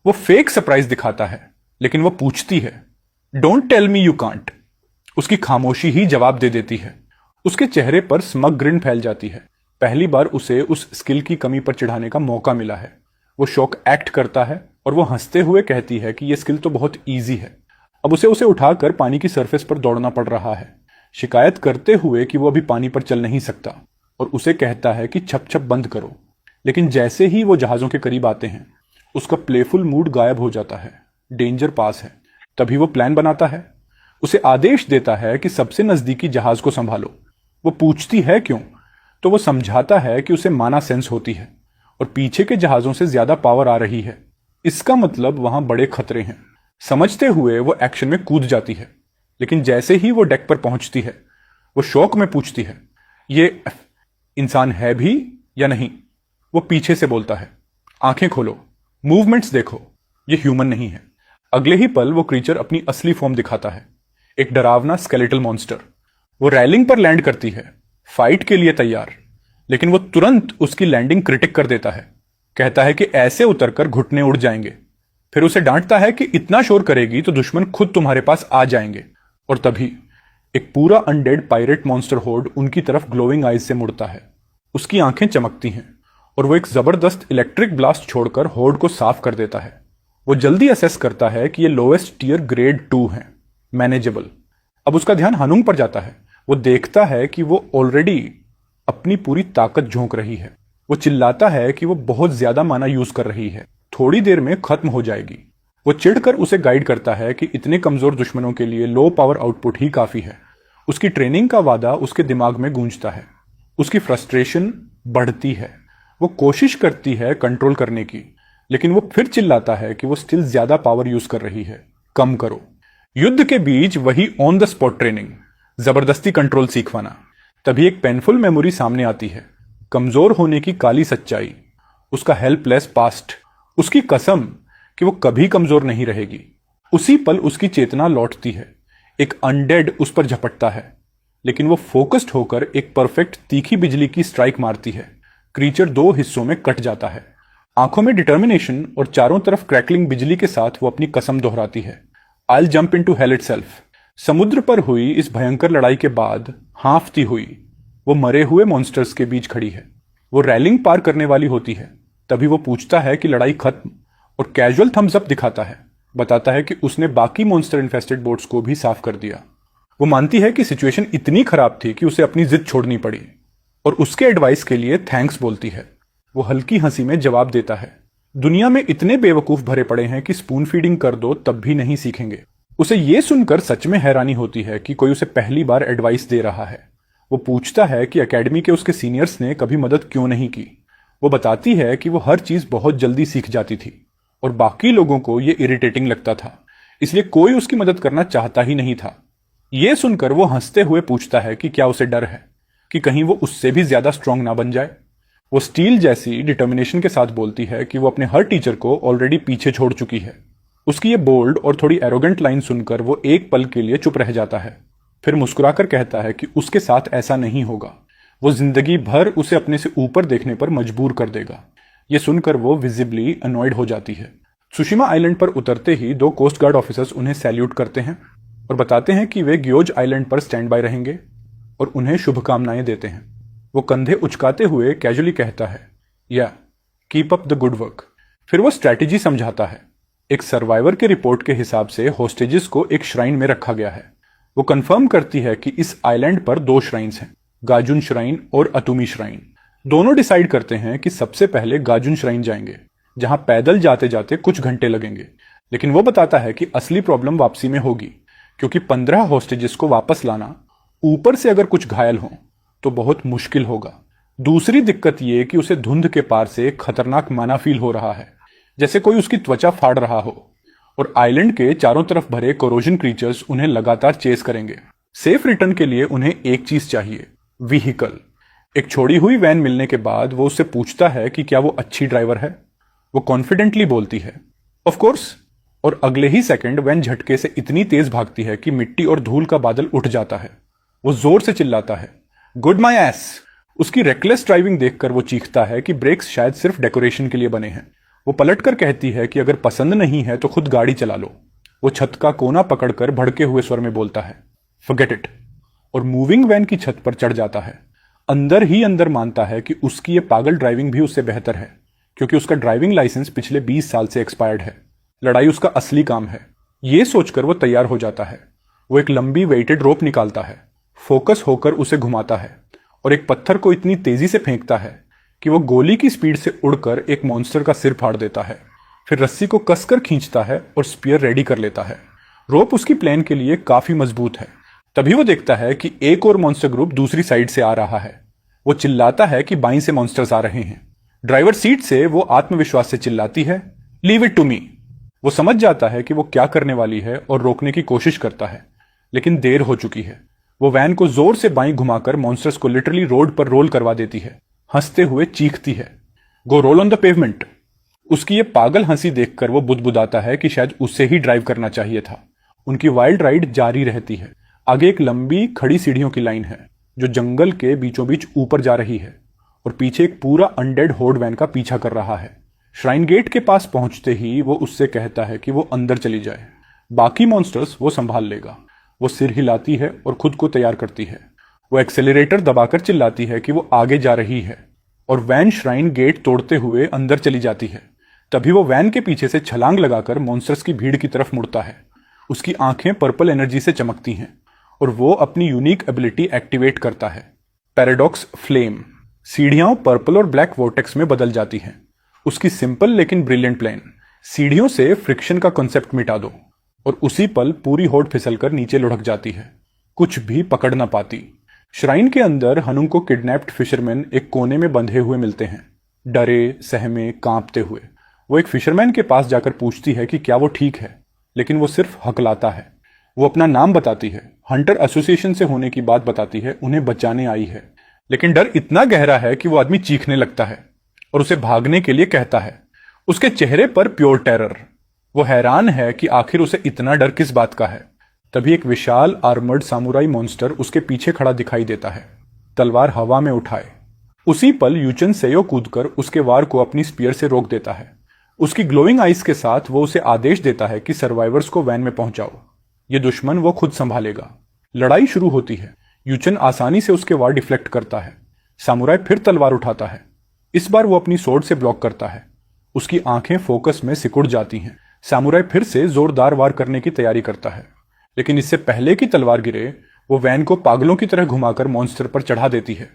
वो फेक सरप्राइज दिखाता है लेकिन वो पूछती है, don't tell me you can't. उसकी खामोशी ही जवाब दे देती है। उसके चेहरे पर स्मग ग्रिन फैल जाती है। पहली बार उसे उस स्किल की कमी पर चिढ़ाने का मौका मिला है। वो शौक एक्ट करता है और वो हंसते हुए कहती है कि ये स्किल तो बहुत ईजी है। अब उसे उठाकर पानी की सरफेस पर दौड़ना पड़ रहा है, शिकायत करते हुए कि वो अभी पानी पर चल नहीं सकता। और उसे कहता है कि छप छप बंद करो। लेकिन जैसे ही वो जहाजों के करीब आते हैं उसका प्लेफुल मूड गायब हो जाता है। डेंजर पास है। तभी वो प्लान बनाता है। उसे आदेश देता है कि सबसे नजदीकी जहाज को संभालो। वो पूछती है क्यों, तो वो समझाता है कि उसे माना सेंस होती है और पीछे के जहाजों से ज्यादा पावर आ रही है। इसका मतलब वहां बड़े खतरे हैं। समझते हुए वो एक्शन में कूद जाती है। लेकिन जैसे ही वो डेक पर पहुंचती है वो शौक में पूछती है, ये इंसान है भी या नहीं। वो पीछे से बोलता है, आंखें खोलो, मूवमेंट्स देखो, ये ह्यूमन नहीं है। अगले ही पल वो क्रीचर अपनी असली फॉर्म दिखाता है, एक डरावना स्केलेटल मॉन्स्टर। वो रैलिंग पर लैंड करती है, फाइट के लिए तैयार। लेकिन वो तुरंत उसकी लैंडिंग क्रिटिक कर देता है। कहता है कि ऐसे उतरकर घुटने उड़ जाएंगे। फिर उसे डांटता है कि इतना शोर करेगी तो दुश्मन खुद तुम्हारे पास आ जाएंगे। और तभी एक पूरा अनडेड पायरेट मॉन्स्टर होर्ड उनकी तरफ ग्लोइंग आइज से मुड़ता है। उसकी आंखें चमकती हैं और वो एक जबरदस्त इलेक्ट्रिक ब्लास्ट छोड़कर होर्ड को साफ कर देता है। वो जल्दी असेस करता है कि ये लोएस्ट टियर ग्रेड 2 हैं, मैनेजेबल। अब उसका ध्यान हानुंग पर जाता है। वो देखता है कि वो ऑलरेडी अपनी पूरी ताकत झोंक रही है। वो चिल्लाता है कि वो बहुत ज्यादा माना यूज कर रही है, थोड़ी देर में खत्म हो जाएगी। वो चिढ़कर उसे गाइड करता है कि इतने कमजोर दुश्मनों के लिए लो पावर आउटपुट ही काफी है। उसकी ट्रेनिंग का वादा उसके दिमाग में गूंजता है। उसकी फ्रस्ट्रेशन बढ़ती है। वो कोशिश करती है कंट्रोल करने की, लेकिन वो फिर चिल्लाता है कि वो स्टिल ज्यादा पावर यूज कर रही है, कम करो। युद्ध के बीच वही ऑन द स्पॉट ट्रेनिंग, जबरदस्ती कंट्रोल सीखवाना। तभी एक पेनफुल मेमोरी सामने आती है, कमजोर होने की काली सच्चाई, उसका हेल्पलेस पास्ट, उसकी कसम कि वो कभी कमजोर नहीं रहेगी। उसी पल उसकी चेतना लौटती है। एक अनडेड उस पर झपटता है, लेकिन वो फोकस्ड होकर एक परफेक्ट तीखी बिजली की स्ट्राइक मारती है। क्रीचर दो हिस्सों में कट जाता है। आंखों में डिटर्मिनेशन और चारों तरफ क्रैकलिंग बिजली के साथ वो अपनी कसम दोहराती है, I'll jump into hell itself। समुद्र पर हुई इस भयंकर लड़ाई के बाद हांफती हुई वो मरे हुए मॉन्स्टर्स के बीच खड़ी है। वो रेलिंग पार करने वाली होती है, तभी वो पूछता है कि लड़ाई खत्म, और कैजुअल थम्स अप दिखाता है, बताता है कि उसने बाकी मॉन्स्टर इन्फेस्टेड बोट्स को भी साफ कर दिया। वो मानती है कि सिचुएशन इतनी खराब थी कि उसे अपनी जिद छोड़नी पड़ी, और उसके एडवाइस के लिए थैंक्स बोलती है। वो हल्की हंसी में जवाब देता है, दुनिया में इतने बेवकूफ भरे पड़े हैं कि स्पून फीडिंग कर दो तब भी नहीं सीखेंगे। उसे यह सुनकर सच में हैरानी होती है कि कोई उसे पहली बार एडवाइस दे रहा है। वो पूछता है कि एकेडमी के उसके सीनियर्स ने कभी मदद क्यों नहीं की। वो बताती है कि वो हर चीज बहुत जल्दी सीख जाती थी और बाकी लोगों को ये इरिटेटिंग लगता था, इसलिए कोई उसकी मदद करना चाहता ही नहीं था। ये सुनकर वो हंसते हुए पूछता है कि क्या उसे डर है कि कहीं वो उससे भी ज्यादा स्ट्रांग ना बन जाए। वो स्टील जैसी डिटर्मिनेशन के साथ बोलती है कि वो अपने हर टीचर को ऑलरेडी पीछे छोड़ चुकी है। उसकी ये बोल्ड और थोड़ी एरोगेंट लाइन सुनकर वो एक पल के लिए चुप रह जाता है, फिर मुस्कुराकर कहता है कि उसके साथ ऐसा नहीं होगा। वो जिंदगी भर उसे अपने से ऊपर देखने पर मजबूर कर देगा। ये सुनकर वो विजिबली अनॉयड हो जाती है। सुशिमा आइलैंड पर उतरते ही दो कोस्ट गार्ड ऑफिसर्स उन्हें सैल्यूट करते हैं और बताते हैं कि वे ग्योज आइलैंड पर स्टैंड बाय रहेंगे और उन्हें शुभकामनाएं देते हैं। वो कंधे उचकाते हुए कैजुअली कहता है, या keep up the good work. फिर वो स्ट्रैटेजी समझाता है। एक सर्वाइवर के रिपोर्ट के हिसाब से होस्टेजेस को एक श्राइन में रखा गया है। वो कंफर्म करती है कि इस आइलैंड पर दो श्राइन्स हैं, गाजुन श्राइन और अतुमी श्राइन। दोनों डिसाइड करते हैं कि सबसे पहले गाजुन श्राइन जाएंगे, जहां पैदल जाते जाते कुछ घंटे लगेंगे। लेकिन वो बताता है कि असली प्रॉब्लम वापसी में होगी, क्योंकि 15 होस्टेजेस को वापस लाना, ऊपर से अगर कुछ घायल हों तो बहुत मुश्किल होगा। दूसरी दिक्कत ये कि उसे धुंध के पार से एक खतरनाक माना फील हो रहा है, जैसे कोई उसकी त्वचा फाड़ रहा हो, और आइलैंड के चारों तरफ भरे कोरोजन क्रीचर्स उन्हें लगातार चेस करेंगे। सेफ रिटर्न के लिए उन्हें एक चीज चाहिए, व्हीकल। एक छोड़ी हुई वैन मिलने के बाद वो उससे पूछता है कि क्या वो अच्छी ड्राइवर है। वो कॉन्फिडेंटली बोलती है, ऑफ कोर्स। और अगले ही सेकंड वैन झटके से इतनी तेज भागती है कि मिट्टी और धूल का बादल उठ जाता है। वो जोर से चिल्लाता है, गुड माई एस। उसकी रेकलेस ड्राइविंग देखकर वो चीखता है कि ब्रेक्स शायद सिर्फ डेकोरेशन के लिए बने हैं। वो पलटकर कहती है कि अगर पसंद नहीं है तो खुद गाड़ी चला लो। वो छत का कोना पकड़कर भड़के हुए स्वर में बोलता है, फॉरगेट इट, और मूविंग वैन की छत पर चढ़ जाता है। अंदर ही अंदर मानता है कि उसकी ये पागल ड्राइविंग भी उससे बेहतर है, क्योंकि उसका ड्राइविंग लाइसेंस पिछले 20 साल से एक्सपायर्ड है। लड़ाई उसका असली काम है। ये सोचकर वो तैयार हो जाता है। वो एक लंबी वेटेड रोप निकालता है, फोकस होकर उसे घुमाता है और एक पत्थर को इतनी तेजी से फेंकता है कि वो गोली की स्पीड से उड़कर एक मॉन्स्टर का सिर फाड़ देता है। फिर रस्सी को कसकर खींचता है और स्पीयर रेडी कर लेता है। रोप उसकी प्लान के लिए काफी मजबूत है। तभी वो देखता है कि एक और मॉन्स्टर ग्रुप दूसरी साइड से आ रहा है। वो चिल्लाता है कि बाईं से मॉन्स्टर्स आ रहे हैं। ड्राइवर सीट से वो आत्मविश्वास से चिल्लाती है, लीव इट टू मी। वो समझ जाता है कि वो क्या करने वाली है और रोकने की कोशिश करता है, लेकिन देर हो चुकी है। वो वैन को जोर से बाईं घुमाकर मॉन्स्टर्स को लिटरली रोड पर रोल करवा देती है। हंसते हुए चीखती है, गो रोल ऑन द पेवमेंट। उसकी ये पागल हंसी देखकर वो बुदबुदाता है कि शायद उसे ही ड्राइव करना चाहिए था। उनकी वाइल्ड राइड जारी रहती है। आगे एक लंबी खड़ी सीढ़ियों की लाइन है जो जंगल के बीचों बीच ऊपर जा रही है, और पीछे एक पूरा अनडेड होर्ड वैन का पीछा कर रहा है। श्राइन गेट के पास पहुंचते ही वो उससे कहता है कि वो अंदर चली जाए, बाकी मॉन्स्टर्स वो संभाल लेगा। वो सिर हिलाती है और खुद को तैयार करती है। वो एक्सेलरेटर दबाकर चिल्लाती है कि वो आगे जा रही है, और वैन श्राइन गेट तोड़ते हुए अंदर चली जाती है। तभी वो वैन के पीछे से छलांग लगाकर मॉन्स्टर्स की भीड़ की तरफ मुड़ता है। उसकी आंखें पर्पल एनर्जी से चमकती हैं और वो अपनी यूनिक एबिलिटी एक्टिवेट करता है, पैराडॉक्स फ्लेम। सीढ़ियां पर्पल और ब्लैक वोर्टेक्स में बदल जाती हैं। उसकी सिंपल लेकिन ब्रिलियंट प्लान सीढ़ियों से फ्रिक्शन का कॉन्सेप्ट मिटा दो और उसी पल पूरी होड़ फिसलकर नीचे लुढ़क जाती है, कुछ भी पकड़ न पाती। श्राइन के अंदर हनुंग को किडनैप्ड फिशरमैन एक कोने में बंधे हुए मिलते हैं, डरे, सहमे, कांपते हुए। वो एक फिशरमैन के पास जाकर पूछती है कि क्या वो ठीक है, लेकिन वो सिर्फ हकलाता है। वो अपना नाम बताती है, हंटर एसोसिएशन से होने की बात बताती है, उन्हें बचाने आई है। लेकिन डर इतना गहरा है कि वो आदमी चीखने लगता है और उसे भागने के लिए कहता है। उसके चेहरे पर प्योर टेरर। वो हैरान है कि आखिर उसे इतना डर किस बात का है। तभी एक विशाल आर्मर्ड सामुराई मॉन्स्टर उसके पीछे खड़ा दिखाई देता है, तलवार हवा में उठाए। उसी पल यूचन सेयो कूदकर उसके वार को अपनी स्पीयर से रोक देता है। उसकी ग्लोइंग आइज के साथ वो उसे आदेश देता है कि सर्वाइवर्स को वैन में पहुंचाओ, ये दुश्मन वो खुद संभालेगा। लड़ाई शुरू होती है। यूचन आसानी से उसके वार डिफ्लेक्ट करता है। सामुराई फिर तलवार उठाता है। इस बार वो अपनी सोर्ड से ब्लॉक करता है। उसकी आंखें फोकस में सिकुड़ जाती हैं। सामुराई फिर से जोरदार वार करने की तैयारी करता है, लेकिन इससे पहले कि तलवार गिरे, वो वैन को पागलों की तरह घुमाकर मॉन्स्टर पर चढ़ा देती है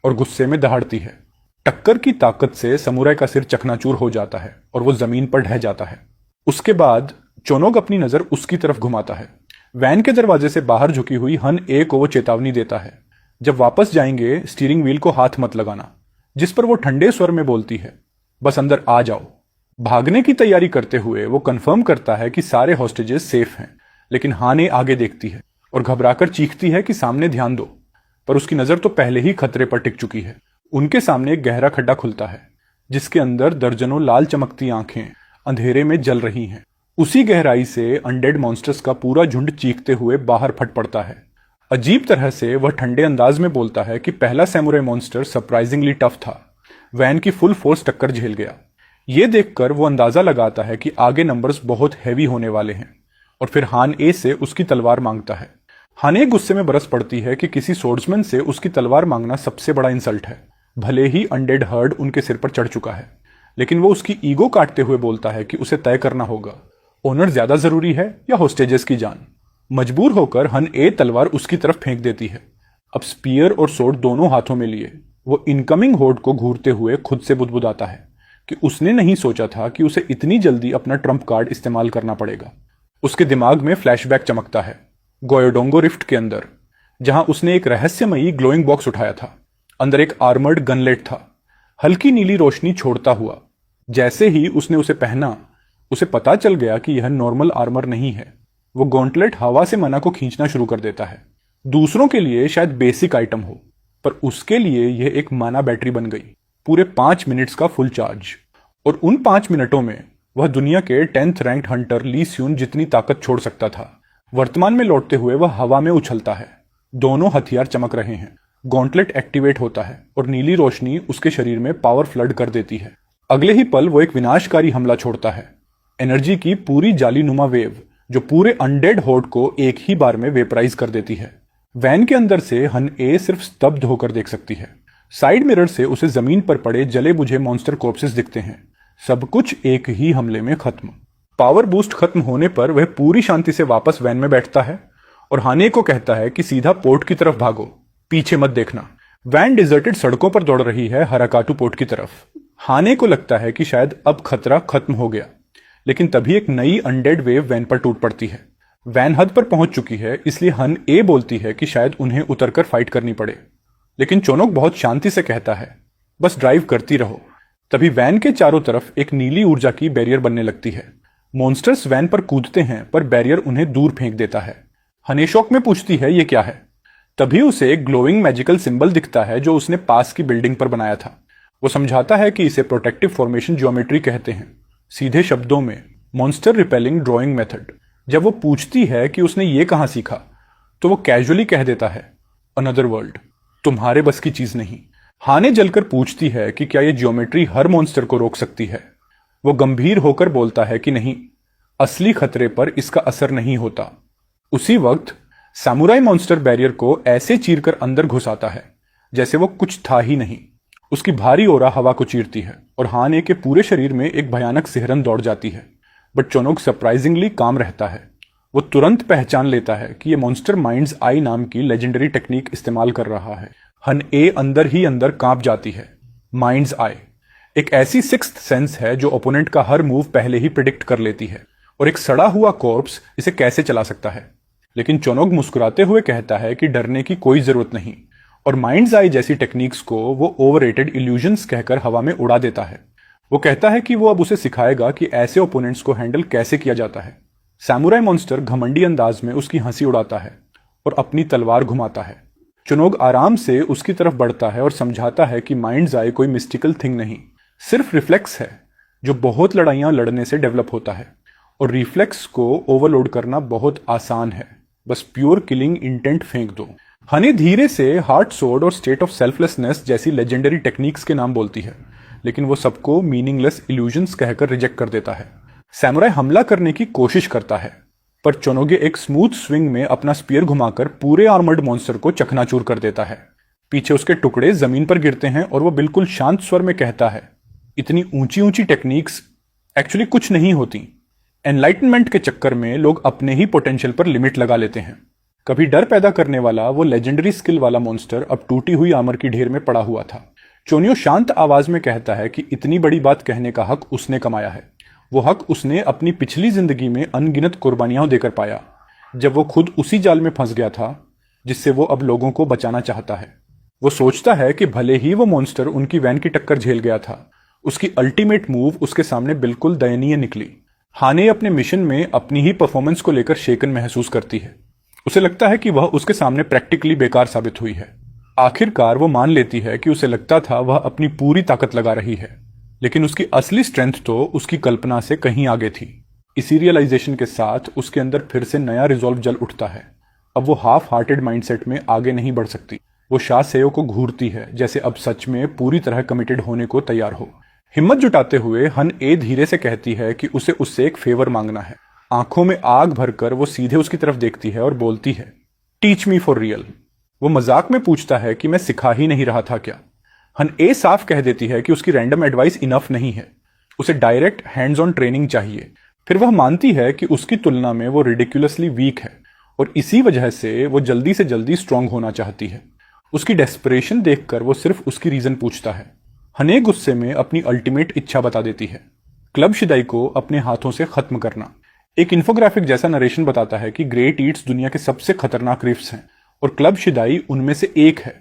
और गुस्से में दहाड़ती है। टक्कर की ताकत से समुराई का सिर चकनाचूर हो जाता है और वो जमीन पर ढह जाता है। उसके बाद चोनोग अपनी नजर उसकी तरफ घुमाता है। वैन के दरवाजे से बाहर झुकी हुई हन ए को वो चेतावनी देता है, जब वापस जाएंगे स्टीयरिंग व्हील को हाथ मत लगाना, जिस पर वो ठंडे स्वर में बोलती है, बस अंदर आ जाओ। भागने की तैयारी करते हुए वो कंफर्म करता है कि सारे हॉस्टेजेस सेफ हैं, लेकिन हाने आगे देखती है और घबराकर चीखती है कि सामने ध्यान दो, पर उसकी नजर तो पहले ही खतरे पर टिक चुकी है। उनके सामने एक गहरा खड्डा खुलता है, जिसके अंदर दर्जनों लाल चमकती आंखें अंधेरे में जल रही हैं। उसी गहराई से अनडेड मॉन्स्टर्स का पूरा झुंड चीखते हुए बाहर फट पड़ता है। अजीब तरह से वह ठंडे अंदाज में बोलता है कि पहला सैमुराई मॉन्स्टर सरप्राइजिंगली टफ था, वैन की फुल फोर्स टक्कर झेल गया। ये देखकर वो अंदाजा लगाता है कि आगे नंबर्स बहुत हैवी होने वाले हैं और फिर हान ए से उसकी तलवार मांगता है। हाने गुस्से में बरस पड़ती है कि किसी सोर्ड्समैन से उसकी तलवार मांगना सबसे बड़ा इंसल्ट है। भले ही अनडेड हर्ड उनके सिर पर चढ़ चुका है, लेकिन वो उसकी ईगो काटते हुए बोलता है कि उसे तय करना होगा, ओनर ज्यादा जरूरी है या होस्टेजेस की जान। मजबूर होकर हन ए तलवार उसकी तरफ फेंक देती है। अब स्पीयर और सोर्ड दोनों हाथों में लिए वो इनकमिंग होर्ड को घूरते हुए खुद से बुदबुदाता है कि उसने नहीं सोचा था कि उसे इतनी जल्दी अपना ट्रम्प कार्ड इस्तेमाल करना पड़ेगा। उसके दिमाग में फ्लैशबैक चमकता है गोयोडोंगो रिफ्ट के अंदर, जहां उसने एक रहस्यमयी ग्लोइंग बॉक्स उठाया था। अंदर एक आर्मर्ड गनलेट था, हल्की नीली रोशनी छोड़ता हुआ। जैसे ही उसने उसे पहना, उसे पता चल गया कि यह नॉर्मल आर्मर नहीं है। वो गॉन्टलेट हवा से मना को खींचना शुरू कर देता है। दूसरों के लिए शायद बेसिक आइटम हो, पर उसके लिए यह एक माना बैटरी बन गई, पूरे 5 मिनट्स का फुल चार्ज। और उन 5 मिनटों में वह दुनिया के 10th रैंक्ड हंटर ली स्यून जितनी ताकत छोड़ सकता था। वर्तमान में लौटते हुए वह हवा में उछलता है। दोनों हथियार चमक रहे हैं। गॉन्टलेट एक्टिवेट होता है और नीली रोशनी उसके शरीर में पावर फ्लड कर देती है। अगले ही पल वो एक विनाशकारी हमला छोड़ता है, एनर्जी की पूरी जालीनुमा वेव, जो पूरे अनडेड होर्ड को एक ही बार में वेपराइज कर देती है। वैन के अंदर से हन ए सिर्फ स्तब्ध होकर देख सकती है। साइड मिरर से उसे जमीन पर पड़े जले बुझे मॉन्स्टर कॉर्प्सेस दिखते हैं। सब कुछ एक ही हमले में खत्म। पावर बूस्ट खत्म होने पर वह पूरी शांति से वापस वैन में बैठता है और हाने को कहता है कि सीधा पोर्ट की तरफ भागो, पीछे मत देखना। वैन डिजर्टेड सड़कों पर दौड़ रही है हराकाटू पोर्ट की तरफ। हाने को लगता है कि शायद अब खतरा खत्म हो गया, लेकिन तभी एक नई अनडेड वेव वैन पर टूट पड़ती है। वैन हद पर पहुंच चुकी है, इसलिए हन ए बोलती है कि शायद उन्हें उतरकर फाइट करनी पड़े, लेकिन चोनोक बहुत शांति से कहता है, बस ड्राइव करती रहो। तभी वैन के चारों तरफ एक नीली ऊर्जा की बैरियर बनने लगती है। मॉन्स्टर्स वैन पर कूदते हैं, पर बैरियर उन्हें दूर फेंक देता है। हने शौक में पूछती है ये क्या है। तभी उसे एक ग्लोइंग मैजिकल सिंबल दिखता है जो उसने पास की बिल्डिंग पर बनाया था। वो समझाता है कि इसे प्रोटेक्टिव फॉर्मेशन ज्योमेट्री कहते हैं, सीधे शब्दों में मॉन्स्टर रिपेलिंग ड्राइंग मेथड। जब वो पूछती है कि उसने ये कहां सीखा, तो वो कैजुअली कह देता है, अनदर वर्ल्ड, तुम्हारे बस की चीज नहीं। हाने जलकर पूछती है कि क्या ये ज्योमेट्री हर मॉन्स्टर को रोक सकती है। वो गंभीर होकर बोलता है कि नहीं, असली खतरे पर इसका असर नहीं होता। उसी वक्त सामुराई मॉन्स्टर बैरियर को ऐसे चीरकर अंदर घुसाता है जैसे वो कुछ था ही नहीं। उसकी भारी ओरा हवा को चीरती है और हाने के पूरे शरीर में एक भयानक सिहरन दौड़ जाती है। बट चोनोक सरप्राइजिंगली काम रहता है। वो तुरंत पहचान लेता है कि ये मॉन्स्टर माइंड्स आई नाम की लेजेंडरी टेक्निक इस्तेमाल कर रहा है। हन ए अंदर ही अंदर कांप जाती है। माइंड्स आई, एक ऐसी सिक्स्थ सेंस है जो ओपोनेंट का हर मूव पहले ही प्रिडिक्ट कर लेती है, और एक सड़ा हुआ कॉर्प्स इसे कैसे चला सकता है। लेकिन चोनोग मुस्कुराते हुए कहता है कि डरने की कोई जरूरत नहीं, और माइंड्स आई जैसी टेक्निक्स को वो ओवररेटेड इल्यूजन्स कहकर हवा में उड़ा देता है। वो कहता है कि वो अब उसे सिखाएगा कि ऐसे ओपोनेंट्स को हैंडल कैसे किया जाता है। सैमुराई मॉन्स्टर घमंडी अंदाज में उसकी हंसी उड़ाता है और अपनी तलवार घुमाता है। चोनोग आराम से उसकी तरफ बढ़ता है और समझाता है कि माइंड्स आई कोई मिस्टिकल थिंग नहीं, सिर्फ रिफ्लेक्स है जो बहुत लड़ाइयां लड़ने से डेवलप होता है, और रिफ्लेक्स को ओवरलोड करना बहुत आसान है, बस प्योर किलिंग इंटेंट फेंक दो। हने धीरे से हार्ट सोर्ड और स्टेट ऑफ सेल्फलेसनेस जैसी लेजेंडरी टेक्निक्स के नाम बोलती है, लेकिन वो सबको मीनिंगलेस इल्यूजन्स कहकर रिजेक्ट कर देता है। सैमुराई हमला करने की कोशिश करता है, पर चोनोगे एक स्मूथ स्विंग में अपना स्पीयर घुमाकर पूरे आर्मर्ड मॉन्स्टर को चकनाचूर कर देता है। पीछे उसके टुकड़े जमीन पर गिरते हैं और वो बिल्कुल शांत स्वर में कहता है, इतनी ऊंची ऊंची टेक्निक्स एक्चुअली कुछ नहीं होती। एनलाइटनमेंट के चक्कर में लोग अपने ही पोटेंशियल पर लिमिट लगा लेते हैं। कभी डर पैदा करने वाला वो लेजेंडरी स्किल वाला मॉन्स्टर अब टूटी हुई आर्मर की ढेर में पड़ा हुआ था। चोनियो शांत आवाज में कहता है कि इतनी बड़ी बात कहने का हक उसने कमाया है। वो हक उसने अपनी पिछली जिंदगी में अनगिनत कुर्बानियां देकर पाया, जब वो खुद उसी जाल में फंस गया था जिससे वो अब लोगों को बचाना चाहता है। वो सोचता है कि भले ही वो मॉन्स्टर उनकी वैन की टक्कर झेल गया था, उसकी अल्टीमेट मूव उसके सामने बिल्कुल दयनीय निकली। हाने अपने मिशन में अपनी ही परफॉर्मेंस को लेकर शेकन महसूस करती है। उसे लगता है कि वह उसके सामने प्रैक्टिकली बेकार साबित हुई है। आखिरकार वो मान लेती है कि उसे लगता था वह अपनी पूरी ताकत लगा रही है, लेकिन उसकी असली स्ट्रेंथ तो उसकी कल्पना से कहीं आगे थी। इसी रियलाइजेशन के साथ उसके अंदर फिर से नया रिजॉल्व जल उठता है। अब वो हाफ हार्टेड माइंडसेट में आगे नहीं बढ़ सकती। वो शाह सेयो को घूरती है, जैसे अब सच में पूरी तरह कमिटेड होने को तैयार हो। हिम्मत जुटाते हुए हन ए धीरे से कहती है कि उसे उससे एक फेवर मांगना है। आंखों में आग भरकर वो सीधे उसकी तरफ देखती है और बोलती है, टीच मी फॉर रियल। वो मजाक में पूछता है कि मैं सिखा ही नहीं रहा था क्या। हन ए साफ कह देती है कि उसकी रैंडम एडवाइस इनफ नहीं है, उसे डायरेक्ट हैंड्स ऑन ट्रेनिंग चाहिए। फिर वह मानती है कि उसकी तुलना में वो रिडिकुलसली वीक है और इसी वजह से वो जल्दी से जल्दी स्ट्रांग होना चाहती है। उसकी डेस्परेशन देखकर वो सिर्फ उसकी रीजन पूछता है। हने गुस्से में अपनी अल्टीमेट इच्छा बता देती है, क्लब शिदाई को अपने हाथों से खत्म करना। एक इन्फोग्राफिक जैसा नरेशन बताता है कि ग्रेट ईट्स दुनिया के सबसे खतरनाक रिफ्स हैं और क्लब शिदाई उनमें से एक है,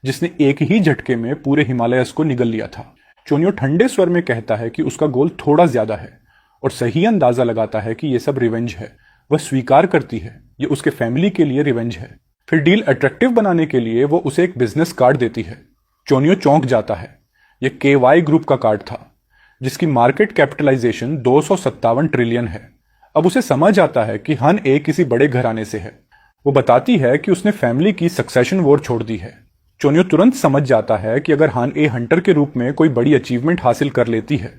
जिसने एक ही झटके में पूरे हिमालयस को निगल लिया था। चोनियो ठंडे स्वर में कहता है कि उसका गोल थोड़ा ज्यादा है और सही अंदाजा लगाता है कि यह सब रिवेंज है। वह स्वीकार करती है ये उसके फैमिली के लिए रिवेंज है। फिर डील अट्रैक्टिव बनाने के लिए वो उसे एक बिजनेस कार्ड देती है। चोनियो चौंक जाता है। यह KY ग्रुप का कार्ड था, जिसकी मार्केट कैपिटलाइजेशन 257 ट्रिलियन है। अब उसे समझ आता है कि हन ए किसी बड़े घराने से है। वो बताती है कि उसने फैमिली की सक्सेशन वॉर छोड़ दी है। चोनियो तुरंत समझ जाता है कि अगर हान ए हंटर के रूप में कोई बड़ी अचीवमेंट हासिल कर लेती है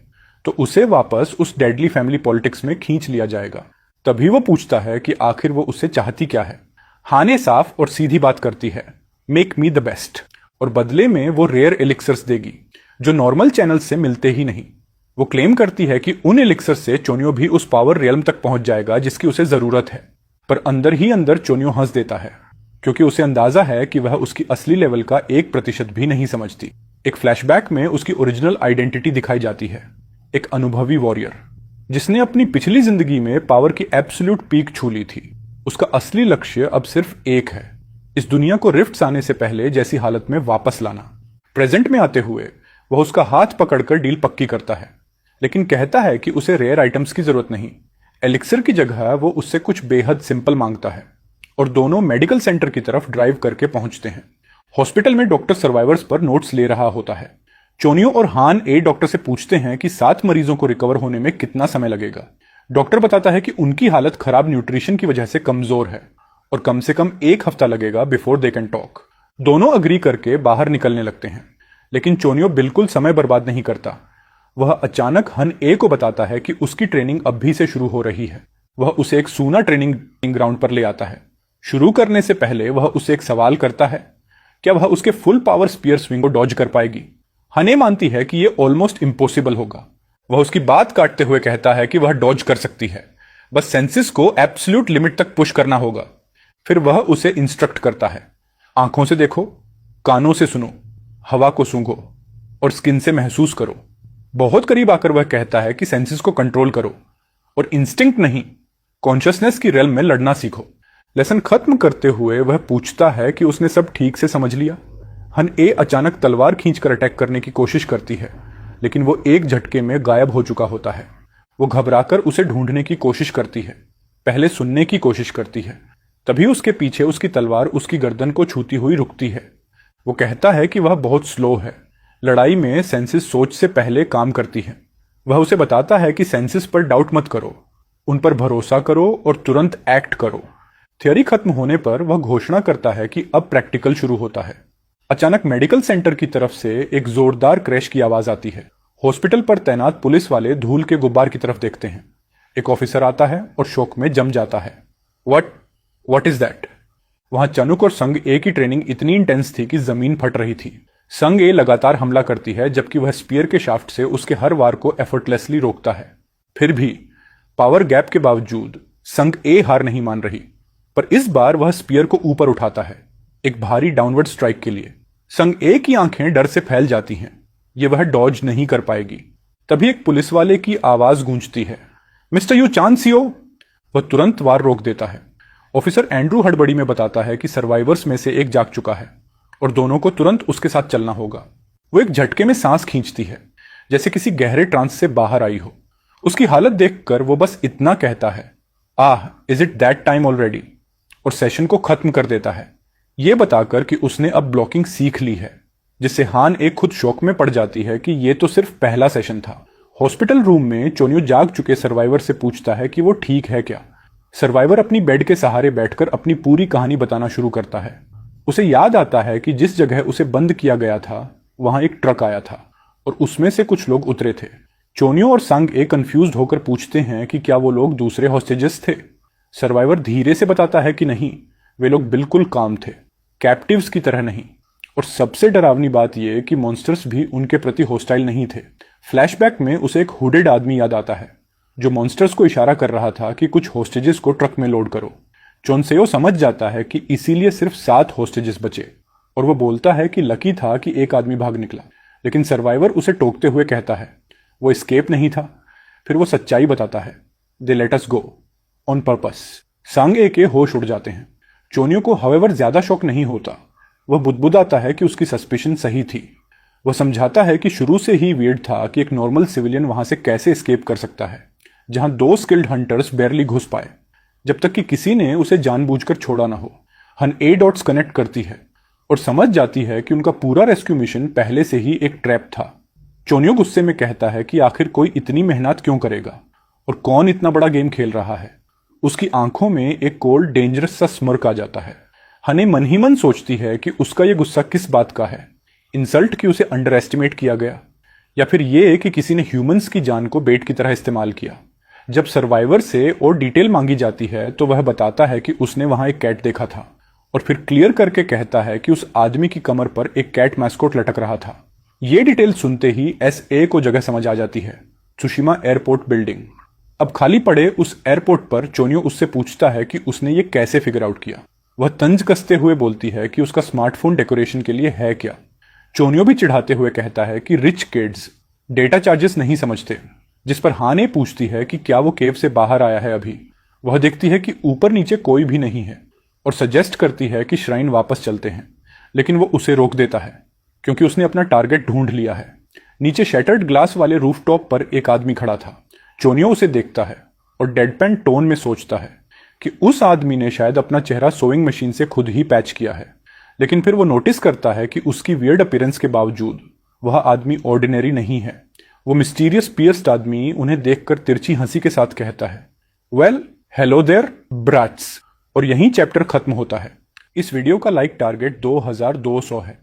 तो उसे वापस उस डेडली फैमिली पॉलिटिक्स में खींच लिया जाएगा। तभी वो पूछता है कि आखिर वो उससे चाहती क्या है। हाने साफ और सीधी बात करती है, मेक मी द बेस्ट, और बदले में वो रेयर एलिक्सर्स देगी जो नॉर्मल चैनल्स से मिलते ही नहीं। वो क्लेम करती है कि उन एलिक्सर्स से चोनियो भी उस पावर रियल्म तक पहुंच जाएगा जिसकी उसे जरूरत है। पर अंदर ही अंदर चोनियो हंस देता है, क्योंकि उसे अंदाजा है कि वह उसकी असली लेवल का 1% भी नहीं समझती। एक फ्लैशबैक में उसकी ओरिजिनल आइडेंटिटी दिखाई जाती है, एक अनुभवी वॉरियर जिसने अपनी पिछली जिंदगी में पावर की एब्सोल्यूट पीक छू ली थी। उसका असली लक्ष्य अब सिर्फ एक है, इस दुनिया को रिफ्ट्स आने से पहले जैसी हालत में वापस लाना। प्रेजेंट में आते हुए वह उसका हाथ पकड़कर डील पक्की करता है, लेकिन कहता है कि उसे रेयर आइटम्स की जरूरत नहीं। एलिक्सर की जगह वो उससे कुछ बेहद सिंपल मांगता है, और दोनों मेडिकल सेंटर की तरफ ड्राइव करके पहुंचते हैं। हॉस्पिटल में डॉक्टर सर्वाइवर्स पर नोट्स ले रहा होता है। चोनियो और हान ए डॉक्टर से पूछते हैं कि 7 मरीजों को रिकवर होने में कितना समय लगेगा। डॉक्टर बताता है कि उनकी हालत खराब न्यूट्रिशन की वजह से कमजोर है और कम से कम 1 हफ्ता लगेगा बिफोर दे कैन टॉक। दोनों अग्री करके बाहर निकलने लगते हैं, लेकिन चोनियो बिल्कुल समय बर्बाद नहीं करता। वह अचानक हन ए को बताता है कि उसकी ट्रेनिंग अब भी से शुरू हो रही है। वह उसे एक सूना ट्रेनिंग ग्राउंड पर ले आता है। शुरू करने से पहले वह उसे एक सवाल करता है, क्या वह उसके फुल पावर स्पीयर स्विंग को डॉज कर पाएगी। हने मानती है कि यह ऑलमोस्ट इम्पॉसिबल होगा। वह उसकी बात काटते हुए कहता है कि वह डॉज कर सकती है, बस सेंसेस को एब्सोल्यूट लिमिट तक पुश करना होगा। फिर वह उसे इंस्ट्रक्ट करता है, आंखों से देखो, कानों से सुनो, हवा को सूंघो और स्किन से महसूस करो। बहुत करीब आकर वह कहता है कि सेंसेस को कंट्रोल करो और इंस्टिंक्ट नहीं, कॉन्शियसनेस की रेल्म में लड़ना सीखो। लेसन खत्म करते हुए वह पूछता है कि उसने सब ठीक से समझ लिया। हन ए अचानक तलवार खींचकर अटैक करने की कोशिश करती है, लेकिन वो एक झटके में गायब हो चुका होता है। वो घबराकर उसे ढूंढने की कोशिश करती है, पहले सुनने की कोशिश करती है। तभी उसके पीछे उसकी तलवार उसकी गर्दन को छूती हुई रुकती है। वो कहता है कि वह बहुत स्लो है, लड़ाई में सेंसेस सोच से पहले काम करती है। वह उसे बताता है कि सेंसेस पर डाउट मत करो, उन पर भरोसा करो और तुरंत एक्ट करो। थ्योरी खत्म होने पर वह घोषणा करता है कि अब प्रैक्टिकल शुरू होता है। अचानक मेडिकल सेंटर की तरफ से एक जोरदार क्रैश की आवाज आती है। हॉस्पिटल पर तैनात पुलिस वाले धूल के गुब्बार की तरफ देखते हैं। एक ऑफिसर आता है और शोक में जम जाता है। What is that? वहां चनुक और संग ए की ट्रेनिंग इतनी इंटेंस थी कि जमीन फट रही थी। संग ए लगातार हमला करती है, जबकि वह स्पीयर के शाफ्ट से उसके हर वार को एफर्टलेसली रोकता है। फिर भी पावर गैप के बावजूद संग ए हार नहीं मान रही, पर इस बार वह स्पीयर को ऊपर उठाता है, एक भारी डाउनवर्ड स्ट्राइक के लिए। संग ए की आंखें डर से फैल जाती हैं, ये वह डॉज नहीं कर पाएगी। तभी एक पुलिस वाले की आवाज गूंजती है, मिस्टर यू चांसियो। वह तुरंत वार रोक देता है। ऑफिसर एंड्रू हड़बड़ी में बताता है कि सर्वाइवर्स में से एक जाग चुका है और दोनों को तुरंत उसके साथ चलना होगा। वो एक झटके में सांस खींचती है, जैसे किसी गहरे ट्रांस से बाहर आई हो। उसकी हालत देखकर वो बस इतना कहता है, is it that time already, और सेशन को खत्म कर देता है, ये बताकर कि उसने अब ब्लॉकिंग सीख ली है। जिससे हान एक खुद शौक में पड़ जाती है कि ये तो सिर्फ पहला सेशन था। हॉस्पिटल रूम में चोन्यो जाग चुके सर्वाइवर से पूछता है कि वो ठीक है क्या। सर्वाइवर अपनी बेड के सहारे बैठकर अपनी पूरी कहानी बताना शुरू करता है। उसे याद आता है कि जिस जगह उसे बंद किया गया था वहां एक ट्रक आया था और उसमें से कुछ लोग उतरे थे। चोन्यो और संग ए कंफ्यूज्ड होकर पूछते हैं कि क्या वो लोग दूसरे हॉस्टेजेस थे। सर्वाइवर धीरे से बताता है कि नहीं, वे लोग बिल्कुल काम थे, कैप्टिव्स की तरह नहीं। और सबसे डरावनी बात यह कि मॉन्स्टर्स भी उनके प्रति हॉस्टाइल नहीं थे। फ्लैशबैक में उसे एक हुडेड आदमी याद आता है जो मॉन्स्टर्स को इशारा कर रहा था कि कुछ हॉस्टेजेस को ट्रक में लोड करो। चोनसेओ समझ जाता है कि इसीलिए सिर्फ 7 हॉस्टेजेस बचे, और वो बोलता है कि लकी था कि एक आदमी भाग निकला। लेकिन सर्वाइवर उसे टोकते हुए कहता है वो एस्केप नहीं था। फिर वो सच्चाई बताता है, they let us go on purpose. Song A के होश उड़ जाते हैं। चोन्यो को हवेवर ज्यादा शौक नहीं होता। वह बुदबुदाता है कि उसकी सस्पिशन सही थी। वह समझाता है कि शुरू से ही वियर्ड था कि एक नॉर्मल सिविलियन वहां से कैसे एस्केप कर सकता है, जहां 2 स्किल्ड हंटर्स बैरली घुस पाए, जब तक कि किसी ने उसे जानबूझकर छोड़ा ना हो। हन ए डॉट्स कनेक्ट करती है और समझ जाती है कि उनका पूरा रेस्क्यू मिशन पहले से ही एक ट्रैप था। चोन्यो गुस्से में कहता है कि आखिर कोई इतनी मेहनत क्यों करेगा और कौन इतना बड़ा गेम खेल रहा है। उसकी आंखों में एक कोल्ड डेंजरस सा स्मर्क आ जाता है। हने मन ही मन सोचती है कि उसका यह गुस्सा किस बात का है, इंसल्ट कि उसे अंडर एस्टिमेट किया गया, या फिर यह कि किसी ने ह्यूमंस की जान को बेट की तरह इस्तेमाल किया। जब सर्वाइवर से और डिटेल मांगी जाती है तो वह बताता है कि उसने वहां एक कैट देखा था, और फिर क्लियर करके कहता है कि उस आदमी की कमर पर एक कैट मैस्कोट लटक रहा था। ये डिटेल सुनते ही SA को जगह समझ आ जाती है, त्सुशिमा एयरपोर्ट बिल्डिंग। अब खाली पड़े उस एयरपोर्ट पर चोन्यो उससे पूछता है कि उसने ये कैसे फिगर आउट किया। वह तंज कसते हुए बोलती है कि उसका स्मार्टफोन डेकोरेशन के लिए है क्या। चोन्यो भी चिढ़ाते हुए कहता है कि रिच किड्स डेटा चार्जेस नहीं समझते। जिस पर हाने पूछती है कि क्या वो केव से बाहर आया है अभी। वह देखती है कि ऊपर नीचे कोई भी नहीं है और सजेस्ट करती है कि श्राइन वापस चलते हैं, लेकिन वो उसे रोक देता है क्योंकि उसने अपना टारगेट ढूंढ लिया है। नीचे शैटर्ड ग्लास वाले रूफटॉप पर एक आदमी खड़ा था। चोन्यो उसे देखता है और डेडपैन टोन में सोचता है कि उस आदमी ने शायद अपना चेहरा सोइंग मशीन से खुद ही पैच किया है। लेकिन फिर वो नोटिस करता है कि उसकी वियर्ड अपीयरेंस के बावजूद वह आदमी ऑर्डिनरी नहीं है। वो मिस्टीरियस पियर्स्ड आदमी उन्हें देखकर तिरछी हंसी के साथ कहता है, वेल हेलो देयर ब्राट्स। और यहीं चैप्टर खत्म होता है। इस वीडियो का लाइक टारगेट 2200 है।